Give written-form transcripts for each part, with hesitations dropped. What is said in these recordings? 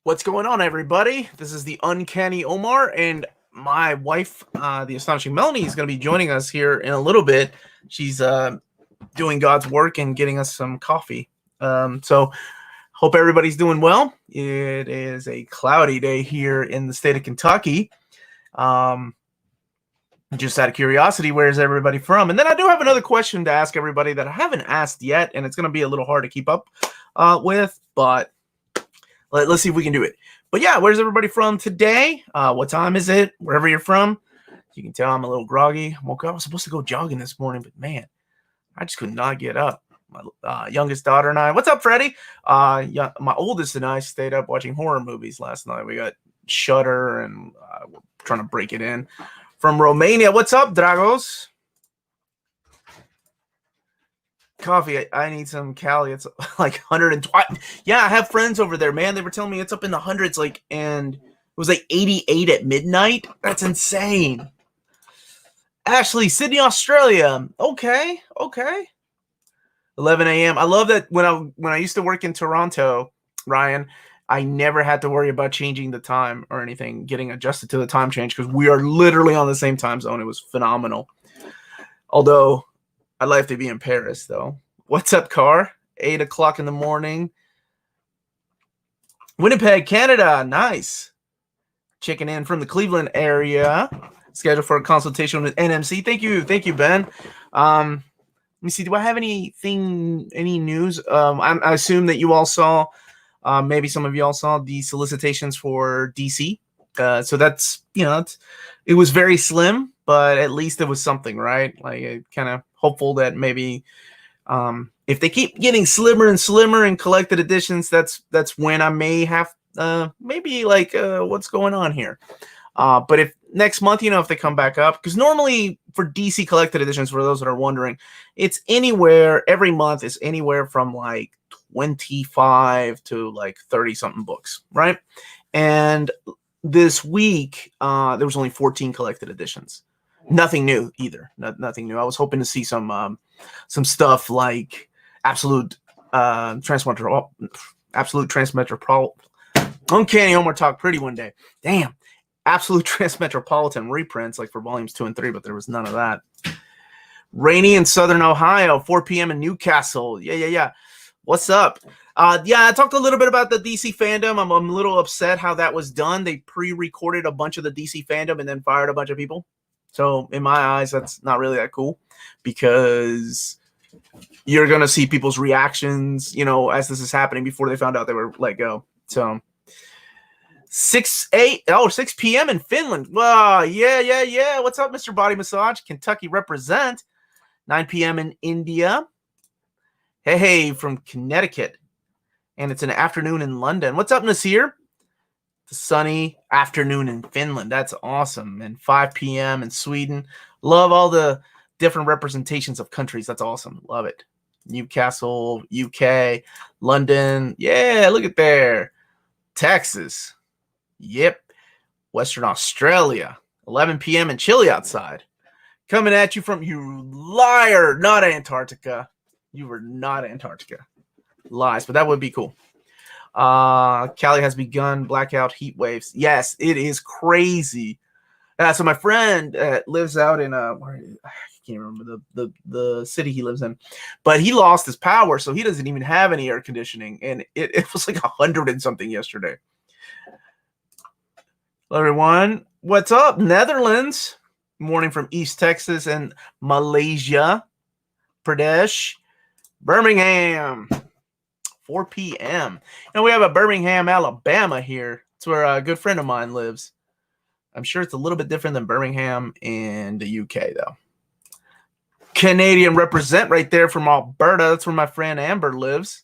What's going on, everybody? This is the Uncanny Omar, and my wife, the Astonishing Melanie, is going to be joining us here in a little bit. She's doing God's work and getting us some coffee. So hope everybody's doing well. It is a cloudy day here in the state of Kentucky. Just out of curiosity, where's everybody from? And then I do have another question to ask everybody that I haven't asked yet, and it's going to be a little hard to keep up with, but let's see if we can do it. But yeah, where's everybody from today? What time is it? Wherever you're from. You can tell I'm a little groggy. I was supposed to go jogging this morning, but man, I just could not get up. My youngest daughter and I. What's up, Freddie? My oldest and I stayed up watching horror movies last night. We got Shudder, and we're trying to break it in. From Romania. What's up, Dragos? Coffee. I need some Cali. It's like 120. Yeah, I have friends over there, man. They were telling me it's up in the hundreds, and it was like 88 at midnight. That's insane. Ashley, Sydney, Australia. Okay. 11 a.m. I love that when I used to work in Toronto, Ryan, I never had to worry about changing the time or anything, getting adjusted to the time change, because we are literally on the same time zone. It was phenomenal. Although I'd like to be in Paris, though. What's up, Car? 8 o'clock in the morning. Winnipeg, Canada. Nice. Checking in from the Cleveland area. Scheduled for a consultation with NMC. Thank you, Ben. Let me see. Do I have any news? I assume that you all saw, maybe some of you all saw the solicitations for DC. So that's, it was very slim, but at least it was something, right? Like, kind of hopeful that maybe if they keep getting slimmer and slimmer in collected editions, that's when I may have maybe like what's going on here. But if next month, if they come back up, because normally for DC collected editions, for those that are wondering, it's every month is anywhere from like 25 to like 30 something books, right? And this week there was only 14 collected editions. Nothing new either. Nothing new. I was hoping to see some stuff like Absolute Transmetropolitan. Uncanny Omar talk pretty one day. Damn. Absolute Transmetropolitan reprints, like for volumes 2 and 3, but there was none of that. Rainy in Southern Ohio, 4 p.m. in Newcastle. Yeah. What's up? I talked a little bit about the DC fandom. I'm a little upset how that was done. They pre-recorded a bunch of the DC fandom and then fired a bunch of people. So in my eyes, that's not really that cool, because you're going to see people's reactions, as this is happening before they found out they were let go. So 6 p.m. in Finland. Wow, yeah. What's up, Mr. Body Massage? Kentucky represent. 9 p.m. in India. Hey, from Connecticut. And it's an afternoon in London. What's up, Nasir? The sunny afternoon in Finland. That's awesome. And 5 p.m. in Sweden. Love all the different representations of countries. That's awesome. Love it. Newcastle, UK, London. Yeah, look at there. Texas. Yep. Western Australia. 11 p.m. in Chile outside. Coming at you from, you liar, not Antarctica. You were not Antarctica. Lies, but that would be cool. Cali has begun blackout heat waves. Yes, it is crazy. So my friend lives out in I can't remember the city he lives in, but he lost his power, so he doesn't even have any air conditioning, and it was like 100 and something yesterday. Hello, everyone. What's up, Netherlands? Morning from East Texas and Malaysia, Pradesh, Birmingham. 4 p.m. And we have a Birmingham, Alabama here. It's where a good friend of mine lives. I'm sure it's a little bit different than Birmingham in the UK, though. Canadian represent right there from Alberta. That's where my friend Amber lives.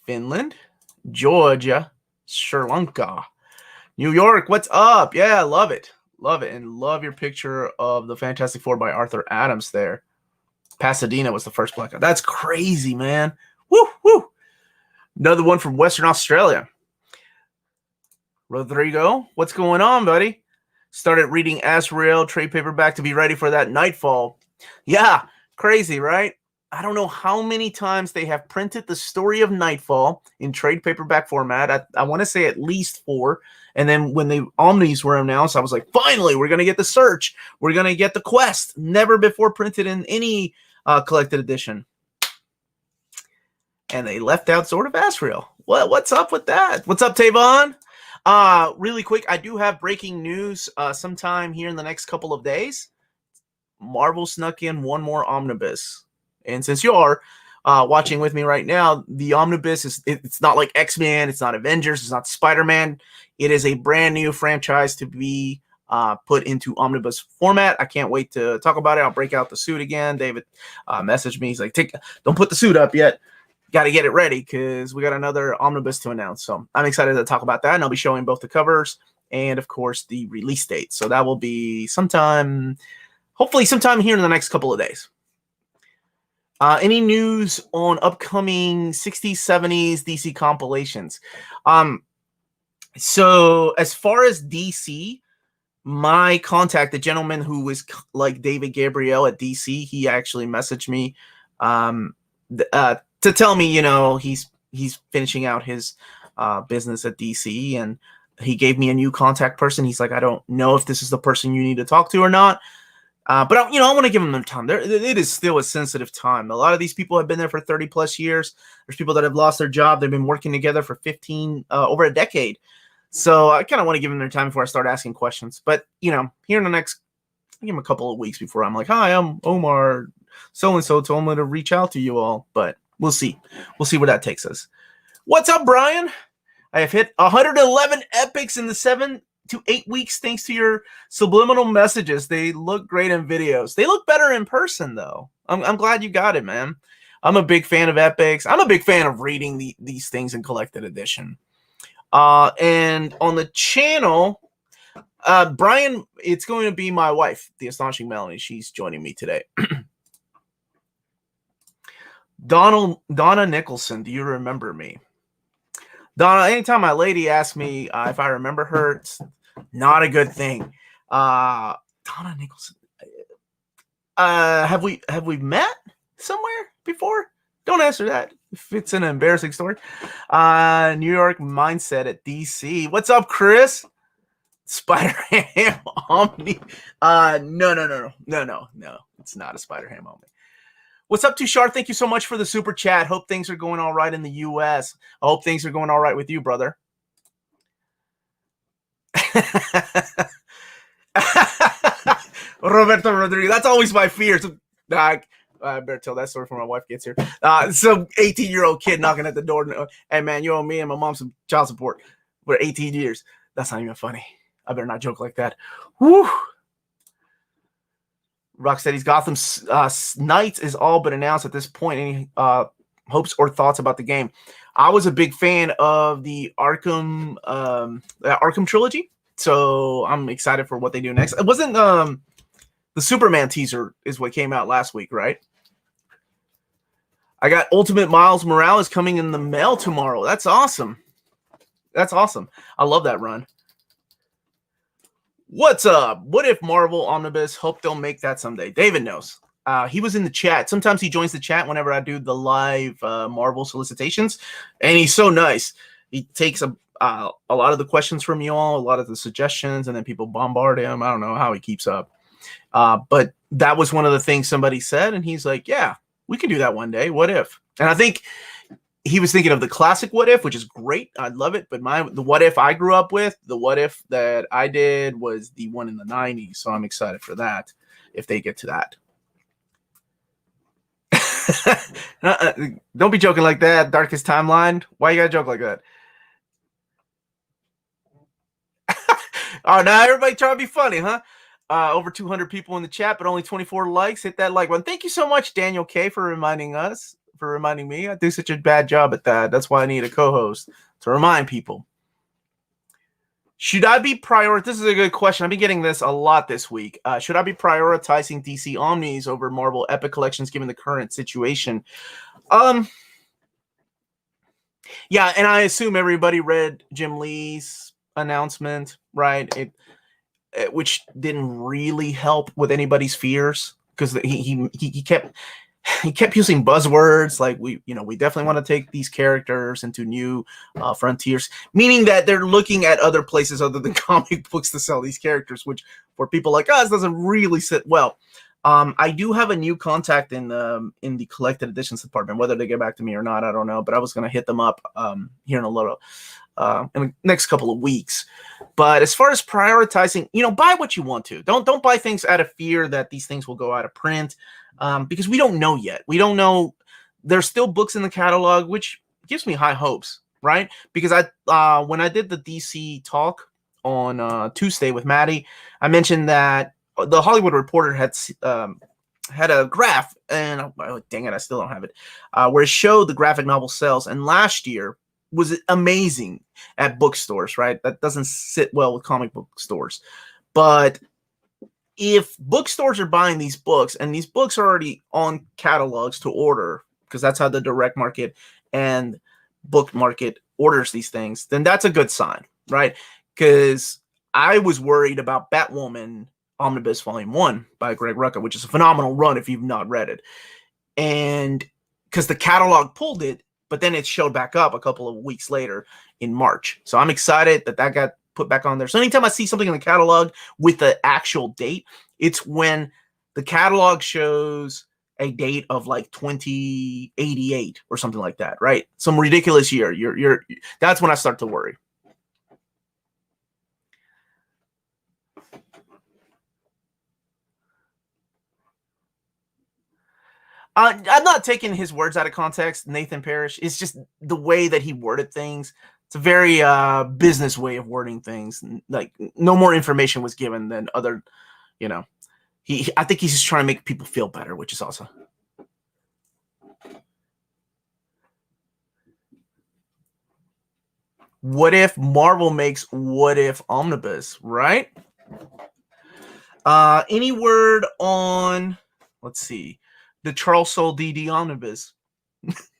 Finland, Georgia, Sri Lanka, New York. What's up? Yeah, I love it. Love it. And love your picture of the Fantastic Four by Arthur Adams there. Pasadena was the first blackout. That's crazy, man. Woo. Another one from Western Australia. Rodrigo, what's going on, buddy? Started reading Azrael trade paperback to be ready for that Nightfall. Yeah, crazy, right? I don't know how many times they have printed the story of Nightfall in trade paperback format. I want to say at least 4. And then when the Omnis were announced, I was like, finally, we're going to get the Search. We're going to get the Quest. Never before printed in any collected edition. And they left out Sword of Asriel. What's up with that? What's up, Tavon? Really quick, I do have breaking news sometime here in the next couple of days. Marvel snuck in one more Omnibus. And since you are watching with me right now, the Omnibus it's not like X-Men, it's not Avengers, it's not Spider-Man. It is a brand new franchise to be put into Omnibus format. I can't wait to talk about it. I'll break out the suit again. David messaged me. He's like, don't put the suit up yet. Got to get it ready because we got another Omnibus to announce. So I'm excited to talk about that. And I'll be showing both the covers and, of course, the release date. So that will be hopefully sometime here in the next couple of days. Any news on upcoming 60s, 70s DC compilations? So as far as DC, my contact, the gentleman who was like David Gabriel at DC, he actually messaged me to tell me, he's finishing out his business at DC, and he gave me a new contact person. He's like, I don't know if this is the person you need to talk to or not. But I want to give them time. It is still a sensitive time. A lot of these people have been there for 30 plus years. There's people that have lost their job. They've been working together for over a decade. So I kind of want to give them their time before I start asking questions. But, here in the next, I'll give them a couple of weeks before I'm like, hi, I'm Omar. So-and-so told me to reach out to you all. But we'll see. We'll see where that takes us. What's up, Brian? I have hit 111 epics in the 7 to 8 weeks thanks to your subliminal messages. They look great in videos. They look better in person, though. I'm glad you got it, man. I'm a big fan of epics. I'm a big fan of reading these things in collected edition. And on the channel, Brian, it's going to be my wife, the Astonishing Melanie. She's joining me today. Donna Nicholson, do you remember me? Donna, anytime my lady asks me if I remember her, it's not a good thing. Donna Nicholson, have we met somewhere before? Don't answer that if it's an embarrassing story. New York mindset at DC. What's up, Chris? Spider-Ham Omni. No. It's not a Spider-Ham Omni. What's up, Tushar? Thank you so much for the super chat. Hope things are going all right in the U.S. I hope things are going all right with you, brother. Roberto Rodriguez. That's always my fear. So, I better tell that story before my wife gets here. Some 18-year-old kid knocking at the door. Hey, man, you owe me and my mom some child support for 18 years. That's not even funny. I better not joke like that. Woo! Rocksteady's Gotham Knights is all but announced at this point. Any hopes or thoughts about the game? I was a big fan of the Arkham trilogy, so I'm excited for what they do next. It wasn't the Superman teaser is what came out last week, right? I got Ultimate Miles Morales coming in the mail tomorrow. That's awesome. That's awesome. I love that run. What's up? What if Marvel Omnibus? Hope they'll make that someday. David knows. He was in the chat. Sometimes he joins the chat whenever I do the live Marvel solicitations, and he's so nice. He takes a lot of the questions from you all, a lot of the suggestions, and then people bombard him. I don't know how he keeps up. But that was one of the things somebody said, and he's like, yeah, we can do that one day. What if? And I think he was thinking of the classic What If, which is great. I love it. But the What If I grew up with, the What If that I did was the one in the 90s. So I'm excited for that if they get to that. Don't be joking like that. Darkest Timeline. Why you got to joke like that? Oh, now everybody trying to be funny, huh? Over 200 people in the chat, but only 24 likes. Hit that like button. Thank you so much, Daniel K, for reminding me. I do such a bad job at that. That's why I need a co-host to remind people. Should I be this is a good question. I've been getting this a lot this week. Should I be prioritizing DC Omnis over Marvel Epic Collections given the current situation? Yeah, and I assume everybody read Jim Lee's announcement, right? Which didn't really help with anybody's fears because he kept he kept using buzzwords like we definitely want to take these characters into new frontiers, meaning that they're looking at other places other than comic books to sell these characters, which for people like us doesn't really sit well. I do have a new contact in the collected editions department. Whether they get back to me or not, I don't know. But I was going to hit them up here in a little in the next couple of weeks. But as far as prioritizing, buy what you want to. Don't buy things out of fear that these things will go out of print, because we don't know yet. We don't know. There's still books in the catalog, which gives me high hopes, right? Because when I did the DC talk on Tuesday with Maddie, I mentioned that the Hollywood Reporter had a graph, and dang it, I still don't have it, where it showed the graphic novel sales, and last year was amazing at bookstores, right? That doesn't sit well with comic book stores. But if bookstores are buying these books, and these books are already on catalogs to order, because that's how the direct market and book market orders these things, then that's a good sign, right? Because I was worried about Batwoman Omnibus Volume 1 by Greg Rucka, which is a phenomenal run if you've not read it. And because the catalog pulled it, but then it showed back up a couple of weeks later in March. So I'm excited that got put back on there. So anytime I see something in the catalog with the actual date, it's when the catalog shows a date of like 2088 or something like that, right? Some ridiculous year. That's when I start to worry. I'm not taking his words out of context, Nathan Parrish. It's just the way that he worded things. It's a very business way of wording things. Like, no more information was given than other, I think he's just trying to make people feel better, which is awesome. What if Marvel makes What If Omnibus, right? Any word on, let's see, the Charles Soule DD Omnibus?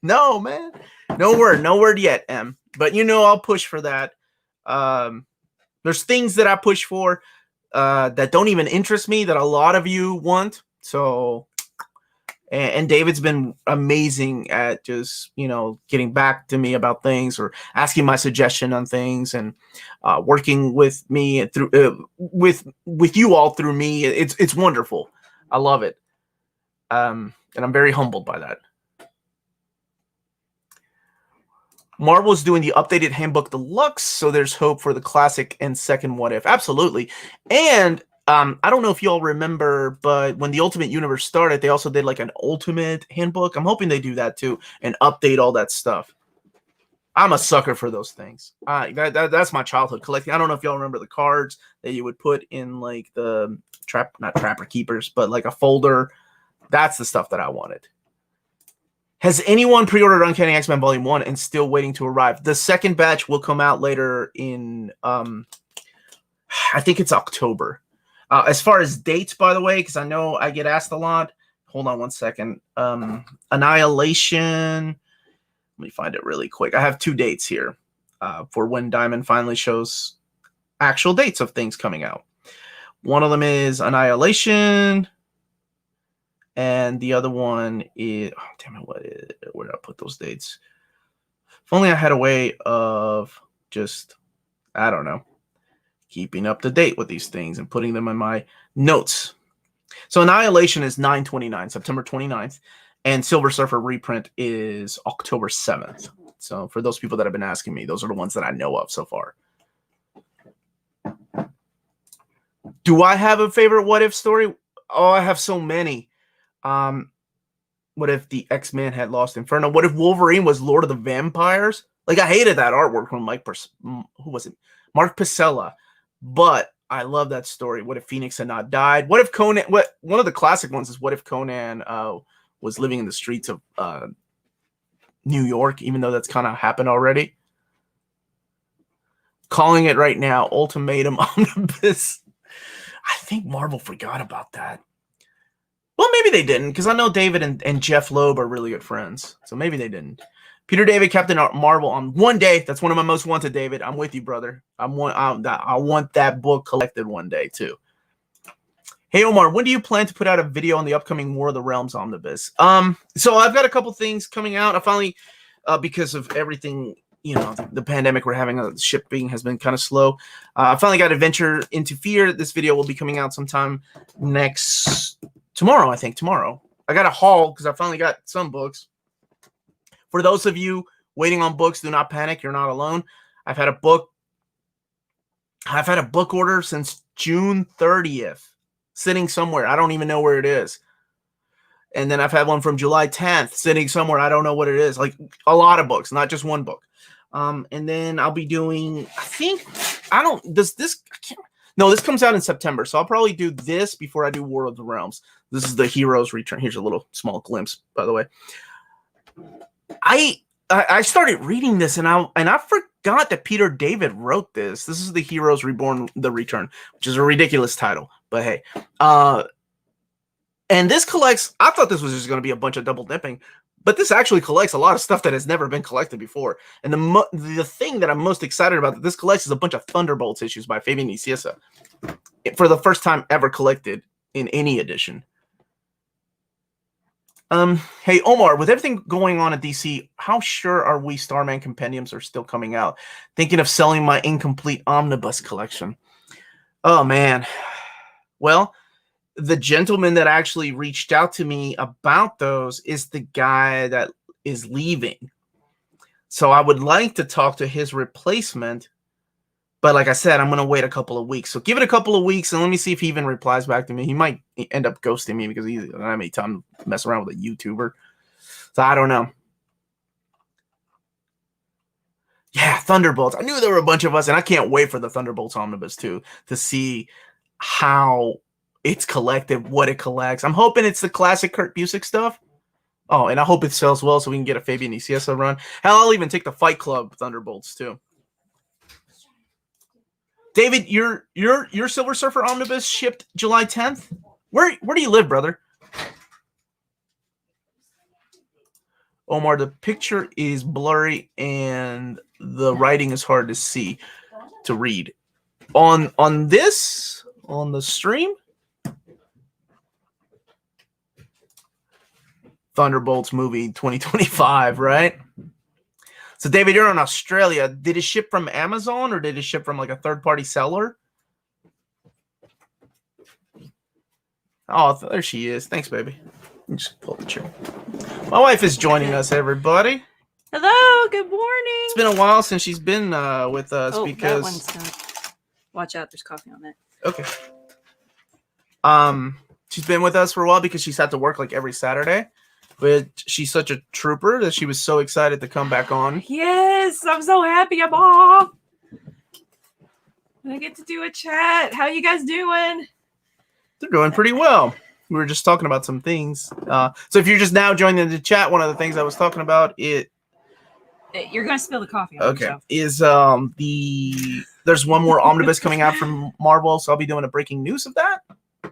No, man. No word yet, M. But I'll push for that. There's things that I push for that don't even interest me that a lot of you want. So, and David's been amazing at just, getting back to me about things or asking my suggestion on things and working with me through with you all through me. It's wonderful. I love it. And I'm very humbled by that. Marvel's doing the updated Handbook Deluxe, so there's hope for the classic and second What If. Absolutely. And I don't know if you all remember, but when the Ultimate Universe started, they also did like an Ultimate Handbook. I'm hoping they do that too and update all that stuff. I'm a sucker for those things. That's my childhood collecting. I don't know if y'all remember the cards that you would put in like the not Trapper Keepers, but like a folder. That's the stuff that I wanted. Has anyone pre-ordered Uncanny X-Men Volume 1 and still waiting to arrive? The second batch will come out later in, I think it's October. As far as dates, by the way, because I know I get asked a lot. Hold on one second. Annihilation. Let me find it really quick. I have 2 dates here for when Diamond finally shows actual dates of things coming out. One of them is Annihilation. And the other one is, oh, damn it, where did I put those dates? If only I had a way of just, I don't know, keeping up to date with these things and putting them in my notes. So Annihilation is 9/29, September 29th, and Silver Surfer reprint is October 7th. So for those people that have been asking me, those are the ones that I know of so far. Do I have a favorite What If story? Oh, I have so many. What if the X-Men had lost Inferno? What if Wolverine was Lord of the Vampires? Like, I hated that artwork from who was it? Mark Pacella. But I love that story. What if Phoenix had not died? What if Conan? One of the classic ones is what if Conan was living in the streets of New York, even though that's kind of happened already. Calling it right now, Ultimatum Omnibus. I think Marvel forgot about that. Well, maybe they didn't, because I know David and Jeff Loeb are really good friends. So maybe they didn't. Peter David, Captain Marvel on one day. That's one of my most wanted, David. I'm with you, brother. I want that book collected one day, too. Hey Omar, when do you plan to put out a video on the upcoming War of the Realms omnibus? So I've got a couple things coming out. I finally, because of everything, the pandemic we're having, shipping has been kind of slow. I finally got Adventure into Fear. This video will be coming out sometime tomorrow, I think. Tomorrow. I got a haul because I finally got some books. For those of you waiting on books, do not panic. You're not alone. I've had a book order since June 30th. Sitting somewhere. I don't even know where it is. And then I've had one from July 10th sitting somewhere. I don't know what it is. Like a lot of books, not just one book. And then I'll be doing, this comes out in September. So I'll probably do this before I do War of the Realms. This is the Heroes Return. Here's a little small glimpse, by the way. I started reading this and I forgot that Peter David wrote this. This is the Heroes Reborn, The Return, which is a ridiculous title. But hey, and this collects, I thought this was just going to be a bunch of double dipping, but this actually collects a lot of stuff that has never been collected before. And the thing that I'm most excited about that this collects is a bunch of Thunderbolts issues by Fabian Nicieza for the first time ever collected in any edition. Hey Omar, with everything going on at DC, how sure are we Starman compendiums are still coming out? Thinking of selling my incomplete omnibus collection. Oh man. Well, the gentleman that actually reached out to me about those is the guy that is leaving. So I would like to talk to his replacement. But like I said, I'm going to wait a couple of weeks. So give it a couple of weeks and let me see if he even replies back to me. He might end up ghosting me because he doesn't have any time to mess around with a YouTuber. So I don't know. Yeah, Thunderbolts. I knew there were a bunch of us, and I can't wait for the Thunderbolts Omnibus too, to see how it's collected, what it collects. I'm hoping it's the classic Kurt Busiek stuff. Oh, and I hope it sells well so we can get a Fabian Nicieza run. Hell, I'll even take the Fight Club Thunderbolts too. David, your Silver Surfer Omnibus shipped July 10th? Where do you live, brother? Omar, the picture is blurry and the writing is hard to see, to read. On the stream? Thunderbolts movie 2025, right? So, David, you're in Australia. Did it ship from Amazon or did it ship from like a third-party seller? Oh, there she is. Thanks, baby. Just pull the chair. My wife is joining us, everybody. Hello, good morning. It's been a while since she's been with us because... That one's watch out, there's coffee on that. Okay. She's been with us for a while because she's had to work like every Saturday. But she's such a trooper that she was so excited to come back on. Yes, I'm so happy I'm off. I get to do a chat. How you guys doing? They're doing pretty well. We were just talking about some things. So if you're just now joining the chat, one of the things I was talking about you're gonna spill the coffee on yourself. Is there's one more omnibus coming out from Marvel, so I'll be doing a breaking news of that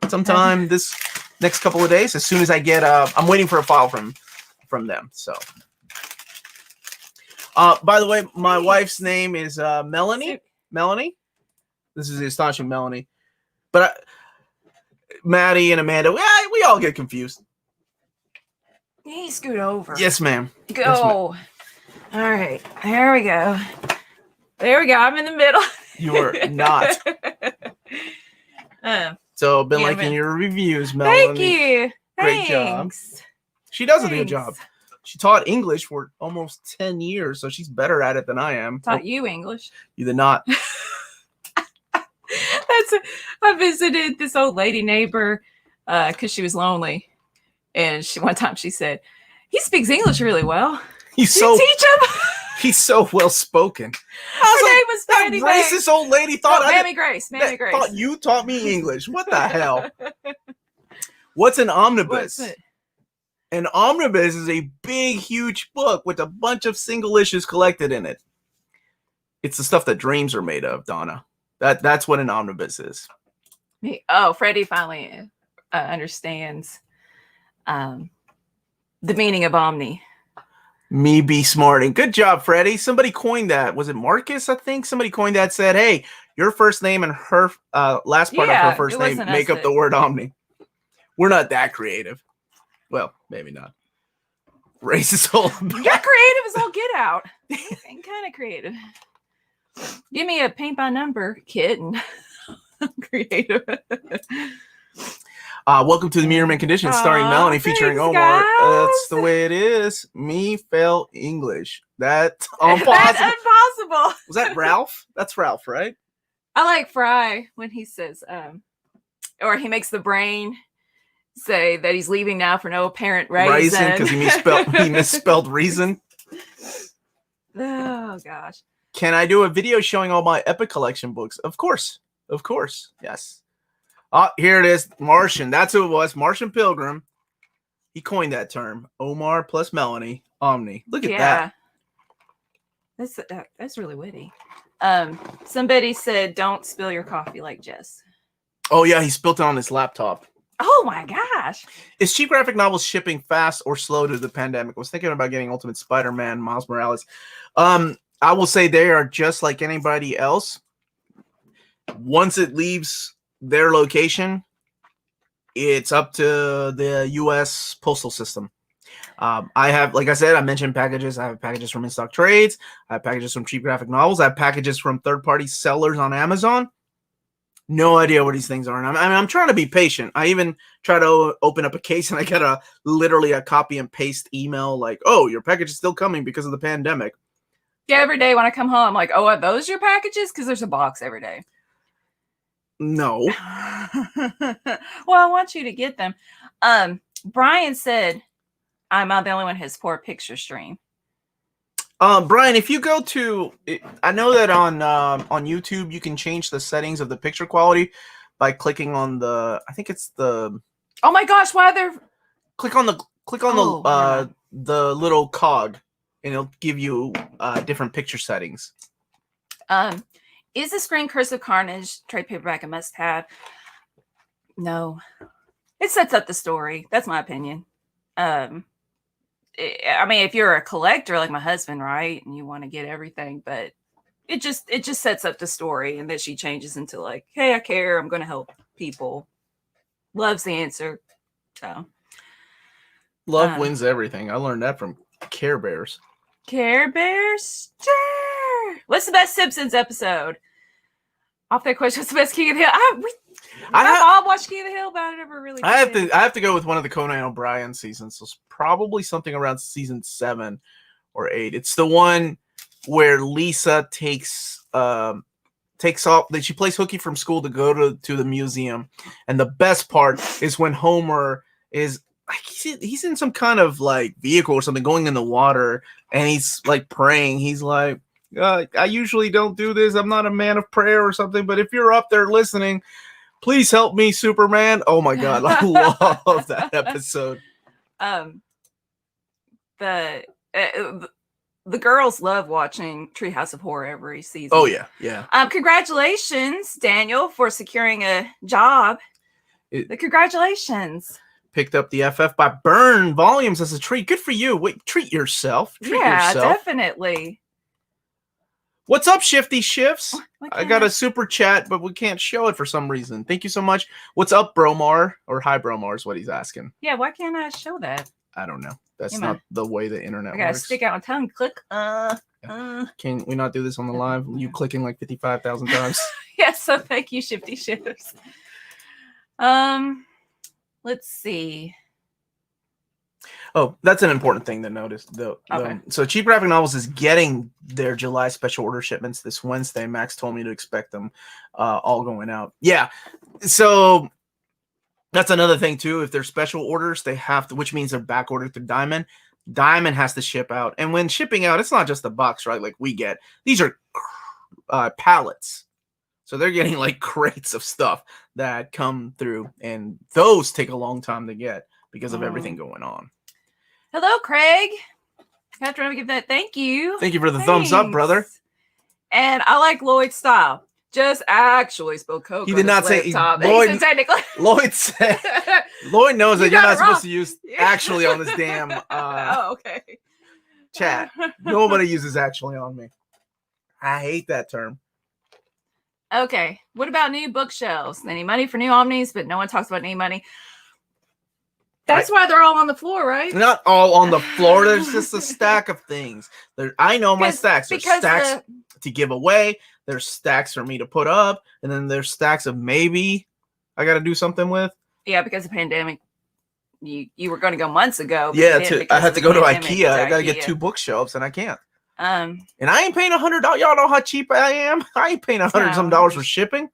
sometime this next couple of days. As soon as I get I'm waiting for a file from them. So by the way, my wife's name is Melanie. Melanie. This is the Astonishing Melanie. But Maddie and Amanda, we all get confused. Hey, scoot over. Yes, ma'am. Go. Yes, ma'am. All right. There we go. There we go. I'm in the middle. You are not. So, been liking your reviews, Melanie. Thank you. Great job. She does a good job. She taught English for almost 10 years, so she's better at it than I am. Taught you English? You did not. I visited this old lady neighbor because she was lonely, and one time she said, "He speaks English really well. You teach him." He's so well spoken. Her name was Fanny Grace. This old lady thought Mammy Grace. Thought you taught me English. What the hell? What's an omnibus? What's it? An omnibus is a big, huge book with a bunch of single issues collected in it. It's the stuff that dreams are made of, Donna. That's what an omnibus is. Oh, Freddie finally understands the meaning of omni. Me be smarting. Good job, Freddie. Somebody coined that. Was it Marcus? I think somebody coined that. Said, "Hey, Your first name and her last part of Yeah, her first it name wasn't make us up the word Omni. We're not that creative. Well, maybe not. Racist whole. You're creative as all get out. I'm kind of creative. Give me a paint by number kit and I'm creative. Welcome to the Mirror Man Conditions, starring Melanie, featuring thanks, Omar. That's guys. the way it is. Me fail English. That's That's impossible. impossible. Was that Ralph? That's Ralph, right? I like Fry when he says, or he makes the brain say that he's leaving now for no apparent reason. Because he misspelled reason. Oh gosh. Can I do a video showing all my Epic Collection books? Of course. Of course. Yes. Here it is. Martian. That's who it was. Martian Pilgrim. He coined that term. Omar plus Melanie. Omni. Look at that. That's really witty. Somebody said, "Don't spill your coffee like Jess." Oh yeah, he spilled it on his laptop. Oh my gosh. Is cheap graphic novels shipping fast or slow due to the pandemic? I was thinking about getting Ultimate Spider-Man, Miles Morales. I will say they are just like anybody else. Once it leaves their location, it's up to the U.S. postal system. I have, like I said, I mentioned packages. I have packages from in-stock trades. I have packages from cheap graphic novels. I have packages from third-party sellers on Amazon. No idea what these things are. And I'm trying to be patient. I even try to open up a case and I get literally a copy and paste email like, oh, your package is still coming because of the pandemic. Yeah, every day when I come home, I'm like, oh, are those your packages? Because there's a box every day. No. Well, I want you to get them. Brian said, I'm not the only one who has poor picture stream. Brian, if you go to, I know that on YouTube you can change the settings of the picture quality by clicking on the, I think it's the. Oh my gosh! Why they're click on the little cog, and it'll give you different picture settings. Is the Screen Curse of Carnage trade paperback a must-have? No, it sets up the story. That's my opinion. I mean, if you're a collector like my husband, right, and you want to get everything, but it just sets up the story, and then she changes into like, hey, I care, I'm going to help people. Love's the answer. So love wins everything. I learned that from Care Bears. Care Bears. What's the best Simpsons episode? Off that question, what's the best King of the Hill? I've watched King of the Hill, but I never really. I have to go with one of the Conan O'Brien seasons. So it's probably something around season 7 or 8. It's the one where Lisa takes off. That she plays hooky from school to go to the museum, and the best part is when Homer is like he's in some kind of like vehicle or something going in the water, and he's like praying. He's like, I usually don't do this. I'm not a man of prayer or something, but if you're up there listening, please help me, Superman. Oh my God, I love that episode. The girls love watching Treehouse of Horror every season. Oh yeah, yeah. Congratulations, Daniel, for securing a job. Congratulations. Picked up the FF by Burn Volumes as a treat. Good for you. Wait, treat yourself. Treat yourself. Definitely. What's up, Shifty Shifts? I got a super chat, but we can't show it for some reason. Thank you so much. What's up, Bromar? Or hi, Bromar is what he's asking. Yeah, why can't I show that? I don't know. That's not the way the internet works. I gotta stick out my tongue. Click. Can we not do this on the live? You clicking like 55,000 times. Yes, so thank you, Shifty Shifts. Let's see. Oh, that's an important thing to notice, though. Okay. So Cheap Graphic Novels is getting their July special order shipments this Wednesday. Max told me to expect them all going out. Yeah. So that's another thing, too. If they're special orders, they have to, which means they're back ordered to Diamond. Diamond has to ship out. And when shipping out, it's not just the box, right? Like we get. These are pallets. So they're getting like crates of stuff that come through. And those take a long time to get because of everything going on. Hello, Craig. I have to give that. Thank you. Thank you for the thumbs up, brother. And I like Lloyd's style. Just actually spilled Coke. He did not say Lloyd. Technically, Lloyd said. Lloyd knows that you're not supposed to use actually on this damn. Okay. Chat. Nobody uses actually on me. I hate that term. Okay. What about new bookshelves? They need money for new omnis, but no one talks about need money. That's why they're all on the floor, right? Not all on the floor. There's just a stack of things. I know my stacks. There's stacks to give away. There's stacks for me to put up. And then there's stacks of maybe I got to do something with. Yeah, because of the pandemic. You were going to go months ago. Yeah, I had to go to IKEA. I got to get 2 bookshelves, and I can't. And I ain't paying $100. Y'all know how cheap I am. I ain't paying $100 some for shipping.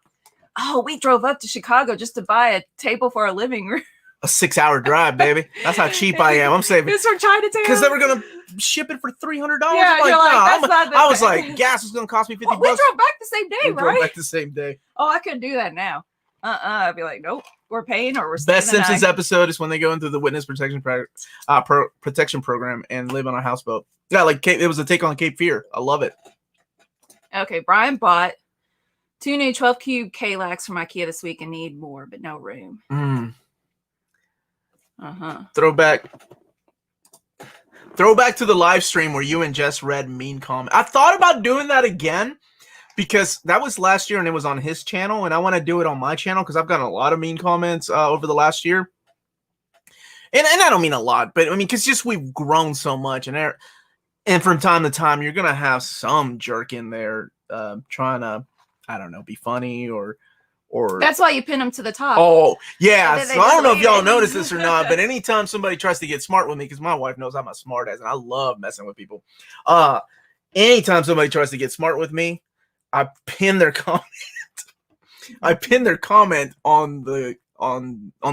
Oh, we drove up to Chicago just to buy a table for our living room. A 6-hour drive, baby. That's how cheap I am. I'm saving. It's from Chinatown. Because they were gonna ship it for $300. Yeah, I'm like, I was like, gas is gonna cost me $50. We drove back the same day, right? We drove back the same day. Oh, I couldn't do that now. I'd be like, nope, we're paying or we're Best Simpsons episode is when they go into the witness protection protection program and live on a houseboat. Yeah, like it was a take on Cape Fear. I love it. Okay, Brian bought 2 new 12 cube K-Lax from IKEA this week and need more, but no room. Throwback to the live stream where you and Jess read mean comment. I thought about doing that again because that was last year and it was on his channel, and I want to do it on my channel because I've gotten a lot of mean comments over the last year. And I don't mean a lot, but I mean because just we've grown so much, and from time to time you're gonna have some jerk in there trying to, I don't know, be funny or that's why you pin them to the top. Oh, yeah. So I don't know if y'all notice this or not, but anytime somebody tries to get smart with me, because my wife knows I'm a smart ass and I love messing with people. Anytime somebody tries to get smart with me, I pin their comment. I pin their comment on the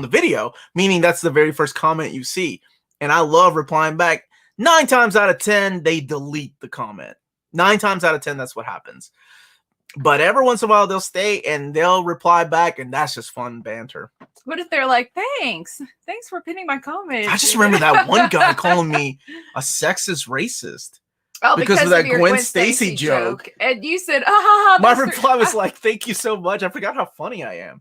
video, meaning that's the very first comment you see. And I love replying back. 9 times out of 10, they delete the comment. 9 times out of 10, that's what happens. But every once in a while, they'll stay and they'll reply back, and that's just fun banter. What if they're like, thanks for pinning my comment? I just remember that one guy calling me a sexist racist. Oh, because of that Gwen Stacy joke. And you said, my reply was like, thank you so much. I forgot how funny I am.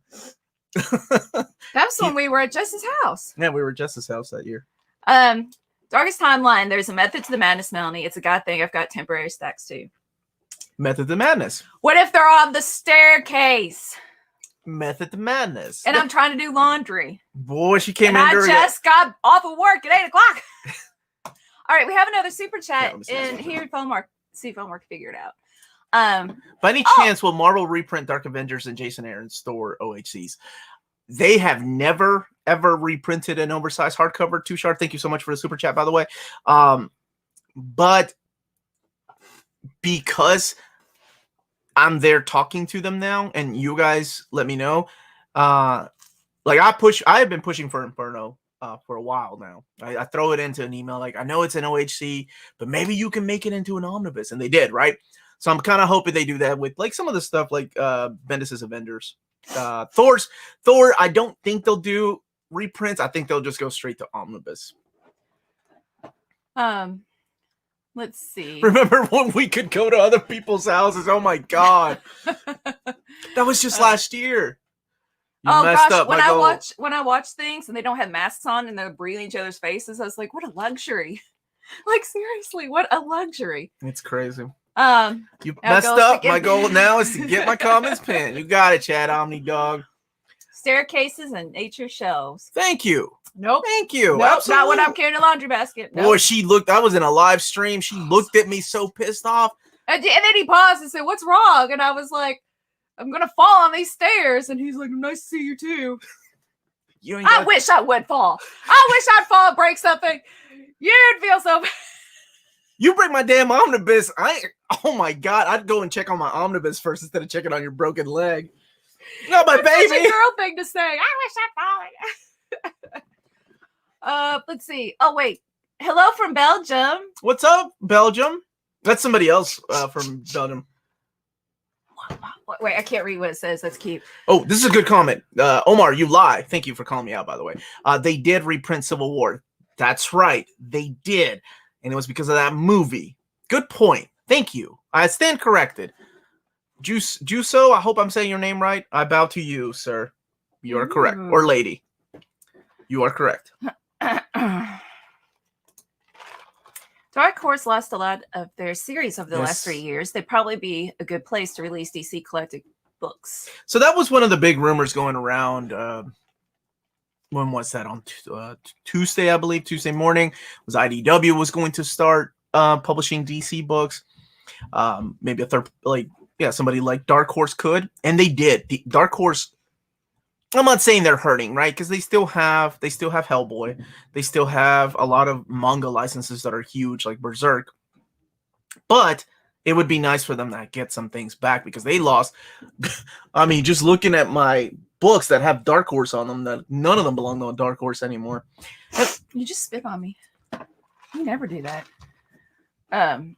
That's when we were at Jess's house. Yeah, we were at Jess's house that year. Darkest Timeline. There's a method to the madness, Melanie. It's a God thing. I've got temporary stacks too. Method to madness. What if they're on the staircase? Method to madness. And I'm trying to do laundry. Boy, she came in. I just got off of work at 8:00. All right, we have another super chat in here. Phone see if Omar can figure it out. By any chance, will Marvel reprint Dark Avengers and Jason Aaron's store OHCs? They have never ever reprinted an oversized hardcover. Too Sharp, thank you so much for the super chat, by the way. But because I'm there talking to them now, and you guys let me know. Like I have been pushing for Inferno for a while now. I throw it into an email like, I know it's an OHC, but maybe you can make it into an omnibus, and they did, right? So I'm kind of hoping they do that with like some of the stuff like Bendis's Avengers, Thor. I don't think they'll do reprints. I think they'll just go straight to omnibus. Let's see. Remember when we could go to other people's houses? Oh my God. That was just last year. You messed up. When I watch things and they don't have masks on and they're breathing each other's faces, I was like, what a luxury. Like seriously, what a luxury. It's crazy. You messed up. My goal now is to get my comments pinned. You got it, Chad Omni Dog. Staircases and nature shelves. Thank you. Nope. Thank you. Nope, absolutely. Not when I'm carrying a laundry basket. Nope. Boy, she looked. I was in a live stream. She looked at me so pissed off. And then he paused and said, "What's wrong?" And I was like, "I'm gonna fall on these stairs." And he's like, "Nice to see you too." I wish I would fall. I wish I'd fall and break something. You'd feel so bad. You break my damn omnibus. Oh my God. I'd go and check on my omnibus first instead of checking on your broken leg. No, my baby. Such a girl thing to say. I wish I'd fallen. Let's see. Oh wait. Hello from Belgium. What's up, Belgium? That's somebody else from Belgium. Wait, I can't read what it says. Let's keep. Oh, this is a good comment. Omar, you lie. Thank you for calling me out, by the way. They did reprint Civil War. That's right. They did. And it was because of that movie. Good point. Thank you. I stand corrected. Juso, I hope I'm saying your name right. I bow to you, sir. You are correct. Or lady. You are correct. Dark Horse lost a lot of their series over the last 3 years. They'd probably be a good place to release DC collected books. So that was one of the big rumors going around. When was that? On Tuesday, I believe. Tuesday morning was IDW was going to start publishing DC books. Maybe a third, somebody like Dark Horse could, and they did. The Dark Horse. I'm not saying they're hurting, right? Because they still have Hellboy. They still have a lot of manga licenses that are huge, like Berserk. But it would be nice for them to get some things back because they lost. I mean, just looking at my books that have Dark Horse on them, that none of them belong to a Dark Horse anymore. You just spit on me. You never do that. And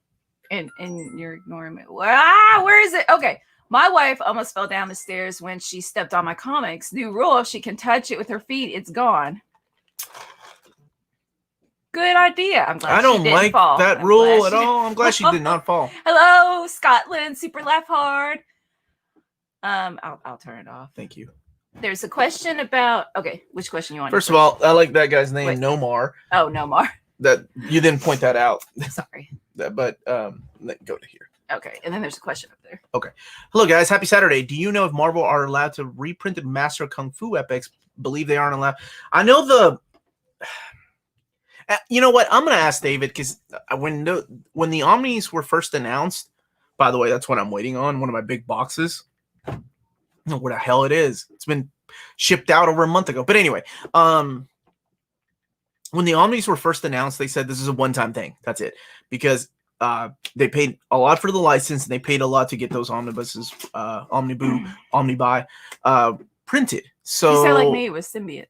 you're ignoring me. Where is it? Okay. My wife almost fell down the stairs when she stepped on my comics. New rule: if she can touch it with her feet, it's gone. Good idea. I'm glad I don't like fall. that rule at all. I'm glad she did not fall. Hello, Scotland. Super laugh hard. I'll turn it off. Thank you. There's a question about. Okay, which question you want? First of all, I like that guy's name, Nomar. Oh, Nomar. That you didn't point that out. Sorry. But go to here. Okay, and then there's a question up there. Okay. Hello, guys. Happy Saturday. Do you know if Marvel are allowed to reprint the Master Kung Fu epics? Believe they aren't allowed. I know the. You know what? I'm going to ask David because when the Omnis were first announced, by the way, that's what I'm waiting on. One of my big boxes. I don't know where the hell it is. It's been shipped out over a month ago. But anyway, when the Omnis were first announced, they said this is a one-time thing. That's it. Because they paid a lot for the license, and they paid a lot to get those omnibuses, Omnibuy, printed. So you sound like me with Symbiote.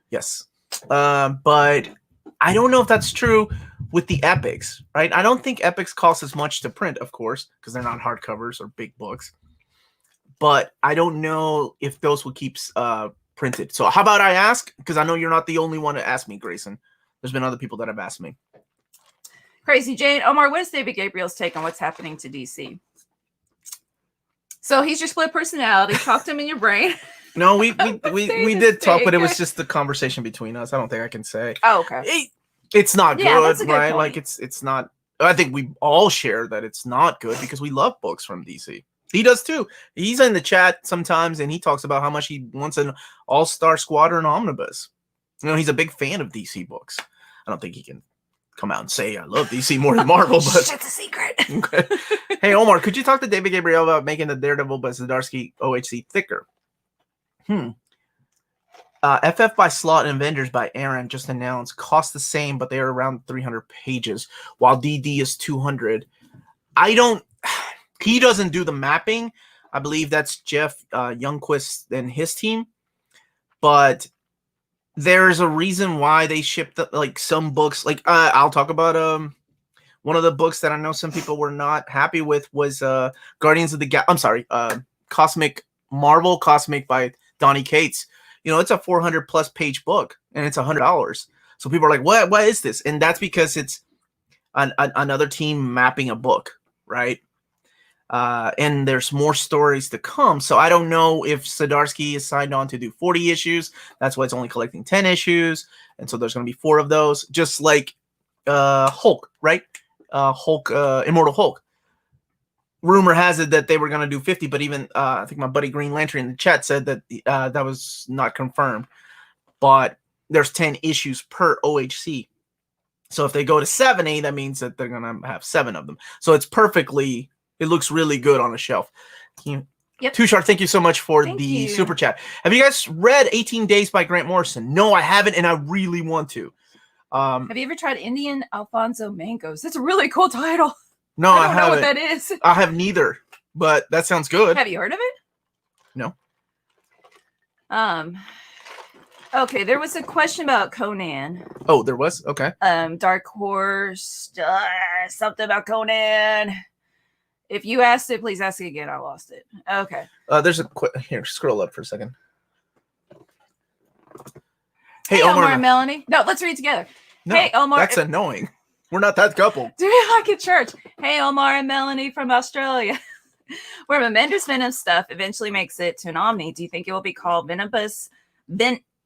Yes, but I don't know if that's true with the epics, right? I don't think epics cost as much to print, of course, because they're not hardcovers or big books. But I don't know if those will keep printed. So how about I ask? Because I know you're not the only one to ask me, Grayson. There's been other people that have asked me. Crazy Jane. Omar, what is David Gabriel's take on what's happening to DC? So he's your split personality. Talk to him in your brain. No, we did talk, but it was just the conversation between us. I don't think I can say. Oh, okay. It's not good, right? Point. Like it's not. I think we all share that it's not good because we love books from DC. He does too. He's in the chat sometimes, and he talks about how much he wants an All-Star Squadron omnibus. You know, he's a big fan of DC books. I don't think he can come out and say I love DC more than Marvel, but that's a secret. Okay. Hey, Omar, could you talk to David Gabriel about making the Daredevil by Zdarsky OHC thicker? FF by Slott and Avengers by Aaron just announced cost the same, but they are around 300 pages, while DD is 200. He doesn't do the mapping. I believe that's Jeff Youngquist and his team, but there's a reason why they shipped some books. I'll talk about one of the books that I know some people were not happy with was Guardians of the Marvel Cosmic by Donny Cates. You know, it's a 400 plus page book and it's $100. So people are like, what is this? And that's because it's another team mapping a book, right? And there's more stories to come. So I don't know if Zdarsky is signed on to do 40 issues. That's why it's only collecting 10 issues. And so there's going to be 4 of those, just like Hulk, right? Immortal Hulk. Rumor has it that they were going to do 50, but even I think my buddy Green Lantern in the chat said that that was not confirmed. But there's 10 issues per OHC. So if they go to 70, that means that they're going to have 7 of them. So it looks really good on a shelf. Yep. Tushar, thank you so much for the super chat. Have you guys read 18 Days by Grant Morrison? No, I haven't, and I really want to. Have you ever tried Indian Alfonso Mangoes? That's a really cool title. No, I don't know what that is. I have neither, but that sounds good. Have you heard of it? No. Okay, there was a question about Conan. Oh, there was? Okay. Dark Horse, something about Conan. If you asked it, please ask it again. I lost it. Okay. There's here, scroll up for a second. Hey, Omar and Melanie. No, let's read together. No, hey, Omar. That's annoying. We're not that couple. Do you like at church? Hey, Omar and Melanie from Australia. Where Memender's Venom stuff eventually makes it to an Omni, do you think it will be called Venomous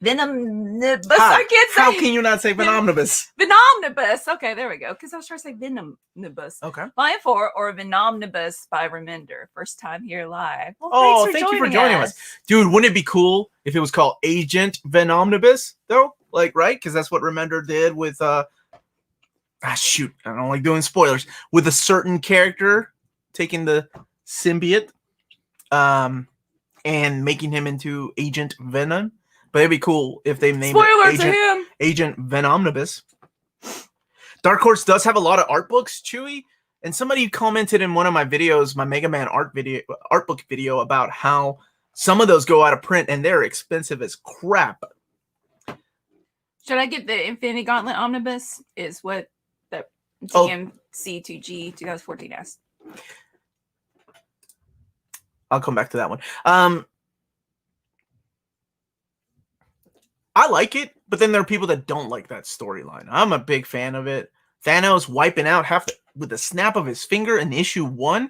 Venomnibus. I can't say. How can you not say Venomnibus? Venomnibus. Okay, there we go. Because I was trying to say Venomnibus. Okay. Volume 4 or Venomnibus by Remender. First time here live. Well, thank you for joining us. Dude, wouldn't it be cool if it was called Agent Venomnibus, though? Like, right? Because that's what Remender did with, shoot, I don't like doing spoilers. With a certain character taking the symbiote and making him into Agent Venom. But it'd be cool if they named it Agent Venomnibus. Dark Horse does have a lot of art books, Chewy. And somebody commented in one of my videos, my Mega Man art book video, about how some of those go out of print and they're expensive as crap. Should I get the Infinity Gauntlet Omnibus? Is what the TMC2G 2014 asked. I'll come back to that one. I like it, but then there are people that don't like that storyline. I'm a big fan of it. Thanos wiping out with the snap of his finger in issue 1,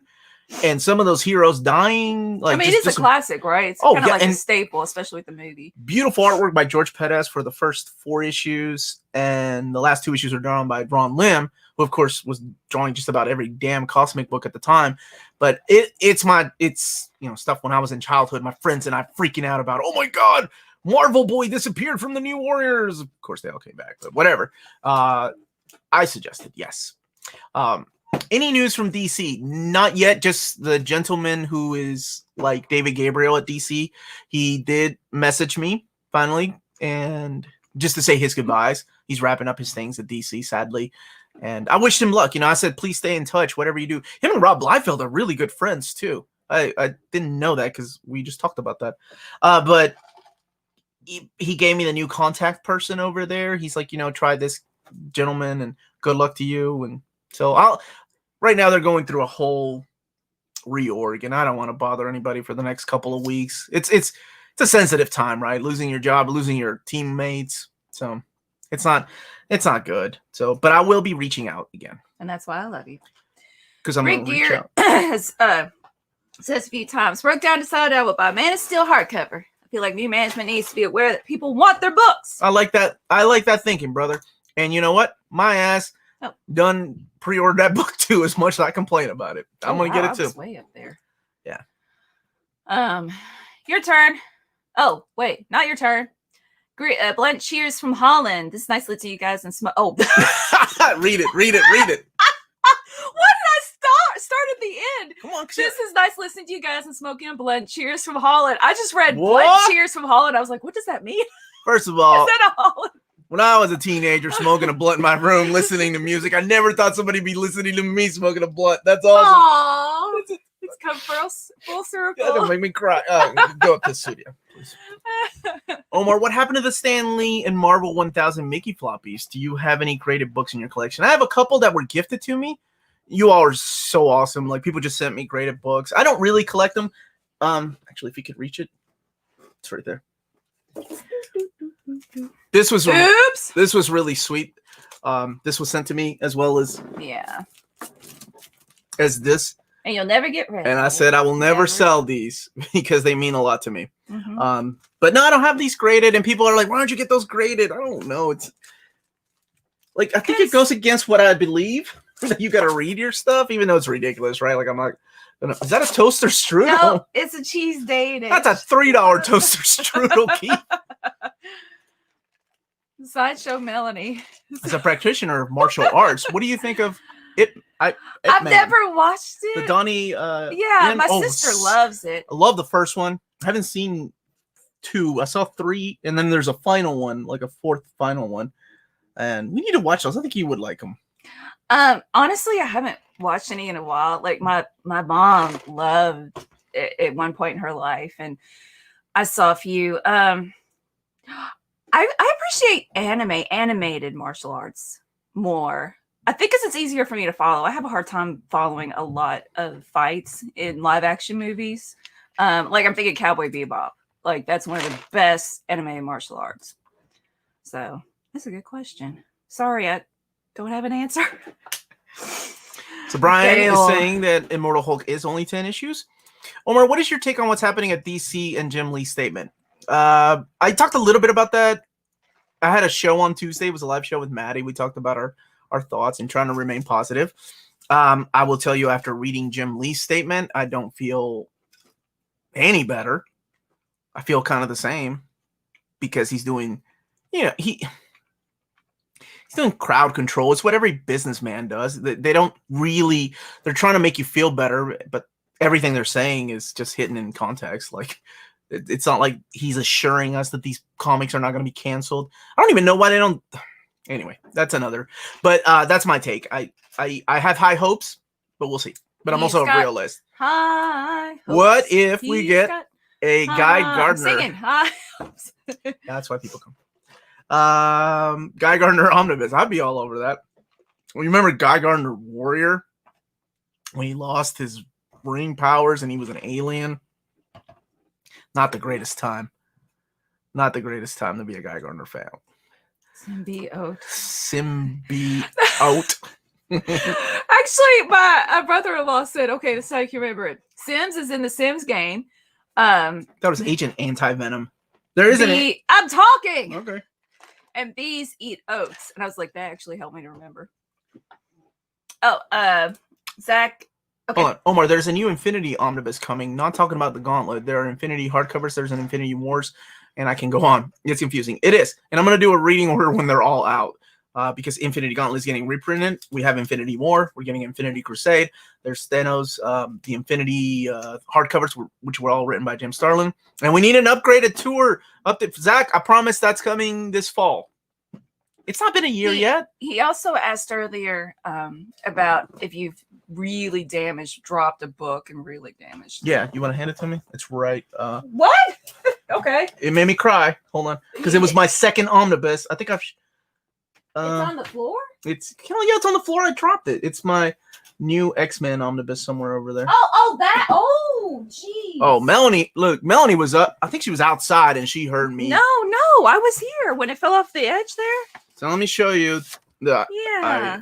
and some of those heroes dying. Like, I mean, it's a classic, right? It's kind of like a staple, especially with the movie. Beautiful artwork by George Perez for the first 4 issues, and the last 2 issues are drawn by Ron Lim, who of course was drawing just about every damn cosmic book at the time. But it's stuff when I was in childhood, my friends and I freaking out about, oh my god, Marvel Boy disappeared from the New Warriors. Of course, they all came back, but whatever. I suggested yes. Any news from DC? Not yet. Just the gentleman who is like David Gabriel at DC. He did message me finally, and just to say his goodbyes. He's wrapping up his things at DC, sadly. And I wished him luck. I said, please stay in touch, whatever you do. Him and Rob Liefeld are really good friends, too. I didn't know that because we just talked about that. But he gave me the new contact person over there. He's like, try this gentleman and good luck to you. And so right now they're going through a whole reorg, and I don't want to bother anybody for the next couple of weeks. It's a sensitive time, right? Losing your job, losing your teammates. So it's not good. So, but I will be reaching out again. And that's why I love you. Because I'm going to reach out. Has says a few times, broke down decided I will buy Man of Steel hardcover. I feel like new management needs to be aware that people want their books. I like that thinking, brother. And you know what? My ass done pre-ordered that book too, as much as I complain about it. I'm gonna get it too. I was way up there. Yeah. Your turn. Oh, wait, not your turn. Great, blunt cheers from Holland. This is nice listening to you guys and read it. What did I start at the end? Come on, this is nice listening to you guys and smoking a blunt. Cheers from Holland. I just read blunt cheers from Holland. I was like, what does that mean? First of all, is that a Holland? When I was a teenager smoking a blunt in my room, listening to music, I never thought somebody would be listening to me smoking a blunt. That's awesome. Aww, it's come full circle. Don't make me cry. Go up to the studio, please. Omar, what happened to the Stan Lee and Marvel 1000 Mickey floppies? Do you have any graded books in your collection? I have a couple that were gifted to me. You all are so awesome. Like, people just sent me graded books. I don't really collect them. Actually, if you could reach it, it's right there. This was really sweet. This was sent to me as well as this. And you'll never get rid of And I said I will never sell these because they mean a lot to me. Mm-hmm. But no, I don't have these graded, and people are like, why don't you get those graded? I don't know. It's like, I think it goes against what I believe. You got to read your stuff, even though it's ridiculous, right? Like, I'm not gonna. Is that a toaster strudel? No, it's a cheese Danish. That's a $3 toaster strudel, Keith. Sideshow Melanie. As a practitioner of martial arts, what do you think of it? I've never watched it. The Donnie. My sister loves it. I love the first one. I haven't seen 2. I saw 3, and then there's a final one, like a 4th final one. And we need to watch those. I think you would like them. Honestly, I haven't watched any in a while. Like my mom loved it at one point in her life, and I saw a few. I appreciate animated martial arts more. I think because it's easier for me to follow. I have a hard time following a lot of fights in live action movies. Like, I'm thinking Cowboy Bebop. Like, that's one of the best animated martial arts. So that's a good question. Sorry, I don't have an answer. So Brian is saying that Immortal Hulk is only 10 issues. Omar, what is your take on what's happening at DC and Jim Lee's statement? I talked a little bit about that. I had a show on Tuesday. It was a live show with Maddie. We talked about our thoughts and trying to remain positive. I will tell you, after reading Jim Lee's statement, I don't feel any better. I feel kind of the same because he's doing, he's doing crowd control. It's what every businessman does. They don't really, they're trying to make you feel better, but everything they're saying is just hidden in context. Like, it's not like he's assuring us that these comics are not going to be canceled. I don't even know why they don't. Anyway, that's another. But that's my take. I have high hopes, but we'll see. But I'm also a realist. High hopes. What if we get a Guy Gardner? Singing high hopes. That's why people come. Guy Gardner Omnibus. I'd be all over that. Well, you remember Guy Gardner Warrior? When he lost his ring powers and he was an alien? Not the greatest time. Not the greatest time to be a Guy Gardner fan. Symbiote. Actually, my brother-in-law said, okay, this is how you can remember it. Sims is in the Sims game. That was Agent Anti-Venom. There isn't it. I'm talking. Okay. And bees eat oats. And I was like, that actually helped me to remember. Oh, Zach. Okay. Hold on. Omar, there's a new Infinity Omnibus coming. Not talking about the Gauntlet. There are Infinity hardcovers. There's an Infinity Wars. And I can go on. It's confusing. It is. And I'm going to do a reading order when they're all out. Because Infinity Gauntlet is getting reprinted. We have Infinity War. We're getting Infinity Crusade. There's Thanos, the Infinity hardcovers, which were all written by Jim Starlin. And we need an upgraded tour. Zach, I promise that's coming this fall. It's not been a year yet. He also asked earlier about if you've really dropped a book and really damaged. Yeah, you want to hand it to me? It's right. What? Okay. It made me cry. Hold on. Because it was my second omnibus. I think I've... it's on the floor? It's on the floor. I dropped it. It's my new X-Men omnibus somewhere over there. Oh, geez. Oh, Melanie. Look, Melanie was up. I think she was outside and she heard me. No, I was here when it fell off the edge there. So let me show you. Yeah.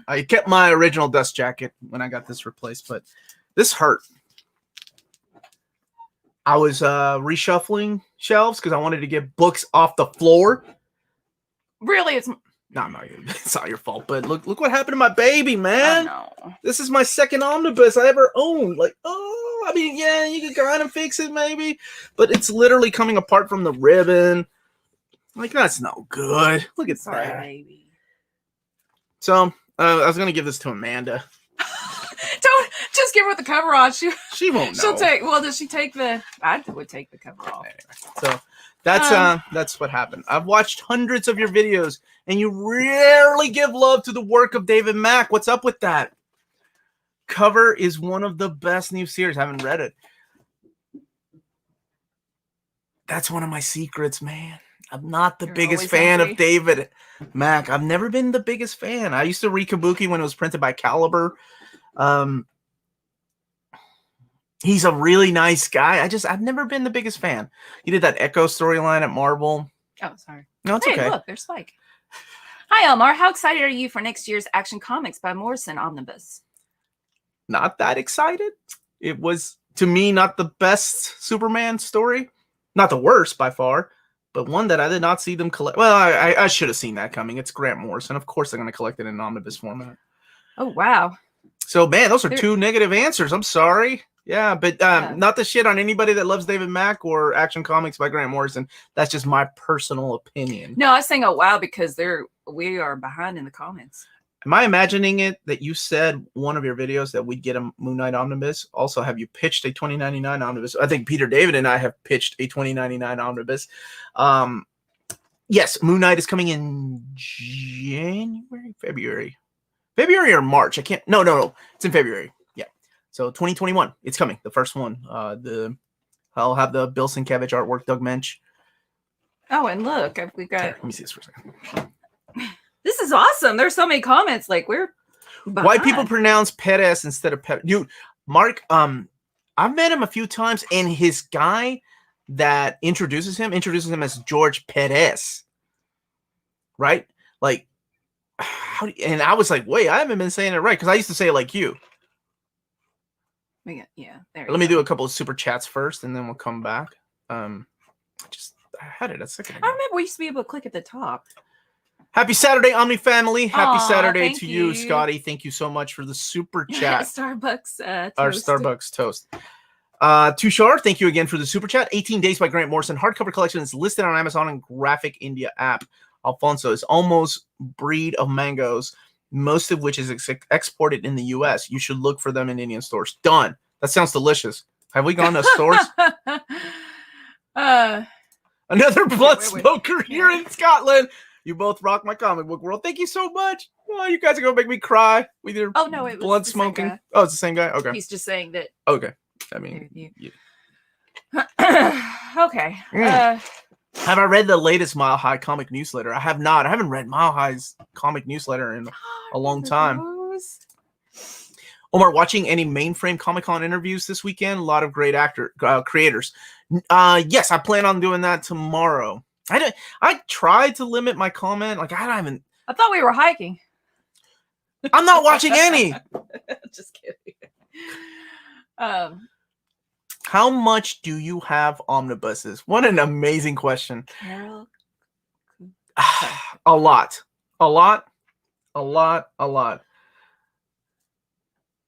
I kept my original dust jacket when I got this replaced, but this hurt. I was reshuffling shelves because I wanted to get books off the floor. Really, it's... No, it's not your fault. But look what happened to my baby, man. Oh, no. This is my second omnibus I ever owned. Like, I mean, yeah, you could kind of fix it maybe, but it's literally coming apart from the ribbon. Like, that's no good. Look at that. Baby. So, I was gonna give this to Amanda. Don't just give her the cover on. She won't know. She'll take. Well, does she take the? I would take the cover off. Anyway, so that's what happened. I've watched hundreds of your videos, and you rarely give love to the work of David Mack. What's up with that? Cover is one of the best new series. I haven't read it. That's one of my secrets, man. I'm not the biggest fan of David Mack. I've never been the biggest fan. I used to read Kabuki when it was printed by Caliber. He's a really nice guy. I've never been the biggest fan. He did that Echo storyline at Marvel. Oh, sorry. No, it's okay. Look, there's Spike. Hi, Omar. How excited are you for next year's Action Comics by Morrison Omnibus? Not that excited. It was, to me, not the best Superman story. Not the worst by far, but one that I did not see them collect. Well, I should have seen that coming. It's Grant Morrison. Of course they're going to collect it in omnibus format. Oh, wow. So, man, those are two negative answers. I'm sorry. Yeah, but not the shit on anybody that loves David Mack or Action Comics by Grant Morrison. That's just my personal opinion. No, I was saying, oh, wow, because we are behind in the comments. Am I imagining it that you said one of your videos that we'd get a Moon Knight omnibus? Also, have you pitched a 2099 omnibus? I think Peter David and I have pitched a 2099 omnibus. Yes, Moon Knight is coming in February or March. I can't. No. It's in February. Yeah. So 2021, it's coming. The first one. I'll have the Bill Sienkiewicz artwork, Doug Mensch. Oh, and look, we've got. Here, let me see this for a second. This is awesome. There's so many comments. Like, we're behind. Why people pronounce Perez instead of Perez. Dude, Mark, I've met him a few times, and his guy that introduces him as George Perez. Right? Like, and I was like, wait, I haven't been saying it right, because I used to say it like you. Yeah, there Let me do a couple of super chats first, and then we'll come back. I had it a second I ago. remember we used to be able to click at the top. Happy Saturday, Omni family. Happy Aw, Saturday thank to you, you. Scotty. Thank you so much for the super chat. Starbucks toast. Our Starbucks toast. Tushar, thank you again for the super chat. 18 Days by Grant Morrison. Hardcover collection is listed on Amazon and Graphic India app. Alfonso is almost breed of mangoes, most of which is exported in the U.S. You should look for them in Indian stores. Done. That sounds delicious. Have we gone to stores? Another blood smoker here in Scotland. You both rock my comic book world. Thank you so much. Oh, you guys are gonna make me cry with your Oh no, it was blood the smoking. Same guy. Oh, it's the same guy. Okay. He's just saying that. Okay. I mean, okay. Have I read the latest Mile High comic newsletter? I have not. I haven't read Mile High's comic newsletter in a long time. Omar, watching any mainframe Comic-Con interviews this weekend? A lot of great creators. Yes, I plan on doing that tomorrow. I tried to limit my comment. Like I thought we were hiking. I'm not watching any. Just kidding. How much do you have omnibuses? What an amazing question. Carol? A lot.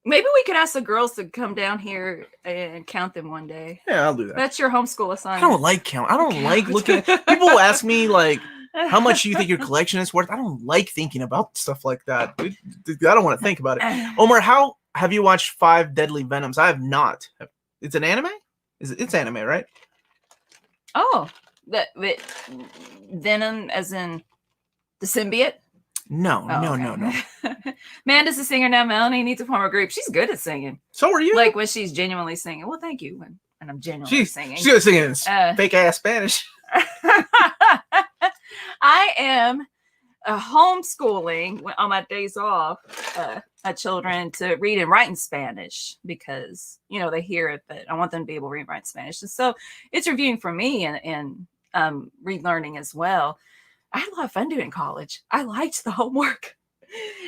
Maybe we could ask the girls to come down here and count them one day. Yeah, I'll do that. That's your homeschool assignment. I don't like count. I don't like looking. People ask me like, how much do you think your collection is worth? I don't like thinking about stuff like that. I don't want to think about it. Omar, how have you watched 5 Deadly Venoms? I have not. It's an anime? It's anime, right? Oh, that Venom as in the symbiote? No. Amanda's a singer now. Melanie needs to form a group. She's good at singing. So are you? Like when she's genuinely singing. Well, thank you. And I'm genuinely singing. She's good at singing fake ass Spanish. I am homeschooling on my days off my children to read and write in Spanish because, they hear it, but I want them to be able to read and write in Spanish. And so it's reviewing for me and relearning as well. I had a lot of fun doing in college. I liked the homework.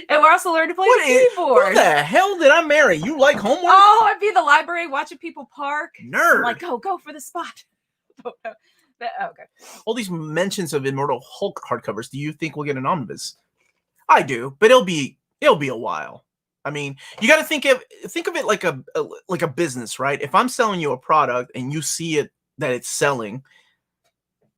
And we're also learning to play the keyboard. Who the hell did I marry? You like homework? Oh, I'd be in the library watching people park. Nerd. I'm like, go for the spot. Okay. All these mentions of Immortal Hulk hardcovers. Do you think we'll get an omnibus? I do, but it'll be a while. I mean, you got to think of it like a business, right? If I'm selling you a product and you see it that it's selling,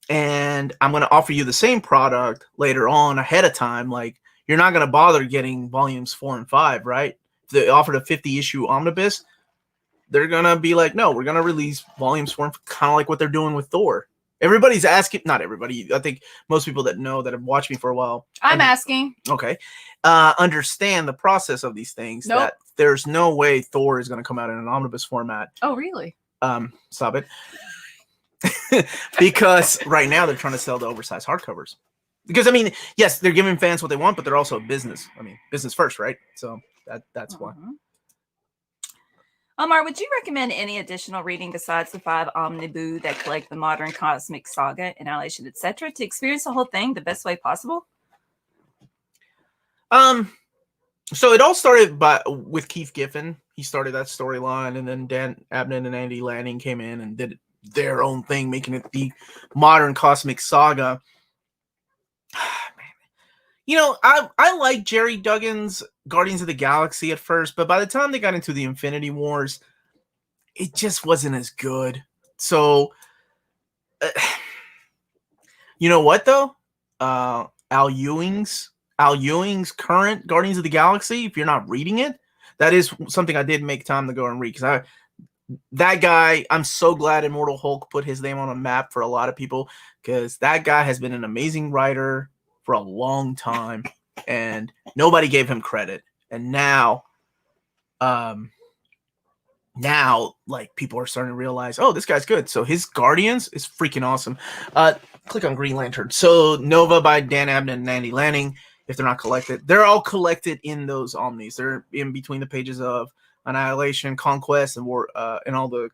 and I'm going to offer you the same product later on ahead of time, like you're not going to bother getting volumes 4 and 5, right? If they offered a 50-issue omnibus, they're going to be like, no, we're going to release volumes 4 and 5, kind of like what they're doing with Thor. Everybody's asking, not everybody, I think most people that know that have watched me for a while. I'm asking. Okay. Understand the process of these things. Nope. That there's no way Thor is going to come out in an omnibus format. Oh, really? Stop it. Because right now they're trying to sell the oversized hardcovers. Because, I mean, yes, they're giving fans what they want, but they're also a business. I mean, business first, right? So that's why. Omar, would you recommend any additional reading besides the 5 omnibus that collect the modern cosmic saga, Annihilation, etc., to experience the whole thing the best way possible? So it all started with Keith Giffen. He started that storyline, and then Dan Abnett and Andy Lanning came in and did their own thing, making it the modern cosmic saga. I like Jerry Duggan's Guardians of the Galaxy at first, but by the time they got into the Infinity Wars, it just wasn't as good. So, you know what though? Al Ewing's current Guardians of the Galaxy, if you're not reading it, that is something I did make time to go and read, because that guy, I'm so glad Immortal Hulk put his name on a map for a lot of people, because that guy has been an amazing writer for a long time, and nobody gave him credit. And now like people are starting to realize, oh, this guy's good. So his Guardians is freaking awesome. Click on Green Lantern. So Nova by Dan Abnett and Andy Lanning, if they're not collected, they're all collected in those omnis. They're in between the pages of Annihilation, Conquest, and War, and all the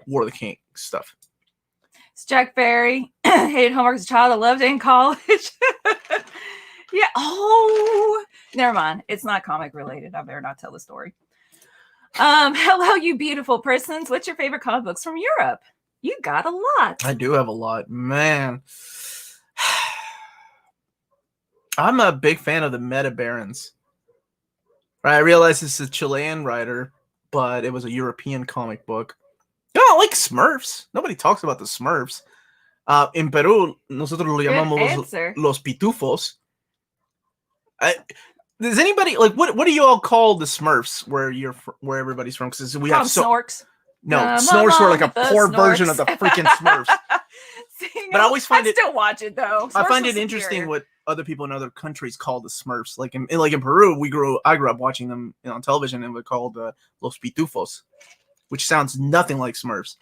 War of the King stuff. It's Jack Barry. Hated homework as a child. I loved it in college. Yeah. Oh, never mind. It's not comic related. I better not tell the story. Hello, you beautiful persons. What's your favorite comic books from Europe? You got a lot. I do have a lot, man. I'm a big fan of the Meta Barons. Right, I realize this is a Chilean writer, but it was a European comic book. I like Smurfs. Nobody talks about the Smurfs. En Perú, nosotros lo llamamos los pitufos. Does anybody like what do you all call the Smurfs where everybody's from? Because we have Snorks. No, Snorks were like a poor version of the freaking Smurfs. But I always find it. Still watch it though. I find it interesting what other people in other countries call the Smurfs. Like in Peru, I grew up watching them on television, and we're called Los Pitufos, which sounds nothing like Smurfs.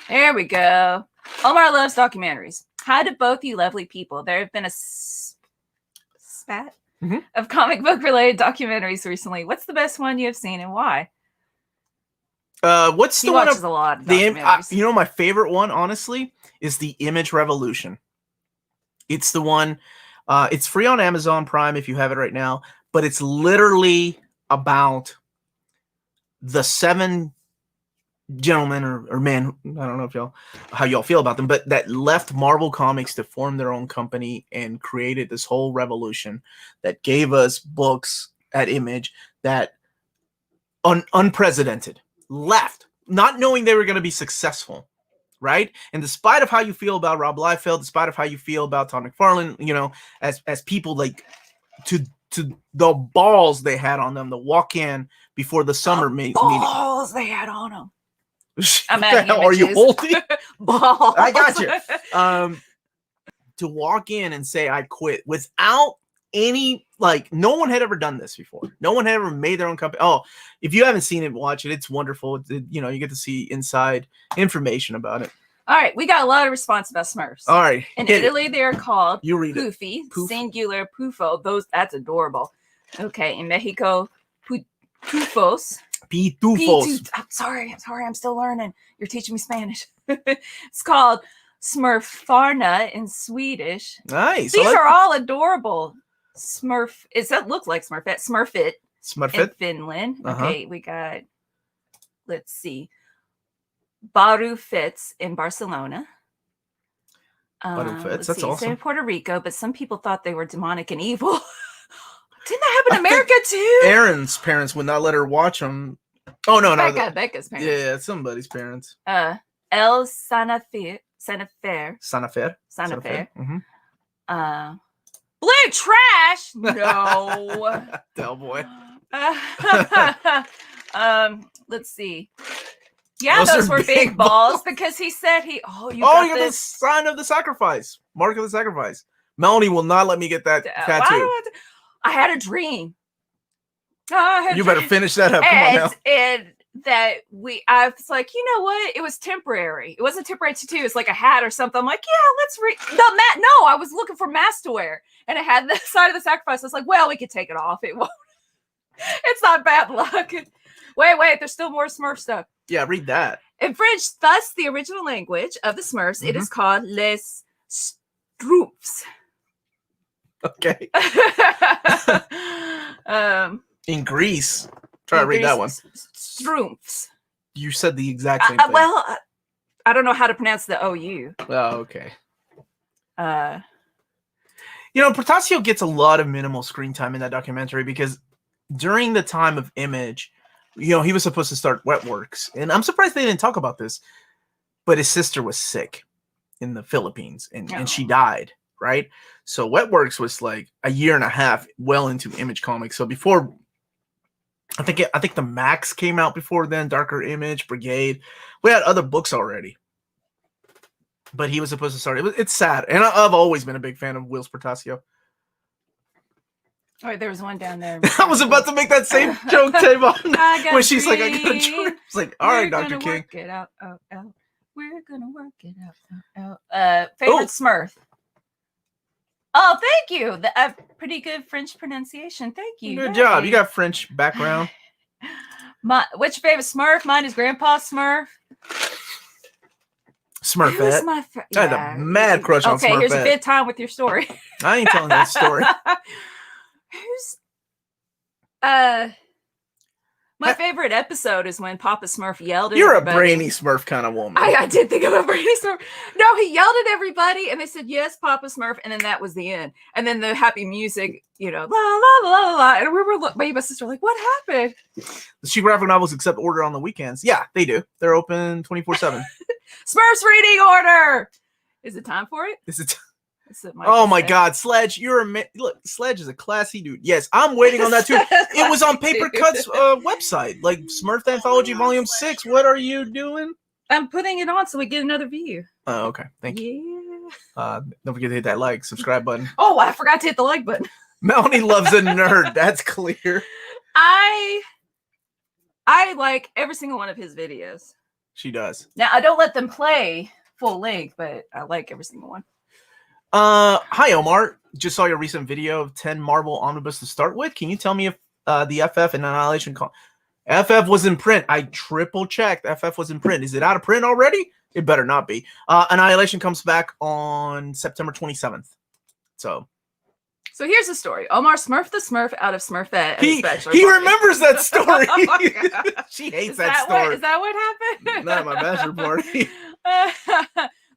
There we go. Omar loves documentaries. How do both you lovely people? There have been a spat of comic book related documentaries recently. What's the best one you have seen and why? What's he the one? Watches a lot of documentaries. My favorite one, honestly, is the Image Revolution. It's the one. It's free on Amazon Prime if you have it right now, but it's literally about the 7 gentlemen or men. I don't know how y'all feel about them, but that left Marvel Comics to form their own company and created this whole revolution that gave us books at Image that unprecedented. Left, not knowing they were going to be successful, right? And despite of how you feel about Rob Liefeld, despite of how you feel about Todd McFarlane, as people like to the balls they had on them to walk in before the summer meeting. Balls they had on them. I'm at are you holding? Balls. I got you. To walk in and say I quit without any, no one had ever done this before. No one had ever made their own company. Oh, if you haven't seen it, watch it. It's wonderful. You get to see inside information about it. All right, we got a lot of response about Smurfs. All right. In Italy, they are called Poofy, singular Pufo. That's adorable. Okay, in Mexico, Pufos. Pitufos. I'm sorry. I'm still learning. You're teaching me Spanish. It's called Smurfarna in Swedish. Nice. These are all adorable. Smurf. That looks like Smurfette. Smurfit. In Finland. Okay, we got. Let's see. Barufits in Barcelona. Barufits. That's awesome. In Puerto Rico, but some people thought they were demonic and evil. Didn't that happen in America too? Erin's parents would not let her watch them. Oh no, Becca's parents. Yeah, somebody's parents. El Sanafer. Mm-hmm. Blue trash. No. Del boy. Let's see. Yeah, those were big balls because he said you're the sign of the sacrifice. Mark of the sacrifice. Melanie will not let me get that tattoo. I had a dream. You better finish that up. Come on now. And that I was like, you know what? It was temporary. It wasn't temporary tattoo. It's like a hat or something. I'm like, yeah, let's the mat. No, I was looking for mask to wear, and it had the sign of the sacrifice. I was like, well, we could take it off. It won't. It's not bad luck. Wait. There's still more Smurf stuff. Yeah, read that. In French, thus the original language of the Smurfs, it is called les Schtroumpfs. Okay. In Greece, try to read that one. Schtroumpfs. You said the exact same thing. Well, I don't know how to pronounce the OU. Oh, okay. Portasio gets a lot of minimal screen time in that documentary because during the time of Image, he was supposed to start Wetworks, and I'm surprised they didn't talk about this, but his sister was sick in the Philippines, and she died, right? So Wetworks was like a year and a half well into Image Comics. So before, I think the Max came out before then, Darker Image, Brigade. We had other books already, but he was supposed to start. It's sad, and I've always been a big fan of Whilce Portacio. All right, there was one down there. I was about to make that same joke, Tavon, when she's like, I got a dream. It's like, all right, Dr. King. Work it out. We're gonna work it out. Favorite Smurf. Oh, thank you. Pretty good French pronunciation. Thank you. Good job. You got French background. What's your favorite Smurf? Mine is Grandpa Smurf. Smurfette. I had a mad crush on Smurfette. Okay, here's a bedtime with your story. I ain't telling that story. My My favorite episode is when Papa Smurf yelled at You're everybody. a brainy Smurf kind of woman. I did think of a brainy Smurf. No, he yelled at everybody, and they said, yes, Papa Smurf, and then that was the end. And then the happy music, la, la, la, la, la, and we were, me and my sister were like, what happened? The cheap graphic novels accept order on the weekends. Yeah, they do. They're open 24/7. Smurfs reading order! Is it time for it? Oh my God, Sledge, look, Sledge is a classy dude. Yes, I'm waiting on that too. It was on Paper Cut's website, like Smurf Anthology Volume 6. What are you doing? I'm putting it on so we get another view. Oh, okay. Thank you. Yeah. Don't forget to hit that like, subscribe button. Oh, I forgot to hit the like button. Melanie loves a nerd. That's clear. I like every single one of his videos. She does. Now, I don't let them play full length, but I like every single one. Hi, Omar. Just saw your recent video of 10 Marvel Omnibus to start with. Can you tell me if the FF and Annihilation FF was in print? I triple checked. FF was in print. Is it out of print already? It better not be. Annihilation comes back on September 27th. So here's the story. Omar smurfed the Smurf out of Smurfette at his bachelor He party. remembers that story. Oh She hates that story. Is that what happened? Not at my bachelor party.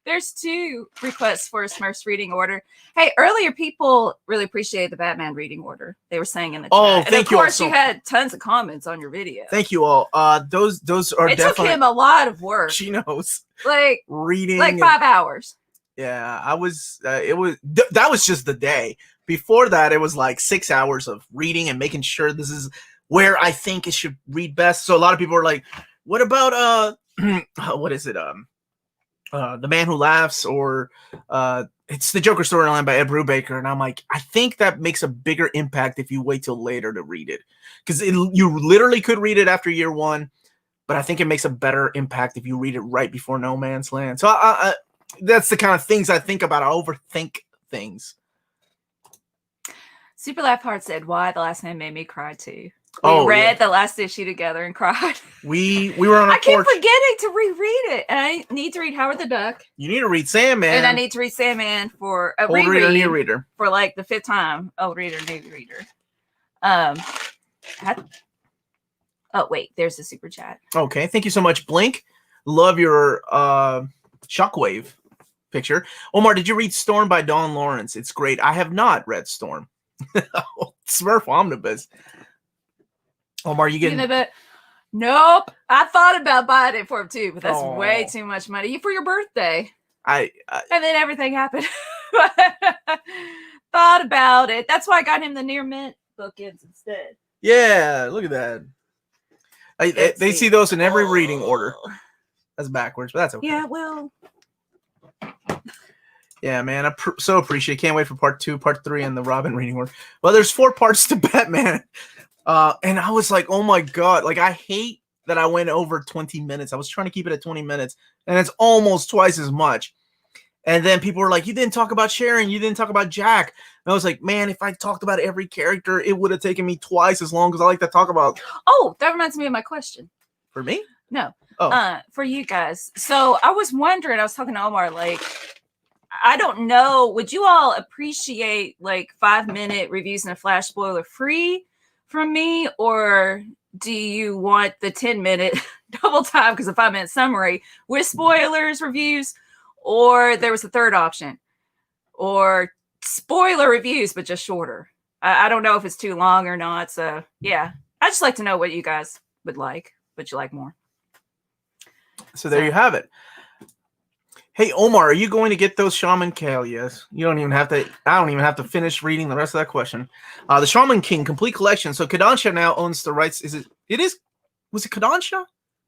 There's 2 requests for a Smurfs reading order. Hey, earlier people really appreciated the Batman reading order. They were saying in the chat. Oh, and thank of you all course, you had tons of comments on your video. Thank you all. Those are It definitely. took him a lot of work. She knows. Like Reading. like 5 hours. Yeah, I was. It was. That was just the day. Before that, it was like 6 hours of reading and making sure this is where I think it should read best. So a lot of people are like, "What about what is it? The Man Who Laughs, or it's the Joker storyline by Ed Brubaker." And I'm like, I think that makes a bigger impact if you wait till later to read it, because you literally could read it after year 1, but I think it makes a better impact if you read it right before No Man's Land. So I that's the kind of things I think about. I overthink things. Super Laugh Heart said, "Why the last name made me cry too." We read the last issue together and cried. We were on a I keep porch. forgetting to reread it. And I need to read Howard the Duck. You need to read Sandman. And I need to read Sandman for a Old reader, new reader. For like the 5th time. Old reader, new reader. Oh, wait. There's the super chat. Okay. Thank you so much, Blink. Love your Shockwave picture. Omar, did you read Storm by Dawn Lawrence? It's great. I have not read Storm. Smurf Omnibus. Omar, you getting... Nope. I thought about buying it for him too, but that's way too much money for your birthday. And then everything happened. Thought about it. That's why I got him the Near Mint bookends instead. Yeah, look at that. They see those in every reading order. That's backwards, but that's okay. Yeah, well. Yeah, man, I so appreciate it. Can't wait for part 2, part 3, and the Robin reading order. Well, there's 4 parts to Batman. And I was like, oh my God. Like, I hate that I went over 20 minutes. I was trying to keep it at 20 minutes, and it's almost twice as much. And then people were like, you didn't talk about Sharon. You didn't talk about Jack. And I was like, man, if I talked about every character, it would have taken me twice as long, because I like to talk about. Oh, that reminds me of my question. For me? No. Oh. For you guys. So I was wondering, I was talking to Omar, like, I don't know, would you all appreciate like 5-minute reviews and a flash spoiler free from me, or do you want the 10-minute double time because a 5-minute summary with spoilers reviews, or there was a third option, or spoiler reviews but just shorter? I don't know if it's too long or not. So yeah, I just like to know what you guys would like, what you like more. So there you have it. Hey, Omar, are you going to get those Shaman Kale? Yes. You don't even have to. I don't even have to finish reading the rest of that question. The Shaman King complete collection. So Kodansha now owns the rights. Was it Kodansha?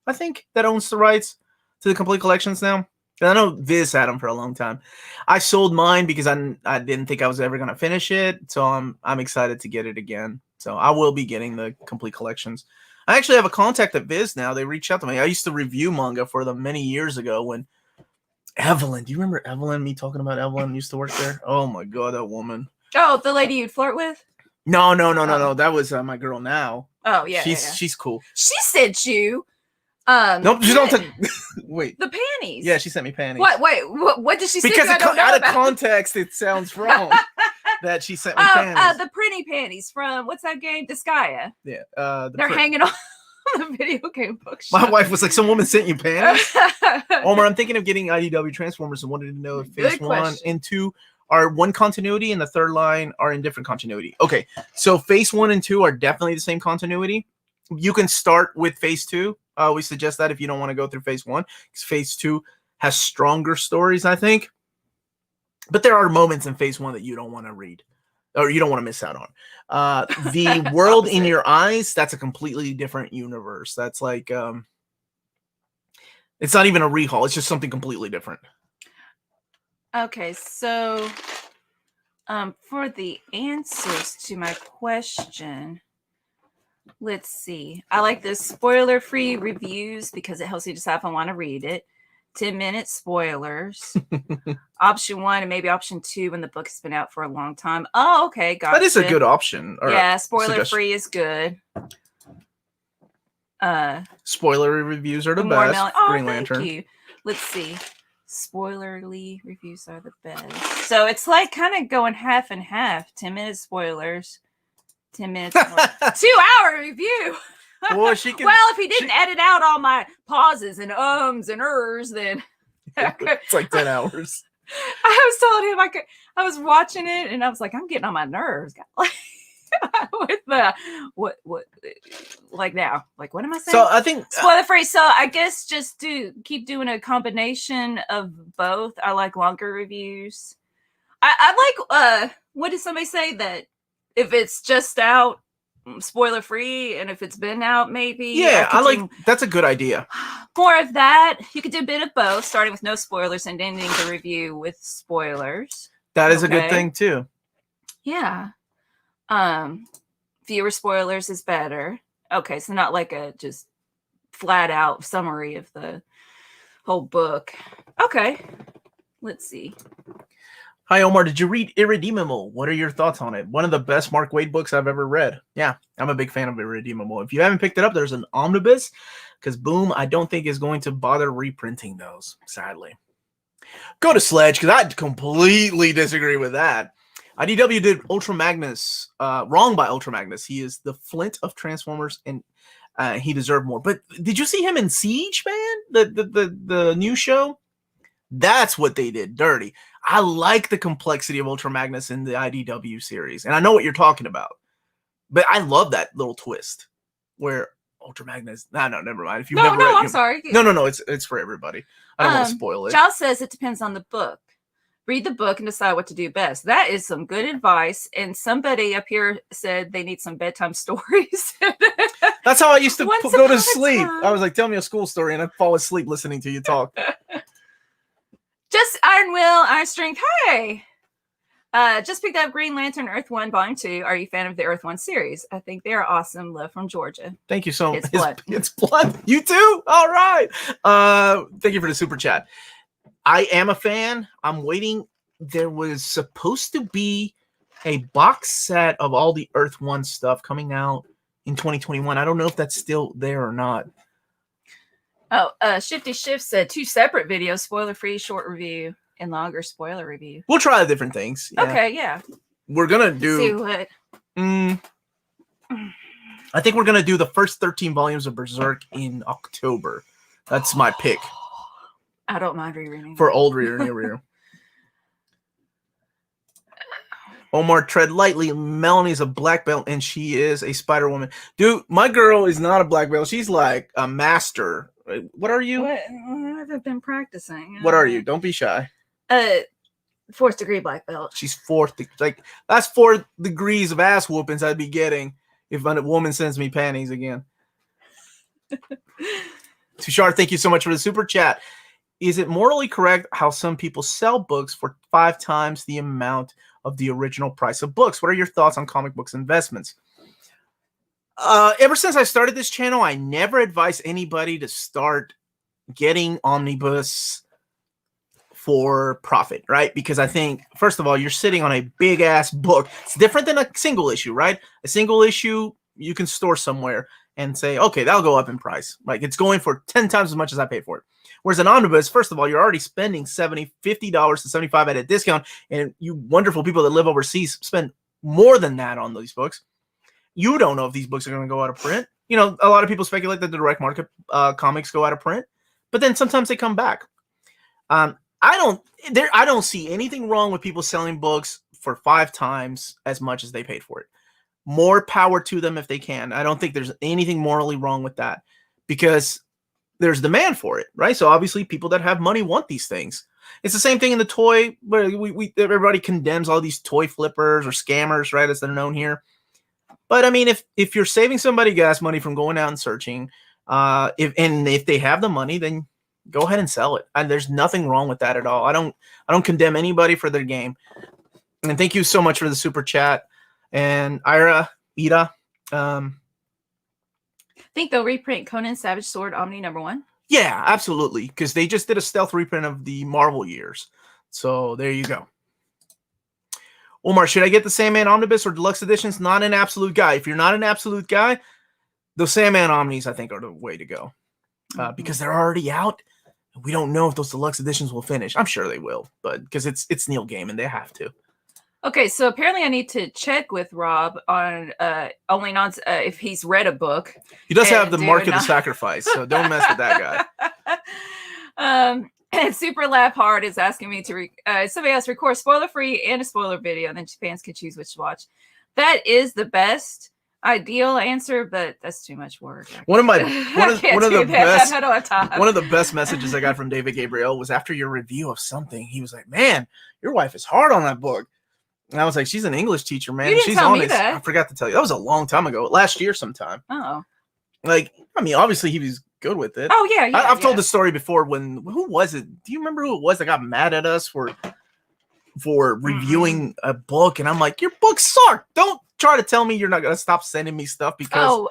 I think that owns the rights to the complete collections now. I know Viz had them for a long time. I sold mine because I didn't think I was ever going to finish it. So I'm excited to get it again. So I will be getting the complete collections. I actually have a contact at Viz now. They reached out to me. I used to review manga for them many years ago when Evelyn. Do you remember Evelyn? Me talking about Evelyn used to work there. Oh my God, that woman. Oh, the lady you'd flirt with? No. That was my girl now. Oh yeah, she's cool. She sent you. Nope, she don't. Wait. The panties. Yeah, she sent me panties. What? Wait, what did she send you? Because out of context, it sounds wrong that she sent me panties. The pretty panties from what's that game? Disgaea. Yeah. They're hanging on. the video game book My shop. wife was like, some woman sent you panties? Omar, I'm thinking of getting IDW Transformers and wanted to know if phase Good 1 question. and 2 are one continuity and the third line are in different continuity. Okay, so phase 1 and 2 are definitely the same continuity. You can start with phase 2. I always suggest that if you don't want to go through phase 1, because phase 2 has stronger stories, I think. But there are moments in phase 1 that you don't want to read or you don't want to miss out on. The world in your eyes, that's a completely different universe. That's like it's not even a rehaul, it's just something completely different. Okay, so for the answers to my question, let's see. I like the spoiler-free reviews because it helps you decide if I want to read it. 10-minute spoilers. Option 1 and maybe option 2 when the book has been out for a long time. Oh, okay, gotcha. That is a good option. Yeah, spoiler-free is good. Spoiler reviews are the best. Green Lantern. Thank you. Let's see. Spoilerly reviews are the best. So it's like kind of going half and half. 10-minute spoilers. 10 minutes more. 2-hour review. Well, she can, well, if he didn't edit out all my pauses and ums and ers, then it's like 10 hours. I was telling him I was watching it and I was like, I'm getting on my nerves. With the what like now, like what am I saying? So I think spoiler free. So I guess just keep doing a combination of both. I like longer reviews. I like what did somebody say that if it's just out, spoiler free, and if it's been out, maybe I like that's a good idea. More of that. You could do a bit of both, starting with no spoilers and ending the review with spoilers. That is a good thing too. Yeah. Fewer spoilers is better. Okay, so not like a just flat out summary of the whole book. Okay, let's see. Hi, Omar. Did you read Irredeemable? What are your thoughts on it? One of the best Mark Waid books I've ever read. Yeah, I'm a big fan of Irredeemable. If you haven't picked it up, there's an omnibus, because Boom, I don't think is going to bother reprinting those, sadly. Go to Sledge, because I completely disagree with that. IDW did Ultra Magnus wrong by Ultra Magnus. He is the Flint of Transformers, and he deserved more. But did you see him in Siege, man? The new show? That's what they did dirty. I like the complexity of Ultra Magnus in the IDW series, and I know what you're talking about. But I love that little twist where Ultra Magnus. No, never mind. If you've never read, I'm sorry. No, it's for everybody. I don't want to spoil it. Giles says it depends on the book. Read the book and decide what to do best. That is some good advice. And somebody up here said they need some bedtime stories. That's how I used to go to sleep. I was like, tell me a school story, and I'd fall asleep listening to you talk. Just Iron Will, Iron Strength. Hey! Just picked up Green Lantern Earth 1 Volume 2. Are you a fan of the Earth 1 series? I think they're awesome. Love from Georgia. Thank you so much. It's blood. It's blood. You too? All right. Thank you for the super chat. I am a fan. I'm waiting. There was supposed to be a box set of all the Earth 1 stuff coming out in 2021. I don't know if that's still there or not. Oh, Shifty Shift said 2 separate videos, spoiler-free short review and longer spoiler review. We'll try the different things. Yeah. Okay, yeah. We're going to do... See what... I think we're going to do the first 13 volumes of Berserk in October. That's my pick. I don't mind rereading. For old reader. Omar, tread lightly. Melanie's a black belt, and she is a Spider Woman. Dude, my girl is not a black belt. She's like a master. What are you? I've been practicing. What are you? Don't be shy. 4th degree black belt. She's 4th. Like, that's 4 degrees of ass whoopings I'd be getting if a woman sends me panties again. Tushar, thank you so much for the super chat. Is it morally correct how some people sell books for 5 times the amount of the original price of books? What are your thoughts on comic books investments? Ever since I started this channel, I never advise anybody to start getting Omnibus for profit, right? Because I think, first of all, you're sitting on a big-ass book. It's different than a single issue, right? A single issue, you can store somewhere and say, okay, that'll go up in price. Like, it's going for 10 times as much as I paid for it. Whereas an omnibus, first of all, you're already spending $50 to $75 at a discount, and you wonderful people that live overseas spend more than that on these books. You don't know if these books are going to go out of print. a lot of people speculate that the direct market comics go out of print, but then sometimes they come back. I don't see anything wrong with people selling books for 5 times as much as they paid for it. More power to them if they can. I don't think there's anything morally wrong with that, because there's demand for it, right? So obviously people that have money want these things. It's the same thing in the toy, where everybody condemns all these toy flippers or scammers, right, as they're known here. But I mean, if you're saving somebody gas money from going out and searching, if they have the money, then go ahead and sell it. And there's nothing wrong with that at all. I don't condemn anybody for their game. And thank you so much for the super chat. And Ida, I think they'll reprint Conan Savage Sword Omni #1. Yeah, absolutely, because they just did a stealth reprint of the Marvel years. So there you go. Omar, should I get the Sandman Omnibus or Deluxe Editions? Not an absolute guy. If you're not an absolute guy, the Sandman Omnis, I think, are the way to go. Because they're already out. We don't know if those Deluxe Editions will finish. I'm sure they will, but because it's Neil Gaiman, they have to. Okay, so apparently I need to check with Rob on only if he's read a book. He does have the Mark of the Sacrifice, so don't mess with that guy. And Super Laugh Hard is asking me to somebody else record spoiler-free and a spoiler video, and then fans can choose which to watch. That is the best ideal answer, but that's too much work. One of the best messages I got from David Gabriel was after your review of something. He was like, "Man, your wife is hard on that book." And I was like, she's an English teacher, man. You didn't she's tell me honest. that. I forgot to tell you. That was a long time ago. Last year sometime. Oh. Like, I mean, obviously he was good with it. Oh, yeah. I've told this story before who was it? Do you remember who it was that got mad at us for reviewing a book? And I'm like, your book sucked. Don't try to tell me you're not going to stop sending me stuff because...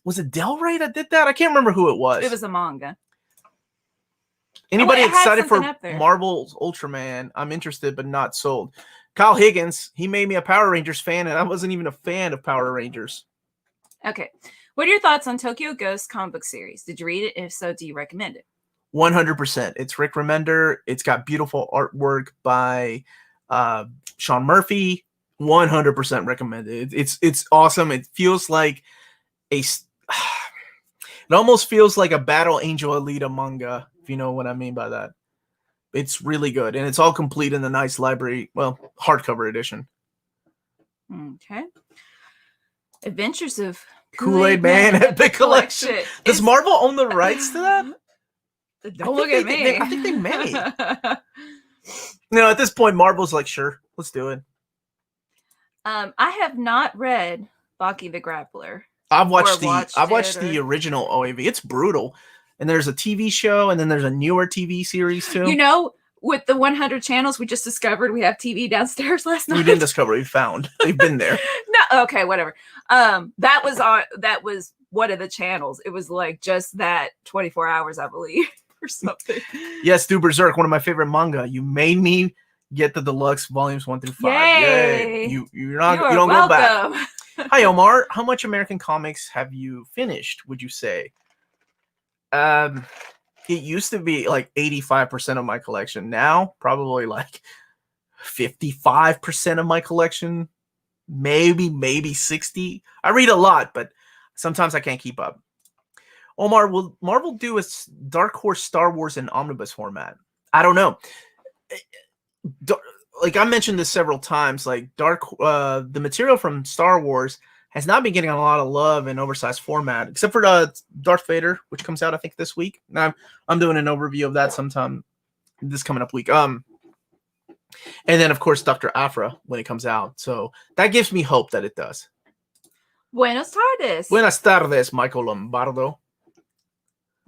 was it Del Rey that did that? I can't remember who it was. It was a manga. Anybody excited for Marvel's Ultraman? I'm interested, but not sold. Kyle Higgins, he made me a Power Rangers fan, and I wasn't even a fan of Power Rangers. Okay. What are your thoughts on Tokyo Ghost comic book series? Did you read it? If so, do you recommend it? 100%. It's Rick Remender. It's got beautiful artwork by Sean Murphy. 100% recommended. It's awesome. It feels like it almost feels like a Battle Angel Alita manga, if you know what I mean by that. It's really good, and it's all complete in the nice library, hardcover edition. Okay. Adventures of Kool-Aid Man Epic Collection. Does Marvel own the rights to that? Don't look at me. I think they may. At this point, Marvel's like, sure, let's do it. I have not read Baki the Grappler. I've watched the original OAV. It's brutal. And there's a TV show, and then there's a newer TV series too. With the 100 channels, we just discovered we have TV downstairs last night. We didn't discover, we found. They've been there. No, okay, whatever. That was one of the channels. It was like just that 24 hours, I believe, or something. Yes, do Berserk, one of my favorite manga. You made me get the Deluxe volumes 1 through 5. Yay! You don't go back. Hi, Omar. How much American comics have you finished, would you say? It used to be like 85% of my collection. Now, probably like 55% of my collection. Maybe 60. I read a lot, but sometimes I can't keep up. Omar, will Marvel do a Dark Horse Star Wars in omnibus format? I don't know. Like I mentioned this several times, like the material from Star Wars has not been getting a lot of love in oversized format, except for Darth Vader, which comes out I think this week. Now I'm doing an overview of that sometime this coming up week. And then of course Dr. Aphra when it comes out. So that gives me hope that it does. Buenos tardes. Buenas tardes, Michael Lombardo.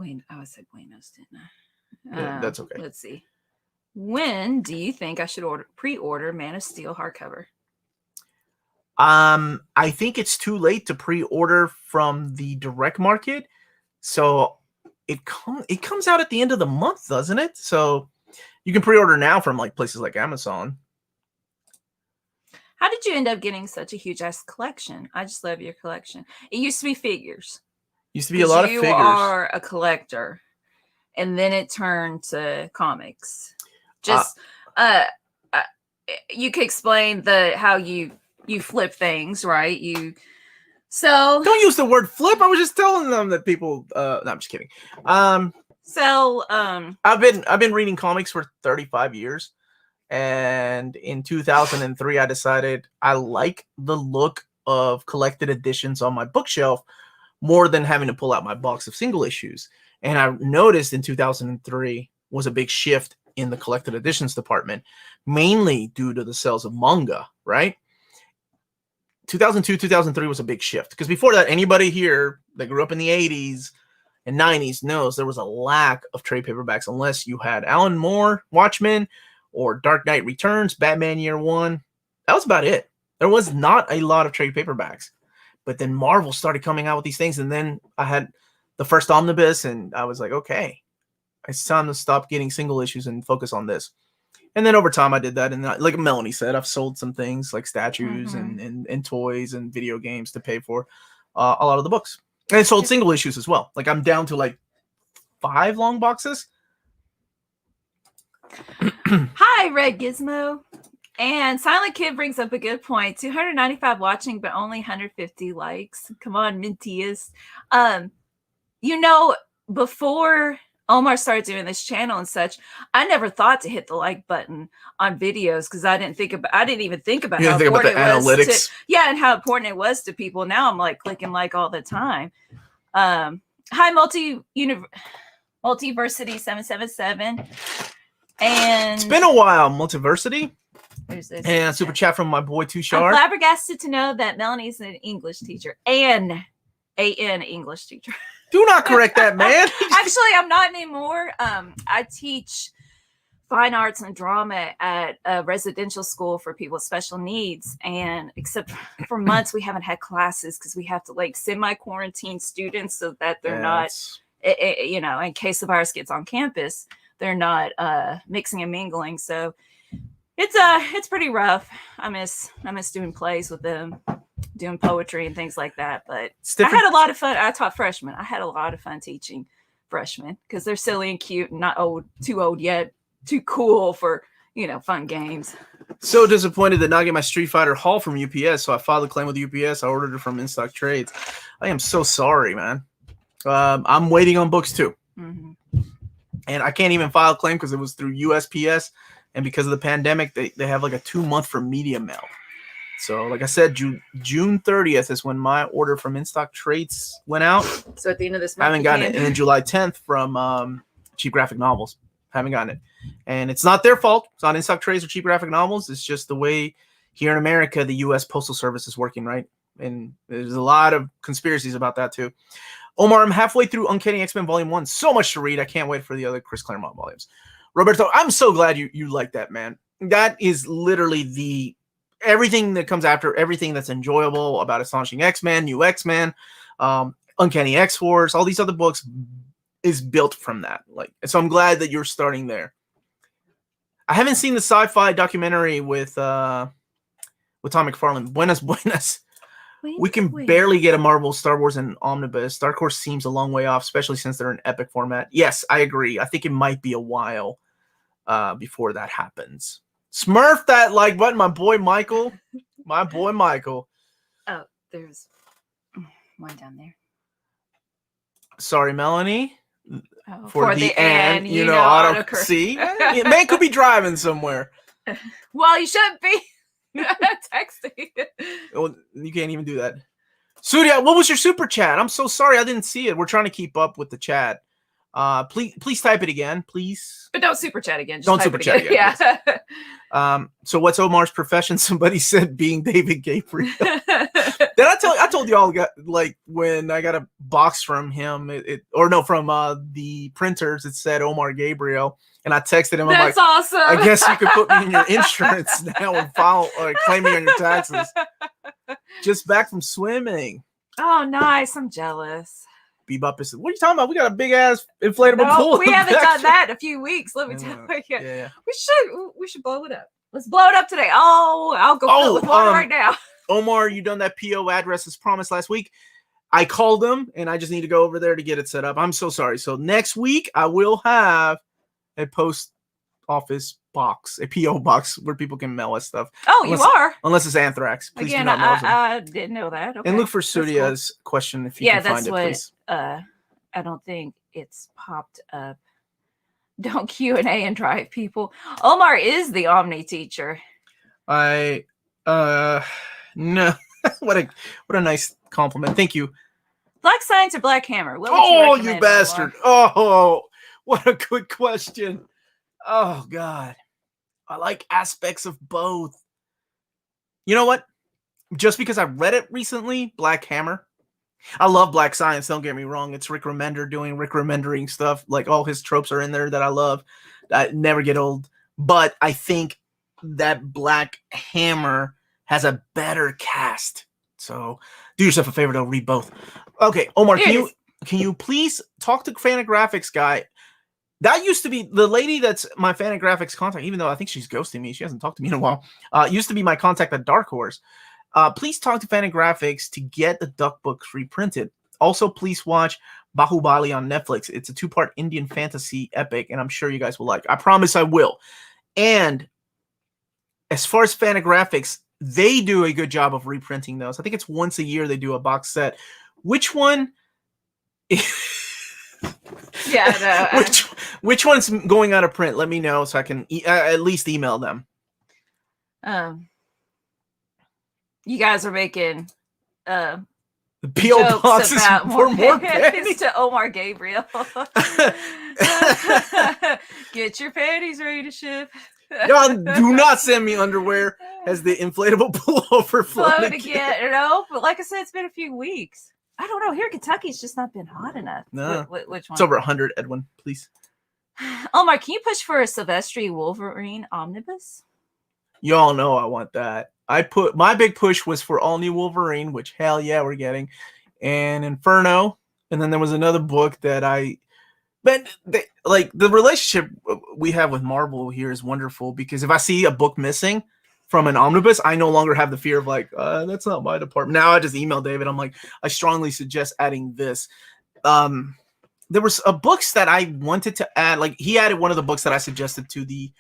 I said buenos, didn't I? Yeah, that's okay. Let's see. When do you think I should pre-order Man of Steel hardcover? I think it's too late to pre-order from the direct market. So it comes out at the end of the month, doesn't it? So you can pre-order now from like places like Amazon. How did you end up getting such a huge ass collection? I just love your collection. It used to be figures. Used to be a lot of figures. You are a collector. And then it turned to comics. Just you could explain how you flip things, right? You So don't use the word flip. I was just telling them that people. No, I'm just kidding. I've been reading comics for 35 years, and in 2003, I decided I like the look of collected editions on my bookshelf more than having to pull out my box of single issues. And I noticed in 2003 was a big shift in the collected editions department, mainly due to the sales of manga, right? 2002, 2003 was a big shift, because before that, anybody here that grew up in the 80s and 90s knows there was a lack of trade paperbacks unless you had Alan Moore, Watchmen, or Dark Knight Returns, Batman Year One. That was about it. There was not a lot of trade paperbacks. But then Marvel started coming out with these things, and then I had the first Omnibus, and I was like, okay, it's time to stop getting single issues and focus on this. And then over time, I did that. And like Melanie said, I've sold some things like statues and toys and video games to pay for a lot of the books. And I sold single issues as well. Like I'm down to like 5 long boxes. Hi, Red Gizmo. And Silent Kid brings up a good point. 295 watching, but only 150 likes. Come on, Mintius. Before Omar started doing this channel and such, I never thought to hit the like button on videos because I didn't even think about how important it was and how important it was to people. Now I'm like clicking like all the time. Hi, Multiversity 777. And it's been a while, Multiversity. There's this. And super chat from my boy Tushar. I'm flabbergasted to know that Melanie's an English teacher. An English teacher. Do not correct that, man. Actually, I'm not anymore. I teach fine arts and drama at a residential school for people with special needs. And except for months, we haven't had classes because we have to like semi-quarantine students so that they're not, in case the virus gets on campus, they're not mixing and mingling. So it's pretty rough. I miss doing plays with them, doing poetry and things like that. But I had a lot of fun. I taught freshmen. I had a lot of fun teaching freshmen because they're silly and cute and not too old yet, too cool for fun games. So disappointed that not get my Street Fighter haul from UPS. So I filed a claim with UPS. I ordered it from In Stock Trades. I am so sorry, man. I'm waiting on books too. Mm-hmm. And I can't even file a claim because it was through USPS. And because of the pandemic, they have like a 2-month for media mail. So like I said, June 30th is when my order from In Stock Trades went out. So at the end of this month, I haven't gotten it. And then July 10th from Cheap Graphic Novels. Haven't gotten it. And it's not their fault. It's not In Stock Trades or Cheap Graphic Novels. It's just the way here in America, the U.S. Postal Service is working, right? And there's a lot of conspiracies about that too. Omar, I'm halfway through Uncanny X-Men Volume 1. So much to read. I can't wait for the other Chris Claremont volumes. Roberto, I'm so glad you like that, man. That is literally everything that comes after, everything that's enjoyable about Astonishing X-Men, New X-Men, Uncanny X-Force, all these other books is built from that. So I'm glad that you're starting there. I haven't seen the sci-fi documentary with Tom McFarlane. Buenas. We can barely get a Marvel, Star Wars, and Omnibus. Dark Horse seems a long way off, especially since they're in epic format. Yes, I agree. I think it might be a while before that happens. Smurf that like button, my boy Michael. My boy Michael. Oh, there's one down there. Sorry, Melanie. Oh, for the and auto see. Man could be driving somewhere. Well, you shouldn't be. Texting. Well, you can't even do that. Surya, what was your super chat? I'm so sorry I didn't see it. We're trying to keep up with the chat. Please type it again, please. But don't super chat again. Just don't super chat again. Yeah. So what's Omar's profession? Somebody said being David Gabriel. Did I told you all like when I got a box from him, from the printers, it said Omar Gabriel. And I texted him. That's I'm like, awesome. I guess you could put me in your insurance now and file or claim me on your taxes. Just back from swimming. Oh, nice. I'm jealous. Bebop is. What are you talking about? We got a big ass inflatable pool. We haven't done that in a few weeks. Let me tell you. Yeah. We should blow it up. Let's blow it up today. Oh, I'll go fill it with water right now. Omar, you done that PO address as promised last week. I called them and I just need to go over there to get it set up. I'm so sorry. So next week I will have a post office box, a PO box where people can mail us stuff. Oh, unless, you are? Unless it's anthrax. Please Again, do not mail them. I didn't know that. Okay. And look for That's cool. Surya's question if you can find it, please. I don't think it's popped up. Don't Q&A and drive people. Omar is the Omni teacher. No. What a nice compliment. Thank you. Black Science or Black Hammer? What would you recommend, bastard. Omar? Oh, what a good question. Oh, God. I like aspects of both. You know what? Just because I read it recently, Black Hammer. I love Black Science, don't get me wrong. It's Rick Remender doing Rick Remendering stuff. Like, all his tropes are in there that I love. I never get old. But I think that Black Hammer has a better cast. So do yourself a favor, though. Read both. Okay, Omar, can you please talk to Fantagraphics guy? That used to be the lady that's my Fantagraphics contact, even though I think she's ghosting me. She hasn't talked to me in a while. Used to be my contact at Dark Horse. Please talk to Fantagraphics to get the Duck books reprinted. Also, please watch Bahubali on Netflix. It's a 2-part Indian fantasy epic, and I'm sure you guys will like. I promise I will. And as far as Fantagraphics, they do a good job of reprinting those. I think it's once a year they do a box set. Which one? Yeah, no. Which one's going out of print? Let me know so I can at least email them. You guys are making the PO boxes for more panties to Omar Gabriel. Get your panties ready to ship. Y'all do not send me underwear as the inflatable pullover float again. No, but like I said, it's been a few weeks. I don't know. Here in Kentucky, it's just not been hot enough. No. Which one? It's over 100, Edwin, please. Omar, can you push for a Silvestri Wolverine omnibus? Y'all know I want that. My big push was for all new Wolverine, which hell yeah, we're getting, and Inferno. And then there was another book that the relationship we have with Marvel here is wonderful, because if I see a book missing from an omnibus, I no longer have the fear of that's not my department. Now I just email David. I'm like, I strongly suggest adding this. There was books that I wanted to add. Like, he added one of the books that I suggested to the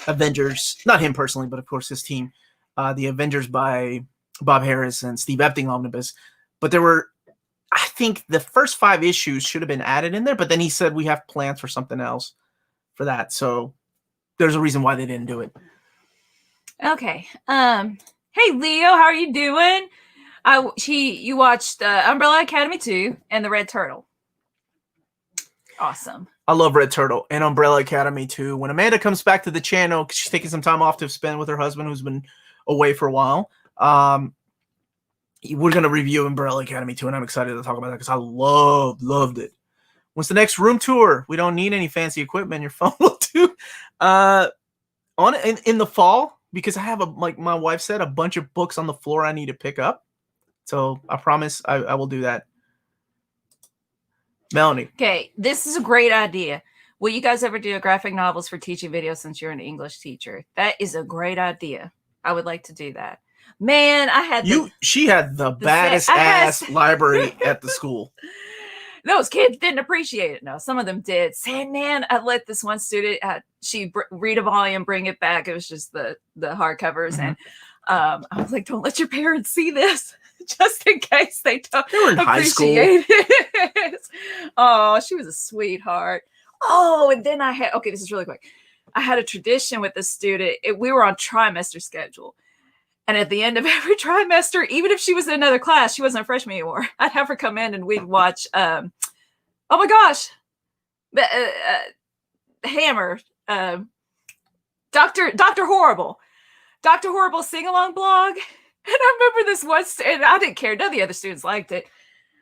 Avengers, not him personally, but of course his team, the Avengers by Bob Harris and Steve Epting omnibus. But there were, I think the first 5 issues should have been added in there, but then he said we have plans for something else for that. So there's a reason why they didn't do it. Okay. Hey Leo, how are you doing? You watched Umbrella Academy 2 and the Red Turtle. Awesome. I love Red Turtle and Umbrella Academy 2. When Amanda comes back to the channel, she's taking some time off to spend with her husband who's been away for a while. We're going to review Umbrella Academy 2, and I'm excited to talk about that because I loved it. What's the next room tour? We don't need any fancy equipment. Your phone will do. In the fall, because I have, like my wife said, a bunch of books on the floor I need to pick up. So I promise I will do that. Melanie. Okay, this is a great idea. Will you guys ever do a graphic novels for teaching videos since you're an English teacher? That is a great idea. I would like to do that. Man, she had the baddest ass library at the school. Those kids didn't appreciate it. No, some of them did. Sandman, I let this one student, read a volume, bring it back. It was just the hardcovers. Mm-hmm. And I was like, don't let your parents see this. Just in case they don't appreciate it. Oh, she was a sweetheart. Oh, and then this is really quick. I had a tradition with the student. We were on trimester schedule. And at the end of every trimester, even if she was in another class, she wasn't a freshman anymore, I'd have her come in and we'd watch, oh my gosh, Hammer, Dr. Horrible sing-along blog. And I remember this one, and I didn't care. None of the other students liked it.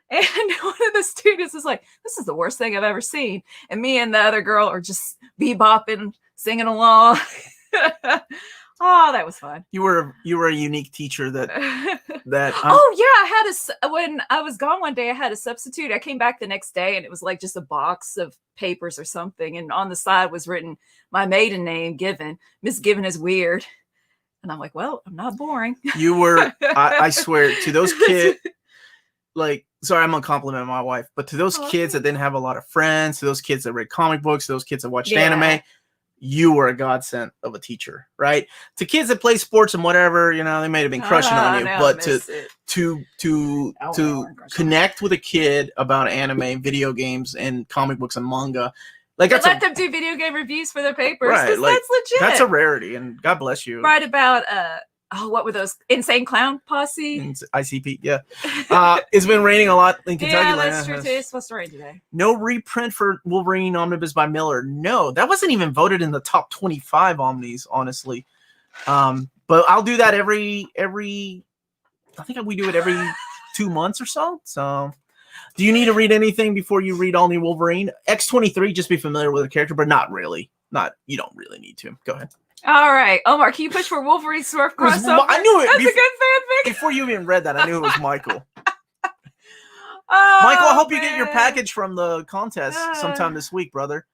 And one of the students was like, this is the worst thing I've ever seen. And me and the other girl are just bebopping, singing along. Oh, that was fun. You were a unique teacher that when I was gone one day, I had a substitute. I came back the next day and it was like just a box of papers or something. And on the side was written my maiden name, Given. Miss Given is weird. And I'm like, well, I'm not boring. You were, I swear, to those kids, sorry, I'm going to compliment my wife, but to those kids that didn't have a lot of friends, to those kids that read comic books, to those kids that watched anime, you were a godsend of a teacher, right? To kids that play sports and whatever, they may have been crushing on you, but to connect with a kid about anime, video games, and comic books and manga, like let them do video game reviews for their papers, right? Like, that's legit. That's a rarity, and God bless you. Right about what were those? Insane Clown Posse? ICP, yeah. It's been raining a lot in Kentucky. Yeah, that's true too. It's supposed to rain today. No reprint for Wolverine Omnibus by Miller. No, that wasn't even voted in the top 25 Omnis, honestly. But I'll do that every. I think we do it every 2 months or so. So, do you need to read anything before you read All New Wolverine? X-23, just be familiar with the character, but not really. You don't really need to. Go ahead. All right, Omar, can you push for Wolverine Smurf crossover? I knew it. That's a good fanfic. Before you even read that, I knew it was Michael. Oh, Michael, I hope you get your package from the contest sometime this week, brother.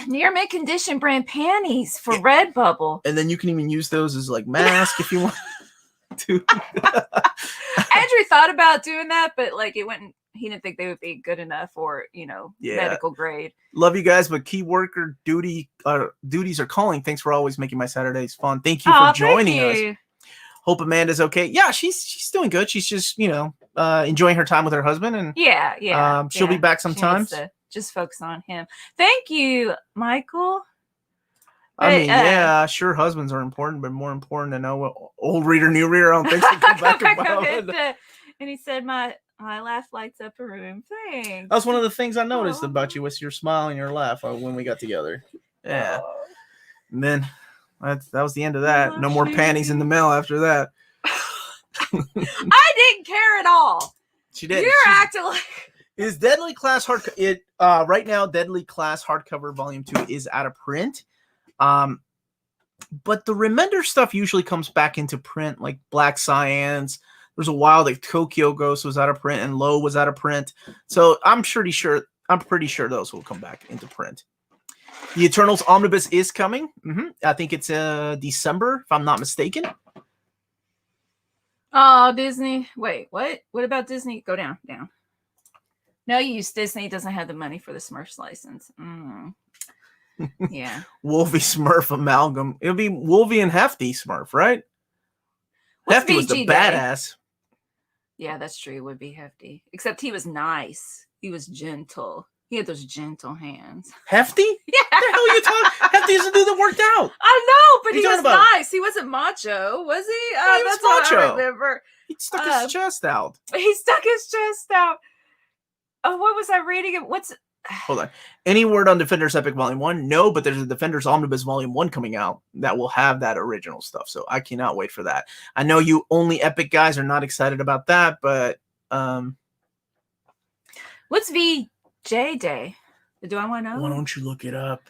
Near mint condition brand panties for Redbubble. And then you can even use those as like mask if you want to. Andrew thought about doing that, but like he didn't think they would be good enough or medical grade. Love you guys, but key worker duties are calling. Thanks for always making my Saturdays fun. Thank you for joining us. Hope Amanda's okay. Yeah, she's doing good. She's just enjoying her time with her husband, and she'll be back sometimes. Just focus on him. Thank you, Michael. I mean, sure, husbands are important, but more important to know what old reader, new reader, I don't think they come back about. And he said, my laugh lights up a room. Thanks. That was one of the things I noticed about you, was your smile and your laugh when we got together. Yeah. And then that was the end of that. No more panties in the mail after that. I didn't care at all. She did. You're acting like... Is Deadly Class hardcover? Right now, Deadly Class hardcover volume 2 is out of print. But the Remender stuff usually comes back into print, like Black Cyans. There's a while that Tokyo Ghost was out of print and Low was out of print. So I'm pretty sure those will come back into print. The Eternals Omnibus is coming. I think it's December, if I'm not mistaken. Oh, Disney. Wait, what? What about Disney? Go down. No use. Disney doesn't have the money for the Smurfs license. Yeah. Wolvie Smurf amalgam. It'll be Wolvie and Hefty Smurf, right? Hefty was the badass. Yeah, that's true. It would be Hefty. Except he was nice. He was gentle. He had those gentle hands. Hefty? Yeah. What the hell are you talking? Hefty is a dude that worked out. I know, but he was nice. He wasn't macho, was he? Yeah, he was macho. What I remember. He stuck his chest out. He stuck his chest out. Oh, what was I reading? Hold on. Any word on Defenders Epic Volume 1? No, but there's a Defenders Omnibus Volume 1 coming out that will have that original stuff. So I cannot wait for that. I know you only Epic guys are not excited about that, but what's VJ Day? Do I want to know? Why don't you look it up?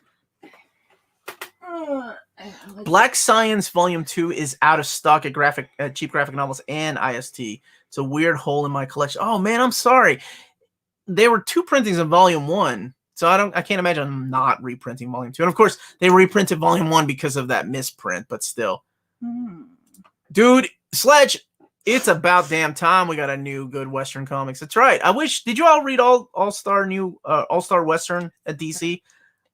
Black Science Volume 2 is out of stock at Cheap Graphic Novels and IST. It's a weird hole in my collection. Oh man, I'm sorry. There were 2 printings of Volume 1, so I can't imagine I'm not reprinting Volume 2. And of course, they reprinted Volume 1 because of that misprint, but still. Dude, Sledge, it's about damn time we got a new good Western comics. That's right. Did you all read All-Star Western at DC?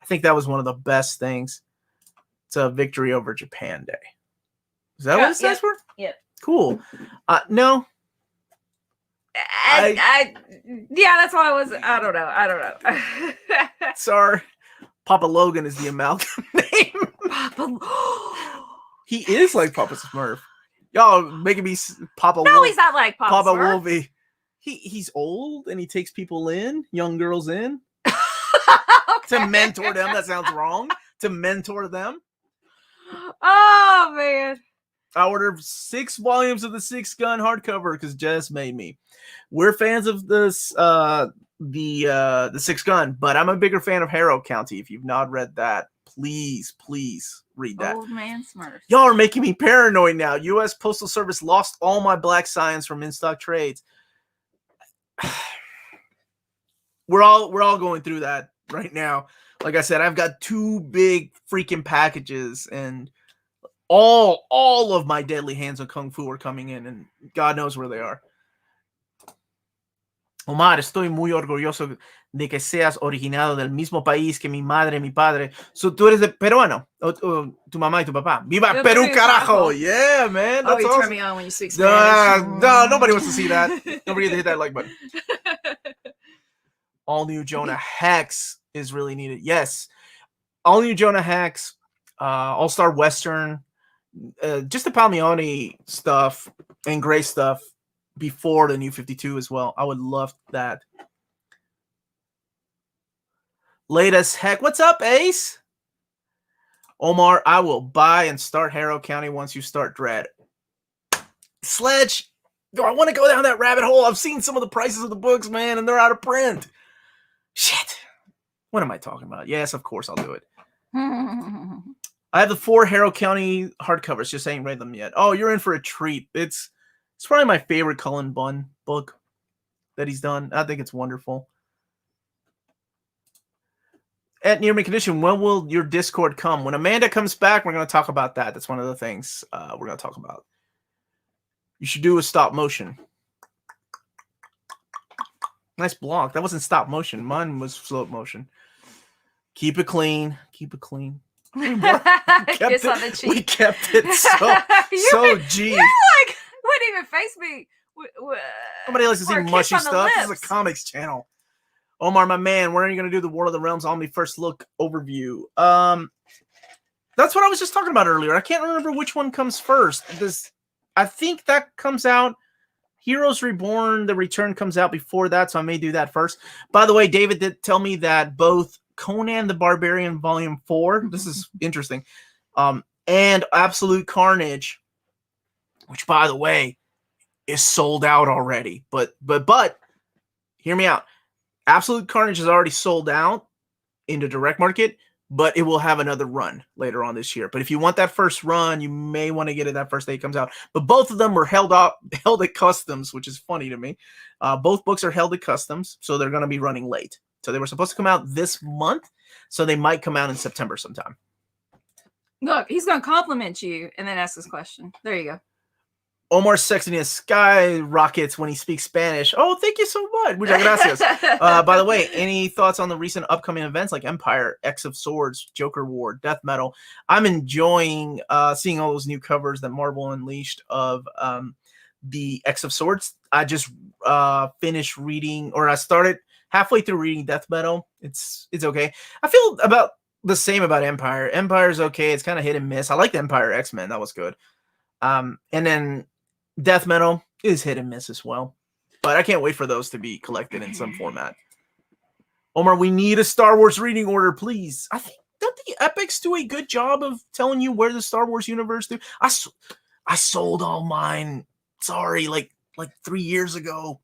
I think that was one of the best things. It's a victory over Japan Day. Is that what it stands for? Yep. Cool. No. Yeah, that's why I don't know. Sorry. Papa Logan is the amalgam name. He is like Papa Smurf. Y'all making me Papa. No, he's not like Papa Smurf. Wolvie. He's old and he takes people in, young girls in, to mentor them. That sounds wrong. To mentor them. Oh man. I ordered 6 volumes of the 6 Gun hardcover because Jess made me. We're fans of this the 6 Gun, but I'm a bigger fan of Harrow County. If you've not read that, please read that. Old man Smurf. Y'all are making me paranoid now. U.S. Postal Service lost all my Black Science from in-stock trades. We're all going through that right now. Like I said, I've got 2 big freaking packages and all of my Deadly Hands of Kung Fu are coming in, and God knows where they are. Omar, estoy muy orgulloso de que seas originado del mismo país que mi madre y mi padre. So, tú eres de peruano, o tu mamá y tu papá. ¡Viva Yo Perú, Peru, carajo! carajo. Yeah, man, Oh, that's you turn awesome. me on when you speak Spanish. No, nobody wants to see that. Nobody hit that like button. All new Jonah Hex is really needed. Yes, all new Jonah Hex, All Star Western, just the Palmione stuff and Gray stuff before the new 52 as well. I would love that. Latest heck. What's up, Ace? Omar, I will buy and start Harrow County once you start Dread. Sledge, do I want to go down that rabbit hole? I've seen some of the prices of the books, man, and they're out of print. Shit. What am I talking about? Yes, of course I'll do it. I have the 4 Harrow County hardcovers. Just ain't read them yet. Oh, you're in for a treat. It's probably my favorite Cullen Bunn book that he's done. I think it's wonderful. At Near Me Condition, when will your Discord come? When Amanda comes back, we're going to talk about that. That's one of the things we're going to talk about. You should do a stop motion. Nice block. That wasn't stop motion. Mine was slow motion. Keep it clean. Keep it clean. Kiss on the cheek. We kept it so G. You're like, wouldn't even face me. Nobody likes to see Or a kiss mushy on the stuff. This is a lips. comics channel. Omar, my man, when are you going to do the War of the Realms Omni first look overview? That's what I was just talking about earlier. I can't remember which one comes first. I think that comes out. Heroes Reborn, The Return comes out before that, so I may do that first. By the way, David did tell me that both Conan the Barbarian Volume 4, this is interesting, and Absolute Carnage, which, by the way, is sold out already. But hear me out. Absolute Carnage is already sold out in the direct market, but it will have another run later on this year. But if you want that first run, you may want to get it that first day it comes out. But both of them were held at customs, which is funny to me. Both books are held at customs, so they're going to be running late. So they were supposed to come out this month, so they might come out in September sometime. Look, he's going to compliment you and then ask this question. There you go. Omar's sexiness skyrockets when he speaks Spanish. Oh, thank you so much. Muchas gracias. By the way, any thoughts on the recent upcoming events like Empire, X of Swords, Joker War, Death Metal? I'm enjoying seeing all those new covers that Marvel unleashed of the X of Swords. I just finished reading, or I started halfway through reading Death Metal. It's okay. I feel about the same about Empire. Empire's okay. It's kind of hit and miss. I like the Empire X-Men. That was good. And then Death Metal is hit and miss as well. But I can't wait for those to be collected in some format. Omar, we need a Star Wars reading order, please. I think don't the Epics do a good job of telling you where the Star Wars universe do. I sold all mine. Sorry, like 3 years ago.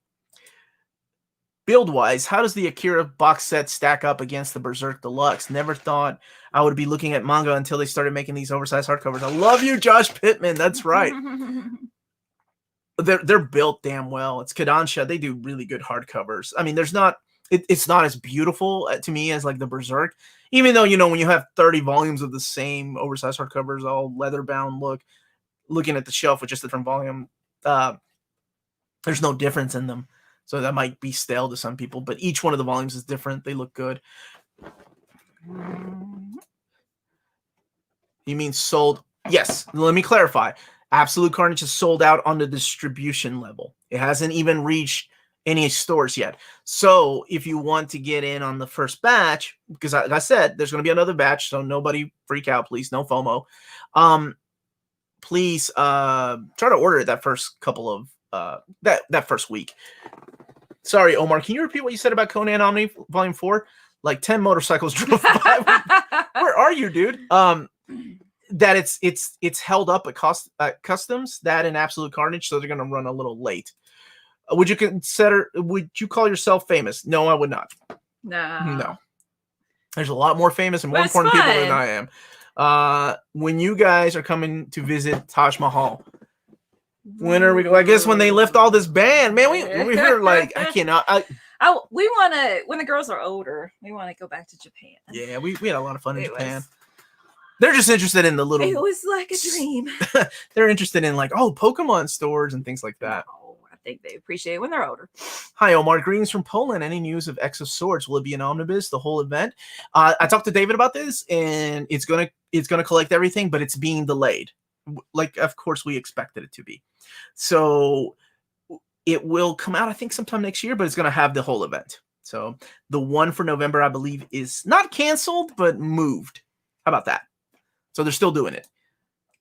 Build-wise, how does the Akira box set stack up against the Berserk Deluxe? Never thought I would be looking at manga until they started making these oversized hardcovers. I love you, Josh Pittman. That's right. They're built damn well. It's Kodansha. They do really good hardcovers. I mean, it's not as beautiful to me as like the Berserk, even though, when you have 30 volumes of the same oversized hardcovers, all leather bound looking at the shelf with just a different volume, there's no difference in them. So that might be stale to some people, but each one of the volumes is different. They look good. You mean sold? Yes. Let me clarify. Absolute Carnage is sold out on the distribution level. It hasn't even reached any stores yet. So if you want to get in on the first batch, because like I said, there's going to be another batch, so nobody freak out, please. No FOMO. Please try to order it that first couple of that first week. Sorry, Omar, can you repeat what you said about Conan Omni Volume 4? Like 10 motorcycles drove by. Where are you, dude? That it's held up at customs, that and Absolute Carnage, so they're going to run a little late. Would you call yourself famous? No, I would not. No. There's a lot more famous and more important people than I am. When you guys are coming to visit Taj Mahal, when are we? I guess when they lift all this ban, man. We hear like I cannot. We want to when the girls are older. We want to go back to Japan. Yeah, we had a lot of fun in Japan. They're just interested in the little. It was like a dream. They're interested in like Pokemon stores and things like that. Oh, think they appreciate it when they're older. Hi, Omar. Greetings from Poland. Any news of X of Swords? Will it be an omnibus, the whole event? I talked to David about this, and it's gonna collect everything, but it's being delayed. Like, of course, we expected it to be. So it will come out, I think, sometime next year, but it's gonna have the whole event. So the one for November, I believe, is not canceled, but moved. How about that? So they're still doing it.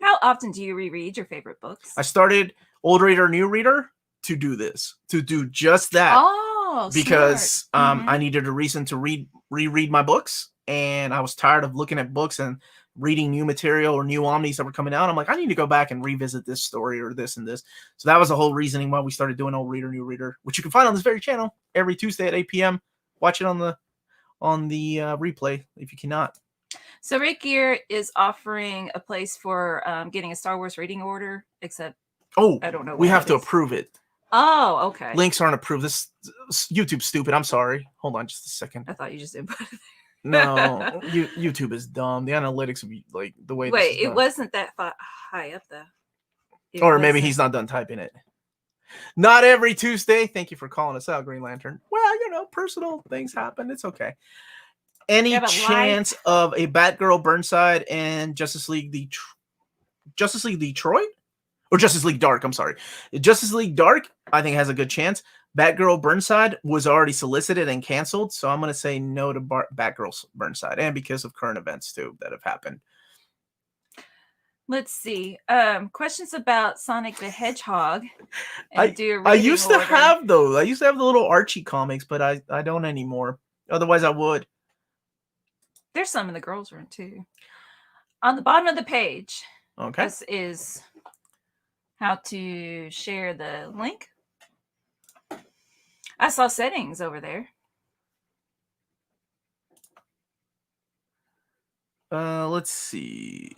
How often do you reread your favorite books? I started old reader, new reader to do just that. Oh, because smart. I needed a reason to reread my books, and I was tired of looking at books and reading new material or new omnis that were coming out. I'm like, I need to go back and revisit this story or this and this. So that was the whole reasoning why we started doing old reader, new reader, which you can find on this very channel every Tuesday at 8 p.m. Watch it on the replay if you cannot. So Rick Gear is offering a place for getting a Star Wars reading order, except I don't know. We have to approve it. Oh, okay. Links aren't approved. This YouTube's stupid. I'm sorry. Hold on just a second. I thought you just input it. No, YouTube is dumb. The analytics of like the way. Wait, it wasn't that high up though. Or maybe he's not done typing it. Not every Tuesday. Thank you for calling us out, Green Lantern. Well, personal things happen. It's okay. Any chance of a Batgirl Burnside and Justice League Detroit? Or Justice League Dark, I'm sorry. Justice League Dark, I think, has a good chance. Batgirl Burnside was already solicited and canceled, so I'm going to say no to Batgirl Burnside, and because of current events, too, that have happened. Let's see. Questions about Sonic the Hedgehog. I used to have those. I used to have the little Archie comics, but I don't anymore. Otherwise, I would. There's some in the girls' room, too. On the bottom of the page, this is how to share the link. I saw settings over there. Let's see.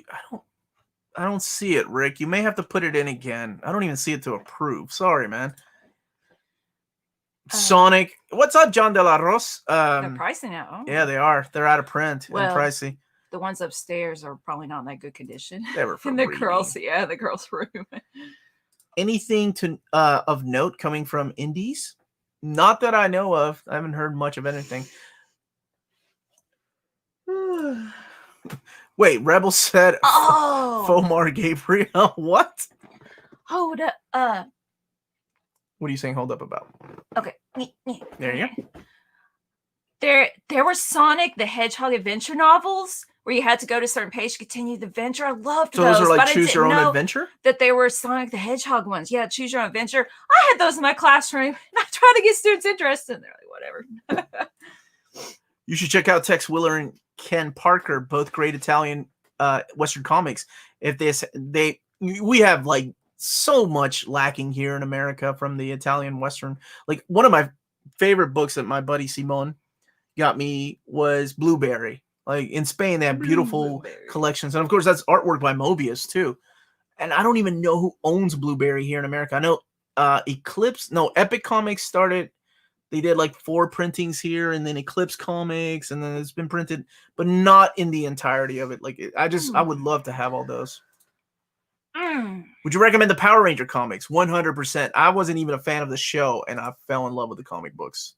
I don't see it, Rick. You may have to put it in again. I don't even see it to approve. Sorry, man. Sonic. What's up, John De La Rose? They're pricing out. Oh. Yeah, they are. They're out of print and pricey. The ones upstairs are probably not in that good condition. They were from in the girls' room. Anything of note coming from indies? Not that I know of. I haven't heard much of anything. Wait, Rebel said Fomar Gabriel. What? Hold up. What are you saying hold up about? Okay. There you go. There were Sonic the Hedgehog adventure novels where you had to go to a certain page to continue the adventure. I loved those. So those are like choose your own adventure? That they were Sonic the Hedgehog ones. Yeah, choose your own adventure. I had those in my classroom. And I tried to get students interested. And they're like, whatever. You should check out Tex Willer and Ken Parker, both great Italian Western comics. We have like so much lacking here in America from the Italian Western. Like one of my favorite books that my buddy Simon got me was Blueberry. Like in Spain, they have beautiful collections. And of course, that's artwork by Mobius too. And I don't even know who owns Blueberry here in America. I know Epic Comics started. They did like 4 printings here, and then Eclipse Comics, and then it's been printed, but not in the entirety of it. Like I would love to have all those. Would you recommend the Power Ranger comics? 100%. I wasn't even a fan of the show, and I fell in love with the comic books.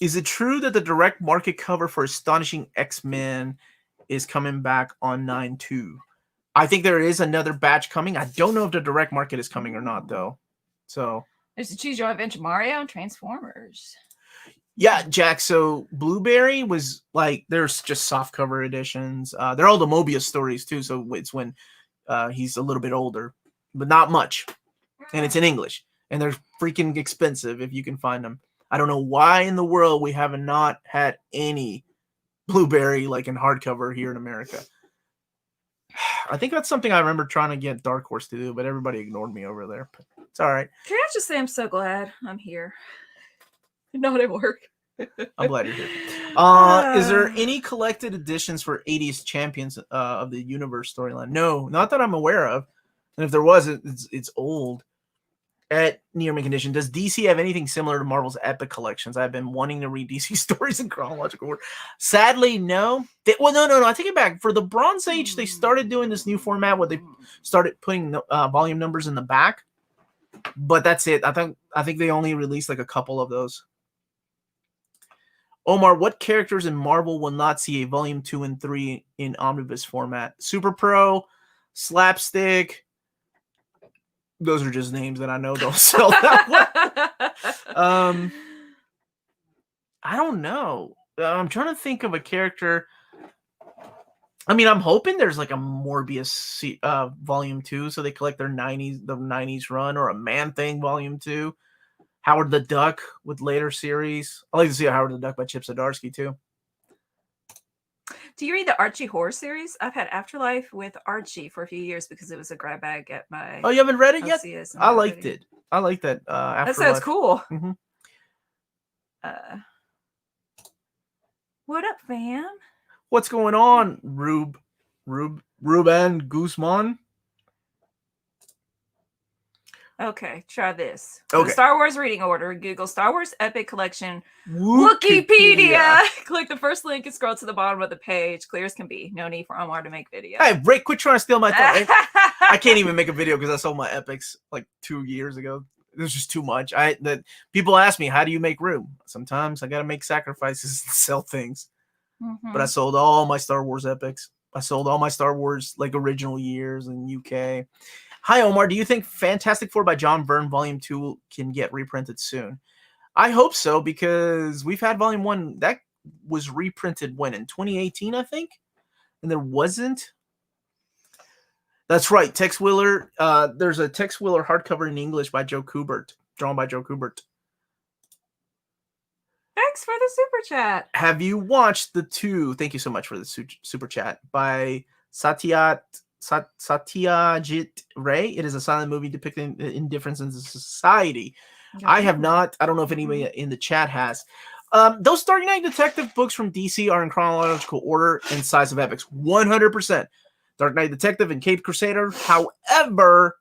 Is it true that the direct market cover for Astonishing X-Men is coming back on 9/2? I think there is another batch coming. I don't know if the direct market is coming or not, though. So there's a Choose Your Own Adventure Mario and Transformers. Yeah, Jack. So Blueberry was like, there's just soft cover editions. They're all the Mobius stories too. So it's when he's a little bit older, but not much. And it's in English. And they're freaking expensive if you can find them. I don't know why in the world we have not had any Blueberry like in hardcover here in America. I think that's something I remember trying to get Dark Horse to do, but everybody ignored me over there. But it's all right. Can I just say I'm so glad I'm here? Not at work. I'm glad you're here. Is there any collected editions for 80s Champions of the Universe storyline? No, not that I'm aware of. And if there was, it's old. At near mint condition, does DC have anything similar to Marvel's Epic collections? I've been wanting to read DC stories in chronological order. Sadly, no. No. I take it back. For the Bronze Age, they started doing this new format where they started putting volume numbers in the back. But that's it. I think they only released like a couple of those. Omar, what characters in Marvel will not see a volume 2 and 3 in omnibus format? Super Pro, Slapstick. Those are just names that I know don't sell that well. I don't know. I'm trying to think of a character. I mean, I'm hoping there's like a Morbius volume 2, so they collect their 90s run, or a Man-Thing volume 2. Howard the Duck with later series. I like to see a Howard the Duck by Chip Zdarsky too. Do you read the Archie horror series? I've had Afterlife with Archie for a few years because it was a grab bag at my. Oh, you haven't read it yet? LCS, I liked it. I like that. That Afterlife. sounds cool. Mm-hmm. What up, fam? What's going on, Ruben Guzman? Okay, try this. Okay. The Star Wars reading order. Google Star Wars Epic Collection Wikipedia. Click the first link and scroll to the bottom of the page. Clear as can be. No need for Omar to make video. Hey, Rick, quit trying to steal my time. I can't even make a video because I sold my Epics like 2 years ago. It was just too much. People ask me, how do you make room? Sometimes I got to make sacrifices to sell things. Mm-hmm. But I sold all my Star Wars Epics. I sold all my Star Wars like original years in UK. Hi, Omar. Do you think Fantastic Four by John Byrne Volume 2 can get reprinted soon? I hope so, because we've had Volume 1. That was reprinted when? In 2018, I think? And there wasn't? That's right. Tex Willer. There's a Tex Willer hardcover in English by Joe Kubert. Drawn by Joe Kubert. Thanks for the super chat. Have you watched the two? Thank you so much for the super chat. By Satyajit Ray. It is a silent movie depicting indifference in society. Okay. I have not. I don't know if anybody in the chat has. Those Dark Knight Detective books from DC are in chronological order and size of epics. 100%. Dark Knight Detective and Caped Crusader. However,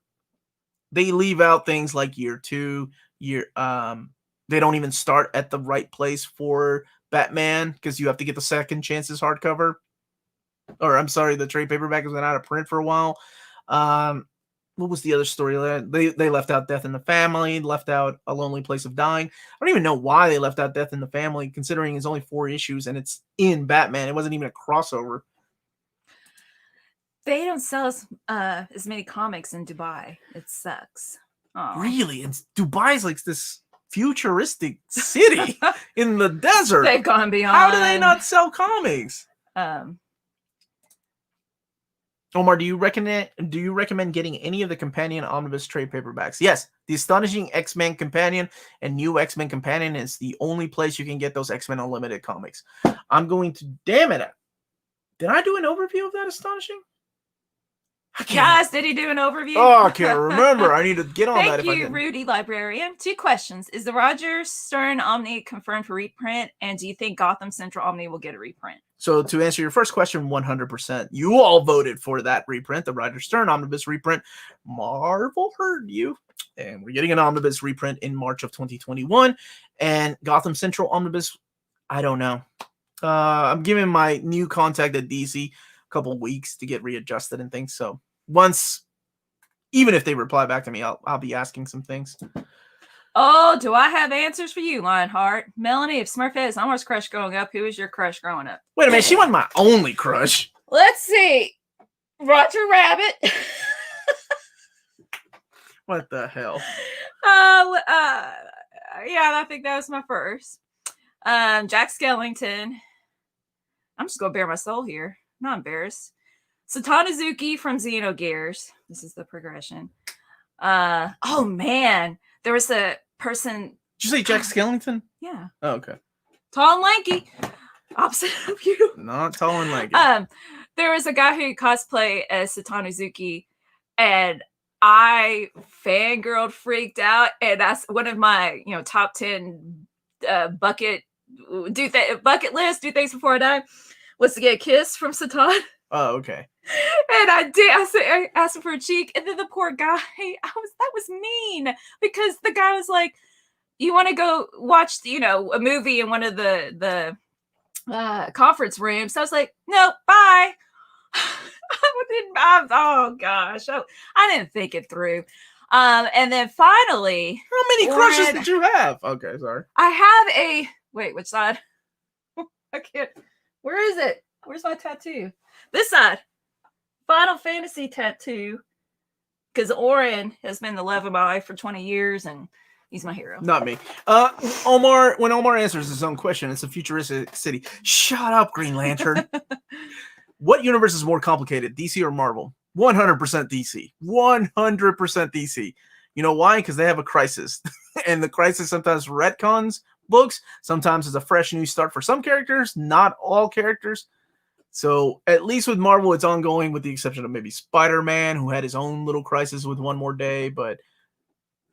they leave out things like year 2, they don't even start at the right place for Batman because you have to get the Second Chances hardcover. Or I'm sorry, the trade paperback has been out of print for a while. What was the other story? They left out Death in the Family, left out A Lonely Place of Dying. I don't even know why they left out Death in the Family, considering it's only 4 issues and it's in Batman. It wasn't even a crossover. They don't sell as many comics in Dubai. It sucks. Aww. Really? And Dubai's like this futuristic city in the desert. They've gone beyond. How do they not sell comics? Omar, do you recommend getting any of the companion omnibus trade paperbacks? Yes, the Astonishing X-Men Companion and New X-Men Companion is the only place you can get those X-Men Unlimited comics. I'm going to, damn it. Did I do an overview of that Astonishing? Yes, did he do an overview? Oh, I can't remember. I need to get on that. Thank you, Rudy Librarian. 2 questions. Is the Roger Stern Omni confirmed for reprint? And do you think Gotham Central Omni will get a reprint? So to answer your first question, 100%. You all voted for that reprint, the Roger Stern Omnibus reprint. Marvel heard you. And we're getting an Omnibus reprint in March of 2021. And Gotham Central Omnibus, I don't know. I'm giving my new contact at DC couple weeks to get readjusted and things. So once, even if they reply back to me, I'll be asking some things. Oh, do I have answers for you, Lionheart? Melanie, if Smurf is Omar's crush growing up, who was your crush growing up? Wait a minute, she wasn't my only crush. Let's see. Roger Rabbit. What the hell? Yeah, I think that was my first. Jack Skellington. I'm just gonna bare my soul here. Not embarrassed. Satanazuki from Xenogears. This is the progression. Oh man, there was a person. Did you say Jack Skellington? Yeah. Oh, okay. Tall and lanky. Opposite of you. Not tall and lanky. There was a guy who cosplayed as Satanazuki, and I fangirled, freaked out, and that's one of my top 10 bucket list. Do things before I die. Was to get a kiss from Satan. Oh, okay. And I did. I asked him for a cheek, and then the poor guy. That was mean because the guy was like, "You want to go watch, a movie in one of the conference rooms?" So I was like, "No, bye." Oh gosh, I didn't think it through. And then finally, How many crushes Oren- did you have? Okay, sorry. I have a wait, which side? I can't. Where is it? Where's my tattoo? This side. Final Fantasy tattoo. Because Oren has been the love of my life for 20 years, and he's my hero. Not me. Omar, when Omar answers his own question, it's a futuristic city. Shut up, Green Lantern. What universe is more complicated, DC or Marvel? 100% DC. 100% DC. You know why? Because they have a crisis. And the crisis sometimes retcons books. Sometimes it's a fresh new start for some characters, not all characters. So at least with Marvel, it's ongoing with the exception of maybe Spider-Man, who had his own little crisis with One More Day. But,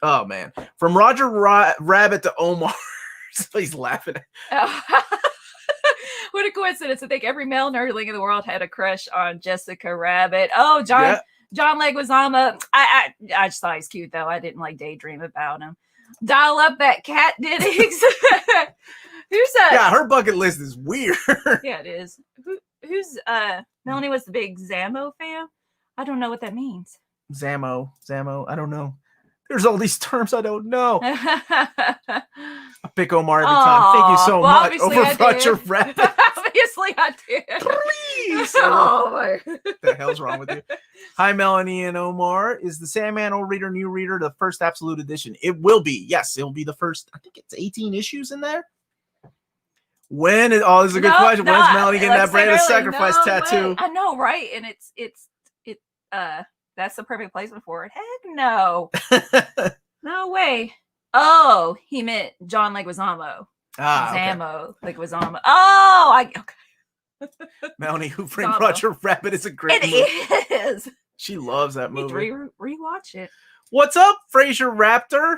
oh, man. From Roger Rabbit to Omar. He's laughing. What a coincidence. I think every male nerdling in the world had a crush on Jessica Rabbit. Oh, John Leguizamo. I just thought he's cute, though. I didn't like daydream about him. Dial up that cat Diddings. Who's that? Yeah, her bucket list is weird. Yeah, it is. Who's Melanie was the big Zamo fan? I don't know what that means. Zamo. I don't know. There's all these terms I don't know. I pick Omar every time. Thank you so much. Over Roger Rabbit. Obviously I did. Please. Oh my. What the hell's wrong with you? Hi, Melanie and Omar. Is the Sandman Old Reader, New Reader the first absolute edition? It will be. Yes, it'll be the first. I think it's 18 issues in there. This is a good question. When's Melanie getting that Brand of Sacrifice tattoo? I know, right? And that's the perfect placement for it. Heck no. No way. Oh, he meant John Leguizamo. Zamo, Leguizamo. Oh, okay. Melanie, Who Framed Roger Rabbit is a great movie. It is. She loves that movie. Rewatch it. What's up, Fraser Raptor?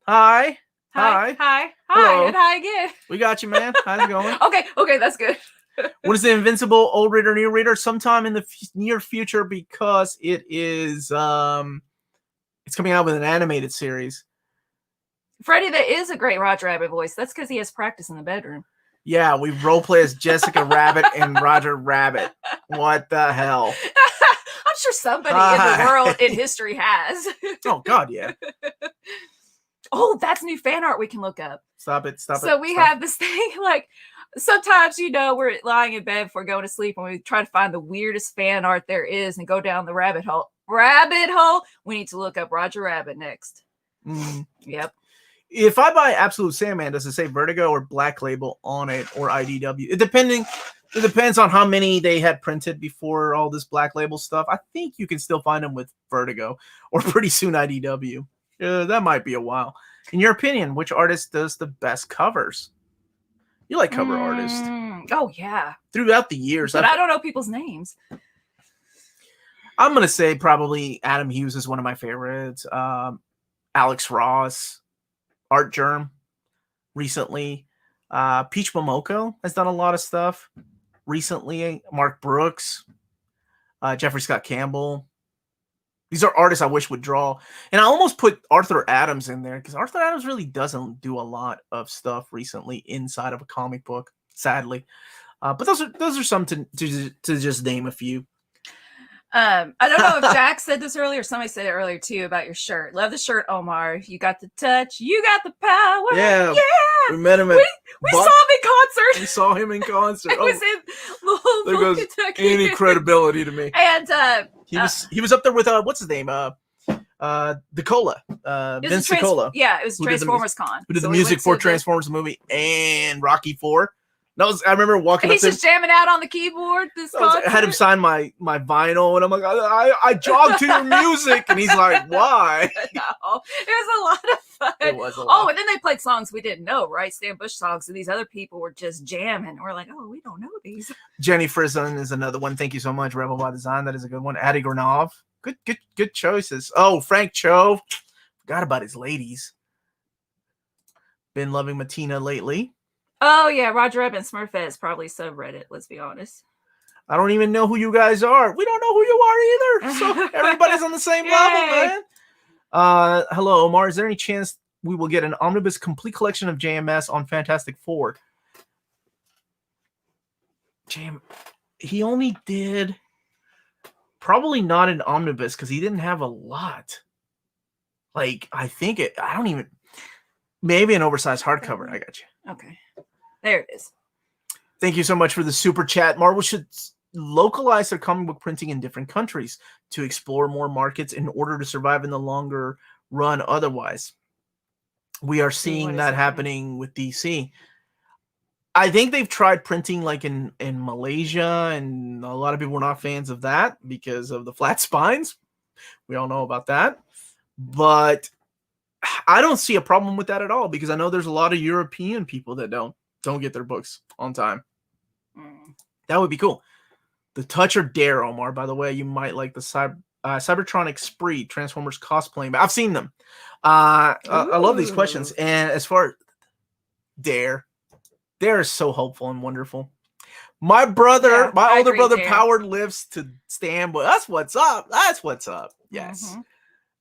Hi. Hello. And hi again. We got you, man. How's it going? Okay, that's good. What is the Invincible Old Reader, New Reader? Sometime in the near future, because it is it's coming out with an animated series. Freddie, that is a great Roger Rabbit voice. That's because he has practice in the bedroom. Yeah, we roleplay as Jessica Rabbit and Roger Rabbit. What the hell? I'm sure somebody in the world in history has. Oh God, yeah. Oh, that's new fan art we can look up. Stop it. So we have this thing, like, sometimes, we're lying in bed before going to sleep and we try to find the weirdest fan art there is and go down the rabbit hole. We need to look up Roger Rabbit next. Yep. If I buy Absolute Sandman, does it say Vertigo or Black Label on it or IDW? It depends on how many they had printed before all this Black Label stuff. I think you can still find them with Vertigo or pretty soon IDW. That might be a while. In your opinion, which artist does the best covers? You like cover artists. Oh, yeah. Throughout the years. But I don't know people's names. I'm going to say probably Adam Hughes is one of my favorites. Alex Ross. Art Germ. Recently. Peach Momoko has done a lot of stuff. Recently. Mark Brooks. Jeffrey Scott Campbell. These are artists I wish would draw. And I almost put Arthur Adams in there because Arthur Adams really doesn't do a lot of stuff recently inside of a comic book, sadly. But those are some to just name a few. I don't know if Jack said this earlier, or somebody said it earlier too about your shirt. Love the shirt, Omar. You got the touch. You got the power. Yeah. We met him at we saw him in concert. We saw him in concert. It was in Louisville, Kentucky. Any credibility to me. And he was up there with what's his name? DeCola. Vince DeCola. Yeah, it was Transformers Con. Who did the music for Transformers movie and Rocky 4. I remember walking He's up just jamming out on the keyboard. I had him sign my vinyl, and I'm like, I jogged to your music, and he's like, why? No, it was a lot of fun. It was a lot. Oh, and then they played songs we didn't know, right? Stan Bush songs, and these other people were just jamming. We're like, oh, we don't know these. Jenny Frizzon is another one. Thank you so much. Rebel by Design, that is a good one. Adi Granov, good choices. Oh, Frank Cho, forgot about his ladies. Been loving Matina lately. Oh, yeah, Roger Rabbit and Smurfs, probably subreddit, let's be honest. I don't even know who you guys are. We don't know who you are either. So everybody's on the same level, man. Hello, Omar. Is there any chance we will get an Omnibus complete collection of JMS on Fantastic Four? He only did probably not an Omnibus because he didn't have a lot. Like, I think I don't even, maybe an oversized hardcover. I got you. Okay. There it is. Thank you so much for the super chat. Marvel should localize their comic book printing in different countries to explore more markets in order to survive in the longer run. Otherwise, we are seeing that happening with DC. I think they've tried printing like in Malaysia, and a lot of people were not fans of that because of the flat spines. We all know about that. But I don't see a problem with that at all, because I know there's a lot of European people that don't get their books on time. That would be cool. The Touch or Dare, Omar, by the way, you might like the Cybertronic Spree Transformers cosplaying. I've seen them. I love these questions. And as far as Dare is so hopeful and wonderful. My brother, my older brother, Powered lives to stand. But that's what's up. That's what's up. Yes. Mm-hmm.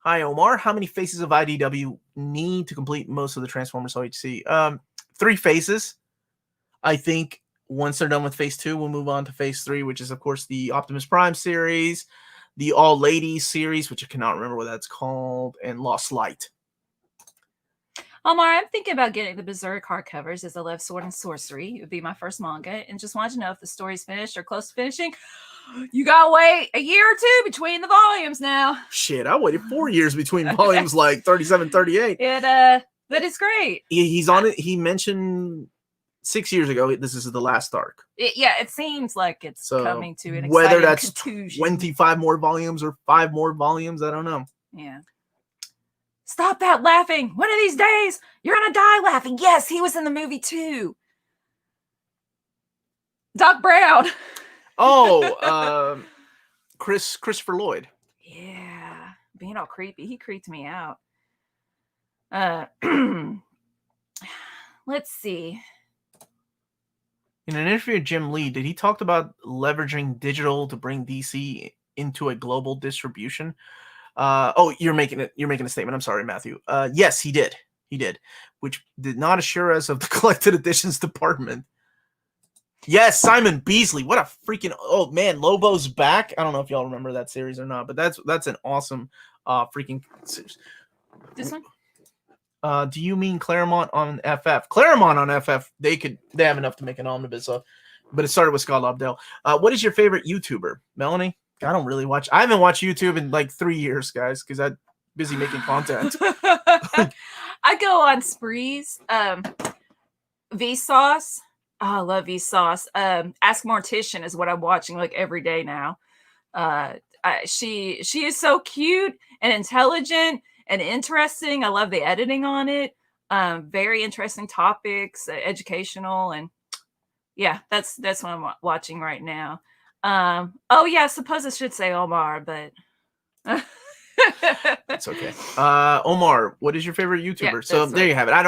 Hi, Omar. How many faces of IDW need to complete most of the Transformers OHC? 3 faces. I think once they're done with phase 2, we'll move on to phase 3, which is, of course, the Optimus Prime series, the All Ladies series, which I cannot remember what that's called, and Lost Light. Omar, I'm thinking about getting the Berserk hardcovers, as I love Sword and Sorcery. It would be my first manga, and just wanted to know if the story's finished or close to finishing. You gotta wait a year or 2 between the volumes now. Shit, I waited 4 years between volumes, like 37, 38. But it's great. He's on it. He mentioned 6 years ago, this is the last arc. It seems like it's coming to an whether that's conclusion. 25 more volumes or 5 more volumes, I don't know. Yeah. Stop that laughing. One of these days, you're going to die laughing. Yes, he was in the movie too. Doc Brown. Oh, Christopher Lloyd. Yeah. Being all creepy. He creeped me out. Let's see. In an interview with Jim Lee, did he talk about leveraging digital to bring DC into a global distribution? You're making a statement. I'm sorry, Matthew. Yes, he did. He did, which did not assure us of the collected editions department. Yes, Simon Beasley. What a freaking man! Lobo's back. I don't know if y'all remember that series or not, but that's an awesome freaking series. This one. Do you mean Claremont on FF? Claremont on FF, they have enough to make an omnibus of, but it started with Scott Lobdell. What is your favorite YouTuber, Melanie? I don't really watch. I haven't watched YouTube in like 3 years, guys, because I'm busy making content. I go on sprees. Vsauce. Oh, I love Vsauce. Ask Mortician is what I'm watching like every day now. She is so cute and intelligent and interesting. I love the editing on it. Very interesting topics, educational, and yeah, that's what I'm watching right now. I suppose I should say Omar, but it's okay. Omar, what is your favorite YouTuber? Yeah, so there you have it. I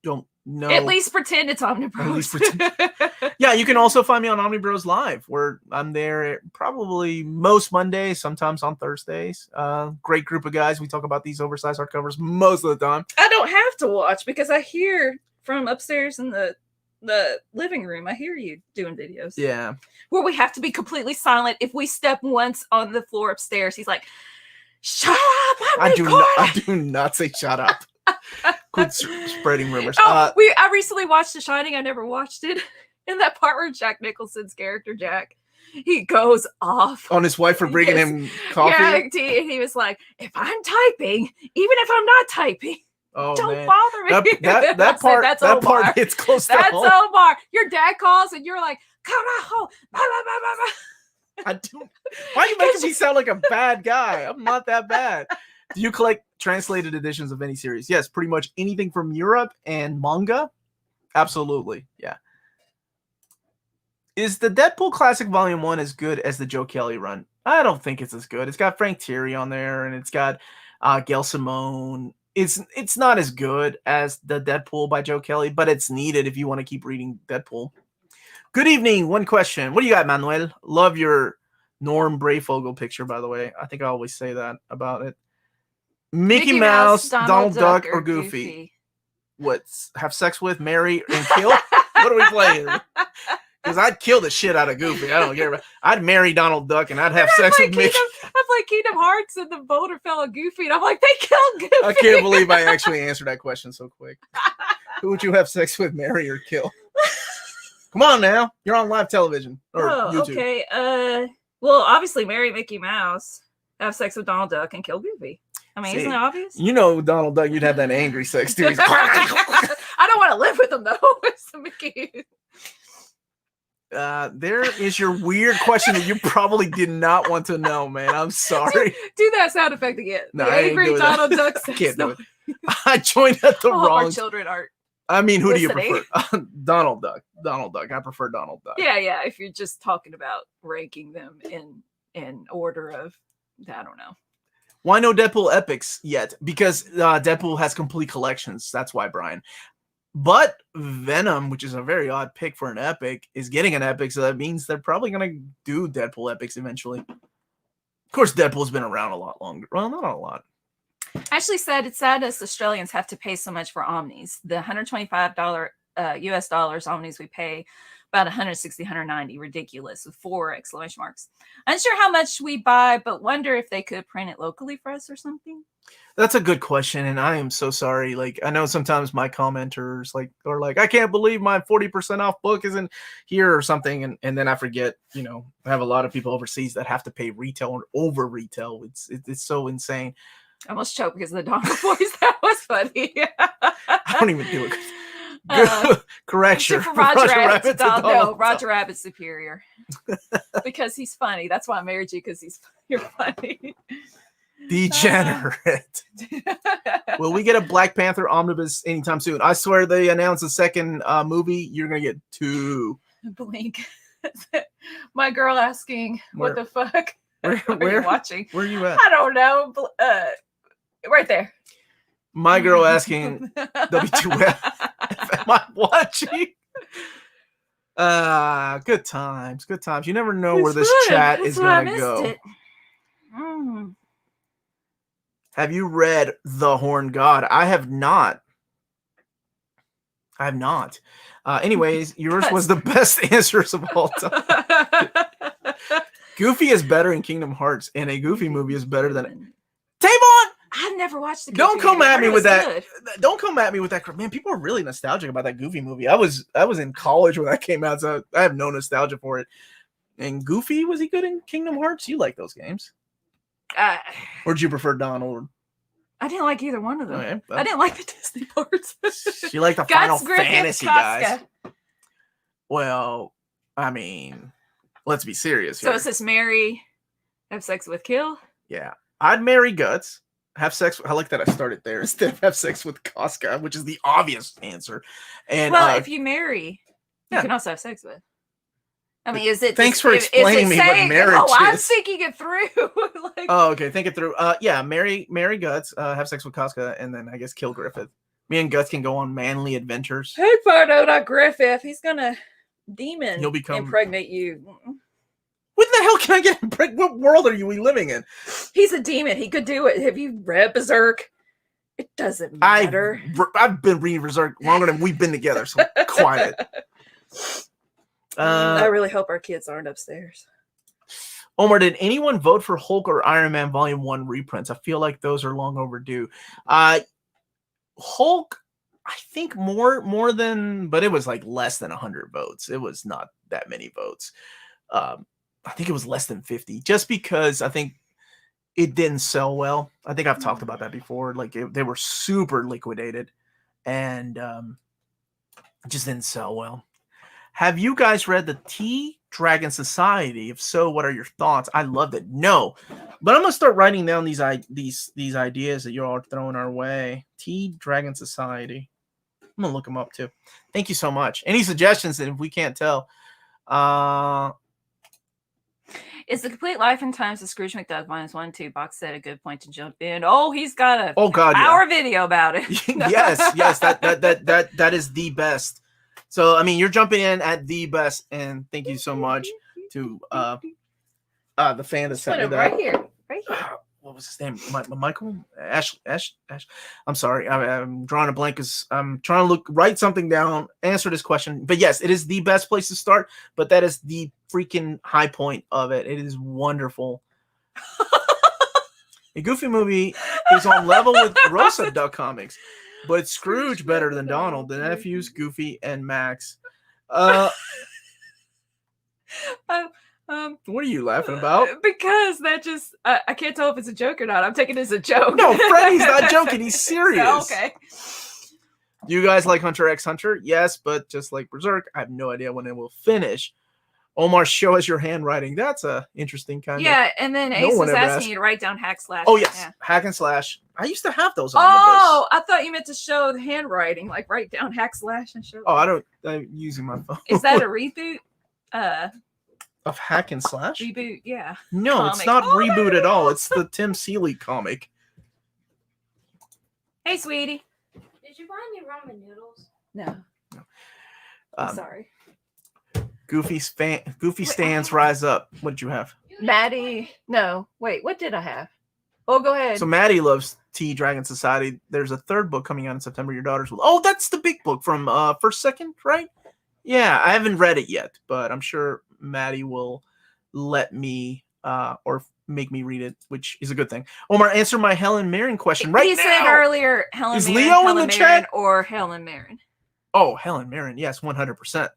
don't know. At least pretend it's Omnibus. Yeah, you can also find me on Omnibus Live, where I'm there probably most Mondays, sometimes on Thursdays. Great group of guys. We talk about these oversized hardcovers most of the time. I don't have to watch because I hear from upstairs in the living room. I hear you doing videos. Yeah. Where we have to be completely silent. If we step once on the floor upstairs, he's like, "Shut up! I do not say shut up." Quit spreading rumors. I recently watched The Shining. I never watched it. In that part where Jack Nicholson's character, Jack, he goes off on his wife for bringing him coffee. Yeah, and he was like, "If I'm typing, even if I'm not typing, don't bother me." That part hits close to home. That's Omar. Your dad calls and you're like, "Carajo, blah, blah, blah, blah, blah." I don't. Why are you making me sound like a bad guy? I'm not that bad. Do you collect translated editions of any series? Yes, pretty much anything from Europe and manga. Absolutely, yeah. Is the Deadpool Classic Volume 1 as good as the Joe Kelly run? I don't think it's as good. It's got Frank Thierry on there, and it's got Gail Simone. It's not as good as the Deadpool by Joe Kelly, but it's needed if you want to keep reading Deadpool. Good evening. One question. What do you got, Manuel? Love your Norm Brayfogle picture, by the way. I think I always say that about it. Mickey Mouse, Donald Duck, or Goofy? What? Have sex with, marry, and kill? What are we playing? Because I'd kill the shit out of Goofy. I don't care about. I'd marry Donald Duck and I'd have sex with Mickey. I like Kingdom Hearts and the boulder fell on Goofy, and I'm like, they killed Goofy. I can't believe I actually answered that question so quick. Who would you have sex with, marry, or kill? Come on now. You're on live television. Or YouTube. Okay. Well, obviously marry Mickey Mouse, have sex with Donald Duck, and kill Goofy. I mean, isn't it obvious? You know, Donald Duck, you'd have that angry sex too. I don't want to live with him though. It's Mickey. There is your weird question that you probably did not want to know, man. I'm sorry. Do that sound effect again. No, the I ain't angry doing Donald that. Duck I sex. can't do it. I joined at the wrong. Our children aren't. I mean, who do you listening. prefer? Donald Duck. Donald Duck. I prefer Donald Duck. Yeah. If you're just talking about ranking them in order of, I don't know. Why no Deadpool epics yet? Because Deadpool has complete collections. That's why, Brian. But Venom, which is a very odd pick for an epic, is getting an epic, so that means they're probably going to do Deadpool epics eventually. Of course, Deadpool's been around a lot longer. Well, not a lot. Actually said it's sad us Australians have to pay so much for Omnis. The $125 US dollars Omnis we pay about 160, 190, ridiculous with 4 exclamation marks. Unsure how much we buy, but wonder if they could print it locally for us or something. That's a good question, and I am so sorry. Like, I know sometimes my commenters are like, I can't believe my 40% off book isn't here or something, and then I forget, I have a lot of people overseas that have to pay retail or over retail. It's so insane. I almost choked because of the Donald voice. That was funny. I don't even do it. Correction. For Roger Rabbit's no, Roger Rabbit's superior because he's funny. That's why I married you, because you're funny. Degenerate. Will we get a Black Panther omnibus anytime soon? I swear they announced a second movie. You're gonna get 2. Blink. My girl asking, what the fuck? Where are you watching? Where are you at? I don't know. Right there. My girl asking, W2F, am I watching? Good times. Good times. You never know where this chat is going to go. Have you read The Horned God? I have not. Anyways, yours was the best answers of all time. Goofy is better in Kingdom Hearts, and a Goofy movie is better than Tavon. I've never watched the Goofy Don't come movie. at me with that. Good. Don't come at me with that. Man, people are really nostalgic about that Goofy movie. I was in college when that came out, so I have no nostalgia for it. And Goofy, was he good in Kingdom Hearts? You like those games? Or did you prefer Donald? I didn't like either one of them. Okay, well, I didn't like the Disney parts. You like the Final Fantasy guys. Well, I mean, let's be serious here. So it says marry, have sex with, kill? Yeah. I'd marry Guts. Have sex. I like that I started there instead of have sex with Casca, which is the obvious answer. And if you marry, you can also have sex with. I mean, is it? Thanks for explaining me what marriage is. I'm thinking it through. Okay, think it through. Yeah, marry Guts. Have sex with Casca, and then I guess kill Griffith. Me and Guts can go on manly adventures. Hey, no, not Griffith. He's gonna demon. He'll become impregnate you. What the hell can I get impregnate? What world are we living in? He's a demon. He could do it. Have you read Berserk? It doesn't matter. I've been reading Berserk longer than we've been together, so quiet. I really hope our kids aren't upstairs. Omar, did anyone vote for Hulk or Iron Man Volume 1 reprints? I feel like those are long overdue. Hulk, I think more than, but it was like less than 100 votes. It was not that many votes. I think it was less than 50, just because I think it didn't sell well. I think I've talked about that before. Like they were super liquidated, and it just didn't sell well. Have you guys read the Tea Dragon Society? If so, what are your thoughts? I loved it. No, but I'm gonna start writing down these ideas that you're all throwing our way. Tea Dragon Society. I'm gonna look them up too. Thank you so much. Any suggestions? And if we can't tell, is the Complete Life and Times of Scrooge McDuck -1-2 box set a good point to jump in? Oh, he's got a hour video about it. yes, that is the best. So I mean, you're jumping in at the best, and thank you so much to the fan that sent me that. Right here. What was his name? Michael? Ash. I'm sorry. I'm drawing a blank because I'm trying to write something down, answer this question. But yes, it is the best place to start, but that is the freaking high point of it. It is wonderful. A Goofy movie is on level with Rosa Duck comics, but Scrooge better than Donald, the nephews, Goofy, and Max. What are you laughing about? Because that just, I can't tell if it's a joke or not. I'm taking it as a joke. No, Freddy's not joking. He's serious. Okay. Do you guys like Hunter x Hunter? Yes, but just like Berserk, I have no idea when it will finish. Omar, show us your handwriting. That's a interesting kind of. Yeah, and then Ace was asking you to write down hack slash. Oh, yes. Yeah. Hack and slash. I used to have those Oh, I thought you meant to show the handwriting, like write down hack slash and show. Oh, I'm using my phone. Is that a reboot? Of Hack and Slash? Reboot, yeah. No, comic. It's not reboot at all. It's the Tim Seeley comic. Hey, sweetie. Did you buy any ramen noodles? No. I'm sorry. Goofy stands rise up. What did you have? Maddie. No. Wait, what did I have? Oh, go ahead. So Maddie loves Tea Dragon Society. There's a third book coming out in September. Your daughters will. Oh, that's the big book from First Second, right? Yeah, I haven't read it yet, but I'm sure Maddie will let me or make me read it, which is a good thing. Omar, answer my Helen Mirren question right now. He said earlier, Helen is Mirren, Leo Helen in the Mirren chat or Helen Mirren? Oh, Helen Mirren, yes, 100%,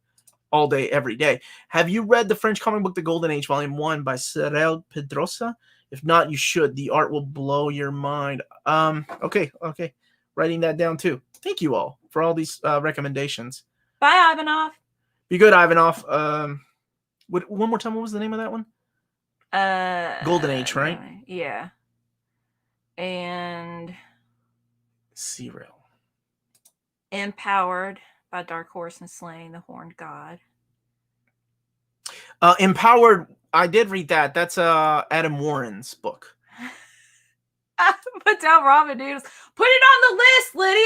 all day, every day. Have you read the French comic book, The Golden Age, Volume 1 by Cyril Pedrosa? If not, you should. The art will blow your mind. Okay, writing that down too. Thank you all for all these recommendations. Bye, Ivanov. Be good, Ivanov. One more time, what was the name of that one? Golden Age, right? Yeah. And Cyril. Empowered by Dark Horse and Slaying the Horned God. Empowered, I did read that. That's Adam Warren's book. Put down ramen noodles. Put it on the list, Lydia.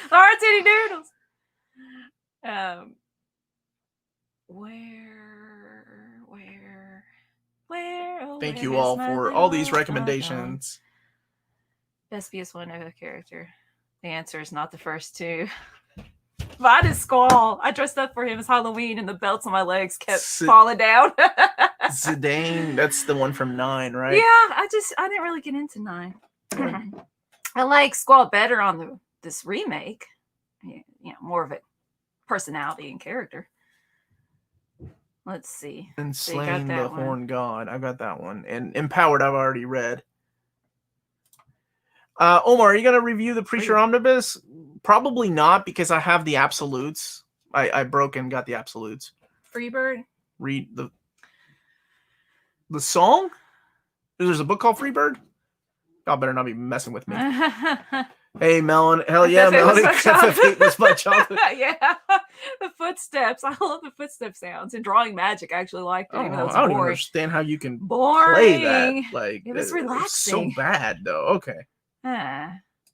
There aren't any noodles. Where? Thank you all for all these recommendations. Bespious one of the character. The answer is not the first two. Mine is Squall. I dressed up for him as Halloween and the belts on my legs kept falling down. Zidane, that's the one from 9, right? Yeah, I didn't really get into 9. I like Squall better on this remake. Yeah, more of it personality and character. Let's see. And Slaying the Horned God. I got that one. And Empowered, I've already read. Omar, are you going to review the Preacher Omnibus? Probably not, because I have the absolutes. I broke and got the absolutes. Freebird? Read the song? There's a book called Freebird? Y'all better not be messing with me. Hey, Melanie. Hell yeah, Melanie. That's my childhood. Yeah. The footsteps. I love the footstep sounds. And Drawing Magic, I actually liked it. I don't even understand how you can play that. Like, it was relaxing. So bad, though. Okay.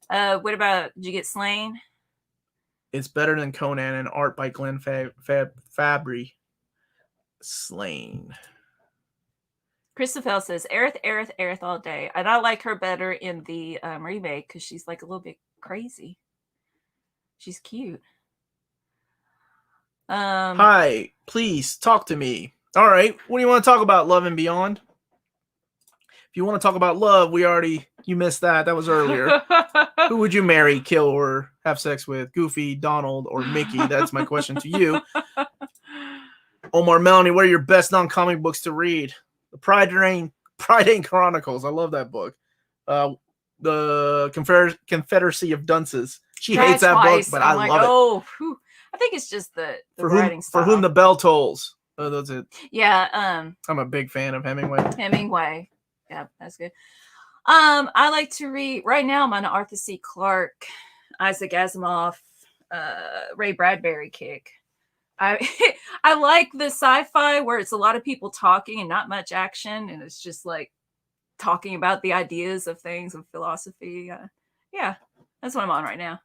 What about, did you get Slain? It's better than Conan and art by Glenn Fabry. Slain. Christopher says, Aerith all day. And I like her better in the remake because she's like a little bit crazy. She's cute. Hi, please talk to me. All right. What do you want to talk about, Love and Beyond? If you want to talk about love, you missed that. That was earlier. Who would you marry, kill, or have sex with? Goofy, Donald, or Mickey? That's my question to you. Omar, Melanie, what are your best non-comic books to read? The Pride Reign Chronicles. I love that book. The Confederacy of Dunces. She hates that book, but I love it. I think it's just the writing style. For Whom the Bell Tolls. Oh, that's it. Yeah. I'm a big fan of Hemingway. Yeah, that's good. I like to read right now. I'm on an Arthur C. Clarke, Isaac Asimov, Ray Bradbury kick. I like the sci-fi where it's a lot of people talking and not much action, and it's just like talking about the ideas of things and philosophy. Yeah, that's what I'm on right now.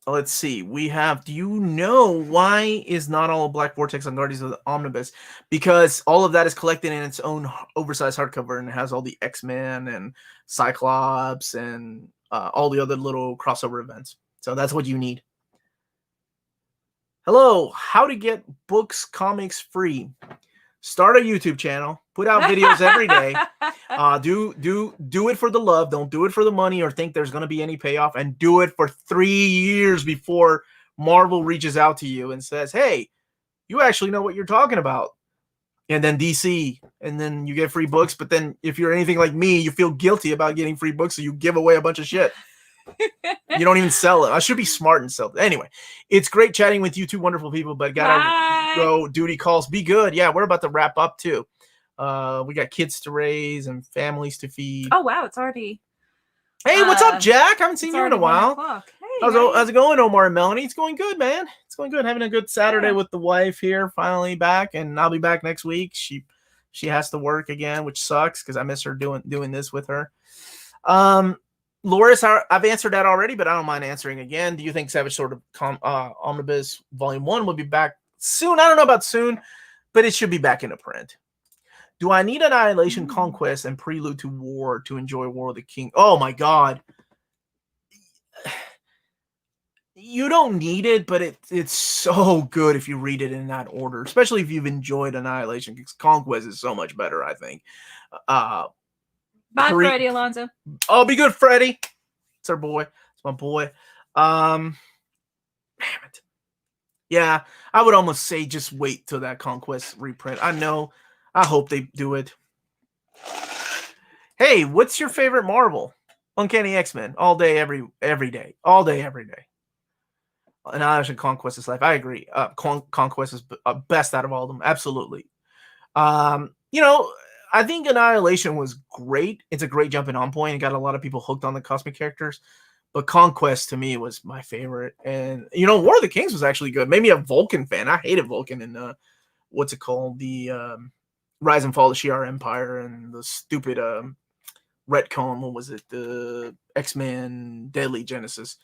Let's see. Do you know why is not all Black Vortex on Guardians of the Omnibus? Because all of that is collected in its own oversized hardcover, and it has all the X-Men and Cyclops and all the other little crossover events. So that's what you need. Hello. How to get books, comics free. Start a YouTube channel. Put out videos every day. Do it for the love. Don't do it for the money or think there's going to be any payoff. And do it for 3 years before Marvel reaches out to you and says, "Hey, you actually know what you're talking about." And then DC, and then you get free books. But then if you're anything like me, you feel guilty about getting free books, so you give away a bunch of shit. You don't even sell it. I should be smart and sell it. Anyway, it's great chatting with you two wonderful people, but gotta go. Duty calls. Be good. Yeah, we're about to wrap up too. We got kids to raise and families to feed. Oh wow, it's already. Hey, what's up, Jack? I haven't seen you in a while. Hey, how's it going, Omar and Melanie? It's going good, man. It's going good. Having a good Saturday with the wife here, finally back, and I'll be back next week. She has to work again, which sucks because I miss her doing this with her. Loris, I've answered that already, but I don't mind answering again. Do you think Savage Sword of Omnibus Volume 1 will be back soon? I don't know about soon, but it should be back into print. Do I need Annihilation, Conquest, and Prelude to War to enjoy War of the King? Oh my God. You don't need it, but it's so good if you read it in that order, especially if you've enjoyed Annihilation, because Conquest is so much better, I think. Bye, Freddie Alonso. Oh, be good, Freddie. It's our boy. It's my boy. Damn it. Yeah, I would almost say just wait till that Conquest reprint. I know. I hope they do it. Hey, what's your favorite Marvel? Uncanny X-Men. All day, every day. All day, every day. Annihilation, Conquest is life. I agree. Conquest is best out of all of them. Absolutely. I think Annihilation was great. It's a great jumping on point. It got a lot of people hooked on the cosmic characters. But Conquest, to me, was my favorite. And, War of the Kings was actually good. Made me a Vulcan fan. I hated Vulcan in, what's it called? The Rise and Fall of Shi'ar Empire and the stupid retcon. What was it? The X-Men Deadly Genesis.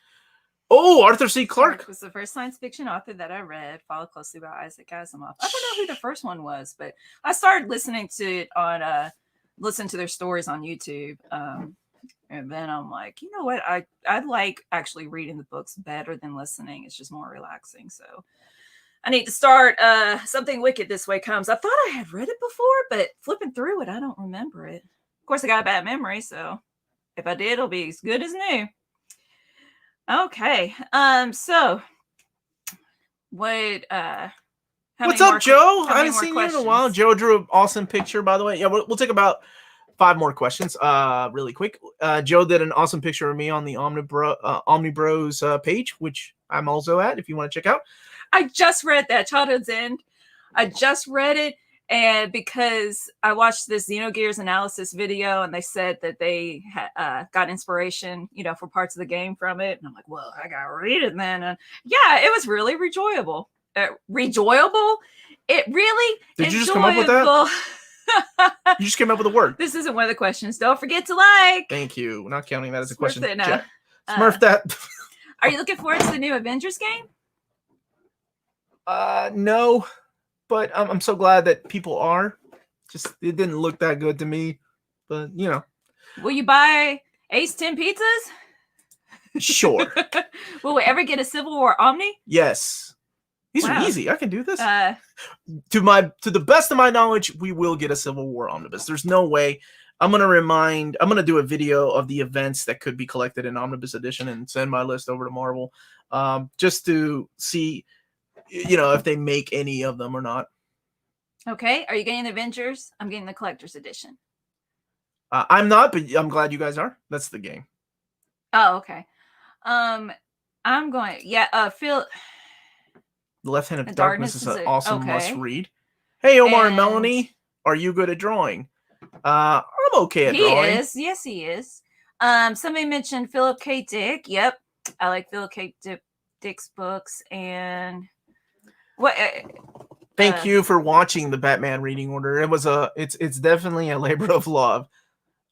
Oh, Arthur C. Clarke was the first science fiction author that I read, followed closely by Isaac Asimov. I don't know who the first one was, but I started listening to it on listen to their stories on YouTube. And then I'm like, you know what? I like actually reading the books better than listening. It's just more relaxing. So I need to start Something Wicked This Way Comes. I thought I had read it before, but flipping through it, I don't remember it. Of course, I got a bad memory, so if I did, it'll be as good as new. Okay. So what what's up, Joe? I haven't seen you in a while. Joe drew an awesome picture, by the way. Yeah, we'll take about 5 more questions really quick. Joe did an awesome picture of me on the Omnibros page, which I'm also at if you want to check out. I just read that, Childhood's End. I just read it. And because I watched this Xenogears analysis video and they said that they got inspiration, for parts of the game from it. And I'm like, well, I got to read it then. And yeah, it was really rejoyable. Rejoyable? It really Did you just come up with that? You just came up with a word. This isn't one of the questions. Don't forget to like. Thank you. We're not counting that as a question. Smurf that. Are you looking forward to the new Avengers game? No. But I'm so glad that people are. Just it didn't look that good to me, but Will you buy Ace 10 pizzas? Sure. Will we ever get a Civil War Omni? Yes. These are easy. I can do this. To the best of my knowledge, we will get a Civil War Omnibus. There's no way. I'm gonna do a video of the events that could be collected in Omnibus edition and send my list over to Marvel, just to see. If they make any of them or not. Okay. Are you getting the Avengers? I'm getting the collector's edition. I'm not, but I'm glad you guys are. That's the game. Oh, okay. I'm going. Yeah. Phil. The Left Hand of Darkness is an awesome must read. Hey, Omar and Melanie, are you good at drawing? I'm okay at drawing. He is. Yes, he is. Somebody mentioned Philip K. Dick. Yep, I like Philip K. Dick's books and. What? Thank you for watching the Batman reading order. It's definitely a labor of love.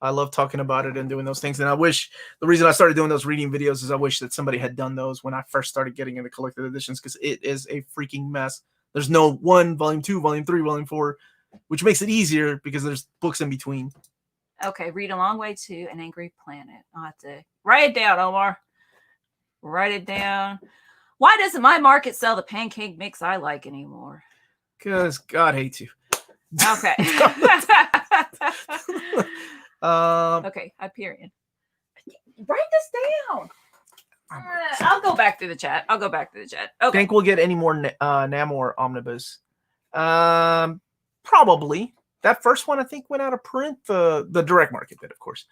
I love talking about it and doing those things. And I wish the reason I started doing those reading videos is I wish that somebody had done those when I first started getting into collected editions because it is a freaking mess. There's no 1, volume 2, volume 3, volume 4, which makes it easier because there's books in between. Okay, Read a Long Way to an Angry Planet. I'll have to write it down, Omar. Write it down. Why doesn't my market sell the pancake mix I like anymore? Because God hates you. Okay. Um, Okay, Hyperion. Write this down. I'll go back through the chat. Okay. think we'll get any more Namor Omnibus. Probably. That first one I think went out of print. The direct market did, of course.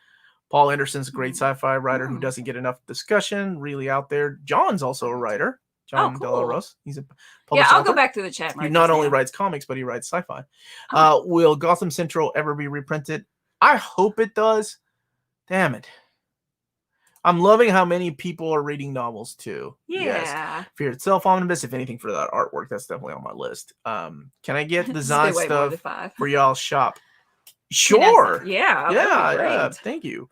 Paul Anderson's a great sci-fi writer who doesn't get enough discussion. Really out there. John's also a writer. John cool. Della Rose. He's a Yeah, I'll author. go back to the chat. He not only writes comics, but he writes sci-fi. Will Gotham Central ever be reprinted? I hope it does. Damn it. I'm loving how many people are reading novels too. Yeah. Yes. Fear Itself Omnibus, if anything for that artwork, that's definitely on my list. Can I get design stuff for y'all shop? Sure. Yeah. Yeah. Thank you.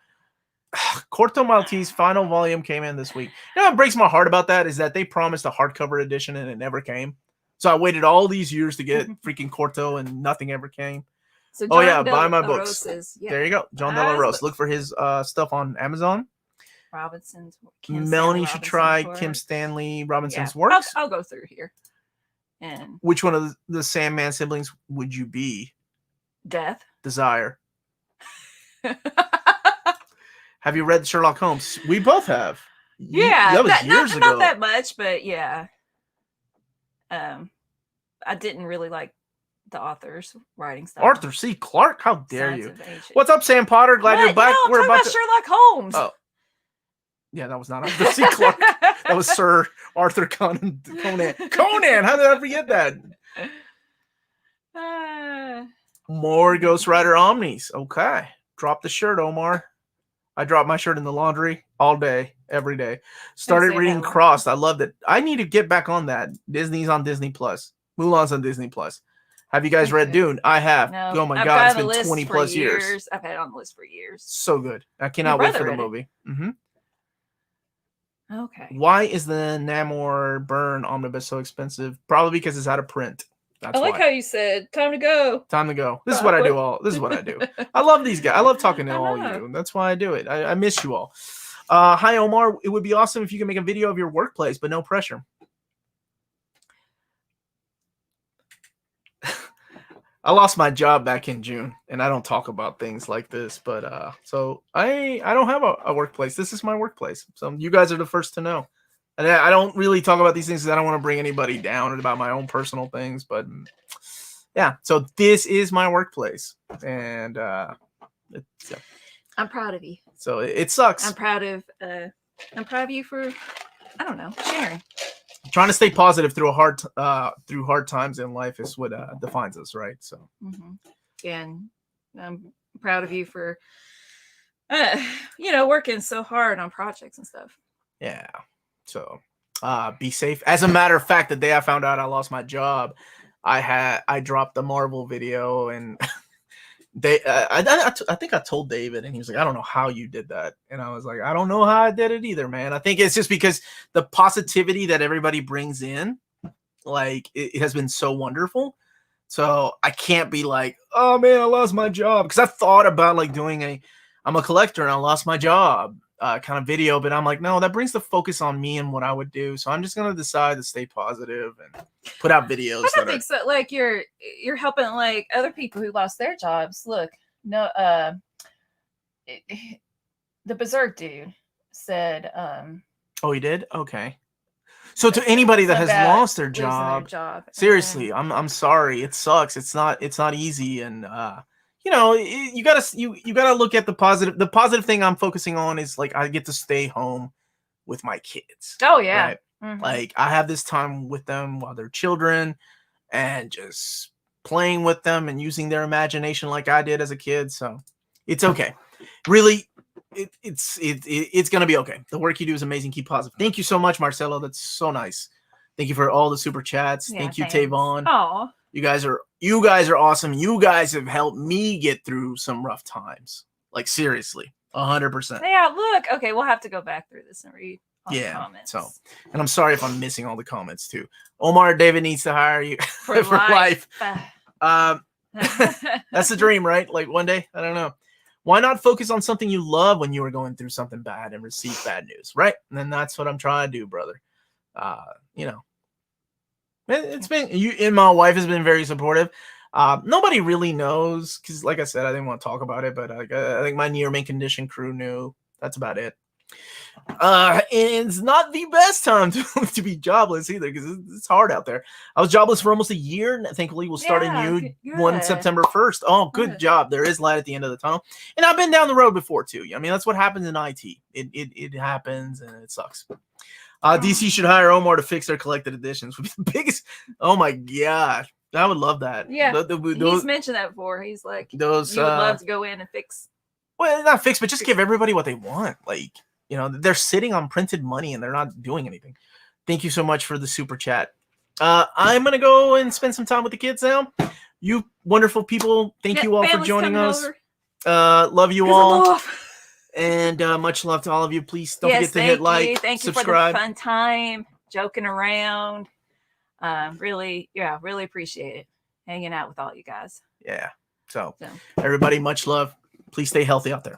Corto Maltese final volume came in this week. You know what breaks my heart about that is that they promised a hardcover edition and it never came. So I waited all these years to get freaking Corto and nothing ever came. So buy my books. There you go. John Della Rose. Look for his stuff on Amazon. Melanie should try Kim Stanley Robinson's works. I'll go through here. And which one of the Sandman siblings would you be? Death. Desire. Have you read Sherlock Holmes? We both have. Yeah, that was years ago. Not that much, but yeah. I didn't really like the author's writing style. Arthur C. Clarke, how dare you? What's up, Sam Potter? Glad you're back. No, we're about Sherlock Holmes. Oh, yeah, that was not Arthur C. Clarke. That was Sir Arthur Conan. Conan. How did I forget that? More Ghost Rider Omnis. Okay, drop the shirt, Omar. I drop my shirt in the laundry all day, every day. Started reading Crossed. I loved it. I need to get back on that. Disney's on Disney Plus. Mulan's on Disney Plus. Have you guys read Dune? I have. No, oh my God, it's been 20 plus years. I've had it on the list for years. So good. I cannot wait for the movie. Okay. Why is the Namor Burn Omnibus so expensive? Probably because it's out of print. That's I like how you said, time to go. Time to go. This is what I do. This is what I do. I love these guys. I love talking to all you. That's why I do it. I miss you all. Hi, Omar. It would be awesome if you could make a video of your workplace, but no pressure. I lost my job back in June, and I don't talk about things like this, but so I don't have a workplace. This is my workplace. So you guys are the first to know. And I don't really talk about these things because I don't want to bring anybody down about my own personal things. But yeah, so this is my workplace, and I'm proud of you. So it sucks. I'm proud of you for, I don't know, sharing. Trying to stay positive through hard times in life is what defines us, right? So, and I'm proud of you for, working so hard on projects and stuff. Yeah. So, be safe. As a matter of fact, the day I found out I lost my job, I dropped the Marvel video, and I think I told David, and he was like, "I don't know how you did that," and I was like, "I don't know how I did it either, man. I think it's just because the positivity that everybody brings in, like it has been so wonderful. So I can't be like, oh man, I lost my job, because I thought about like doing I'm a collector and I lost my job." Kind of video, but I'm like, no, that brings the focus on me and what I would do. So I'm just gonna decide to stay positive and put out videos. I think so. Like you're helping like other people who lost their jobs. Look, no, the Berserk dude said, oh, he did? Okay. So to anybody that has lost their job, seriously, I'm sorry. It sucks. It's not easy, and you gotta look at the positive. The positive thing I'm focusing on is like I get to stay home with my kids. Oh yeah, right? Like I have this time with them while they're children, and just playing with them and using their imagination like I did as a kid. So it's okay. Really, it's gonna be okay. The work you do is amazing. Keep positive. Thank you so much, Marcelo. That's so nice. Thank you for all the super chats. Yeah, thank you, thanks. Tavon. Oh. You guys are awesome. You guys have helped me get through some rough times. Like seriously, 100%. Yeah, look. Okay, we'll have to go back through this and read all the comments. So, and I'm sorry if I'm missing all the comments too. Omar David needs to hire you for life. That's the dream, right? Like one day, I don't know. Why not focus on something you love when you were going through something bad and receive bad news, right? And then that's what I'm trying to do, brother. It's been you and my wife has been very supportive. Nobody really knows because, like I said, I didn't want to talk about it, but I think my near mint condition crew knew. That's about it. And it's not the best time to be jobless either because it's hard out there. I was jobless for almost a year, and thankfully we'll start a new one September 1st. Oh, good job. There is light at the end of the tunnel. And I've been down the road before too. I mean, that's what happens in IT. It happens and it sucks. DC should hire Omar to fix their collected editions. Would be the biggest. Oh my god, I would love that. Yeah, he's mentioned that before. He's like, those. You would love to go in and fix. Well, not fix, but just give everybody what they want. Like, you know, they're sitting on printed money and they're not doing anything. Thank you so much for the super chat. I'm gonna go and spend some time with the kids now. You wonderful people, thank you all for joining us. Love you all. And much love to all of you. Please don't forget to hit like, thank you subscribe. For the fun time, joking around. Really appreciate it. Hanging out with all you guys. Yeah. So everybody, much love. Please stay healthy out there.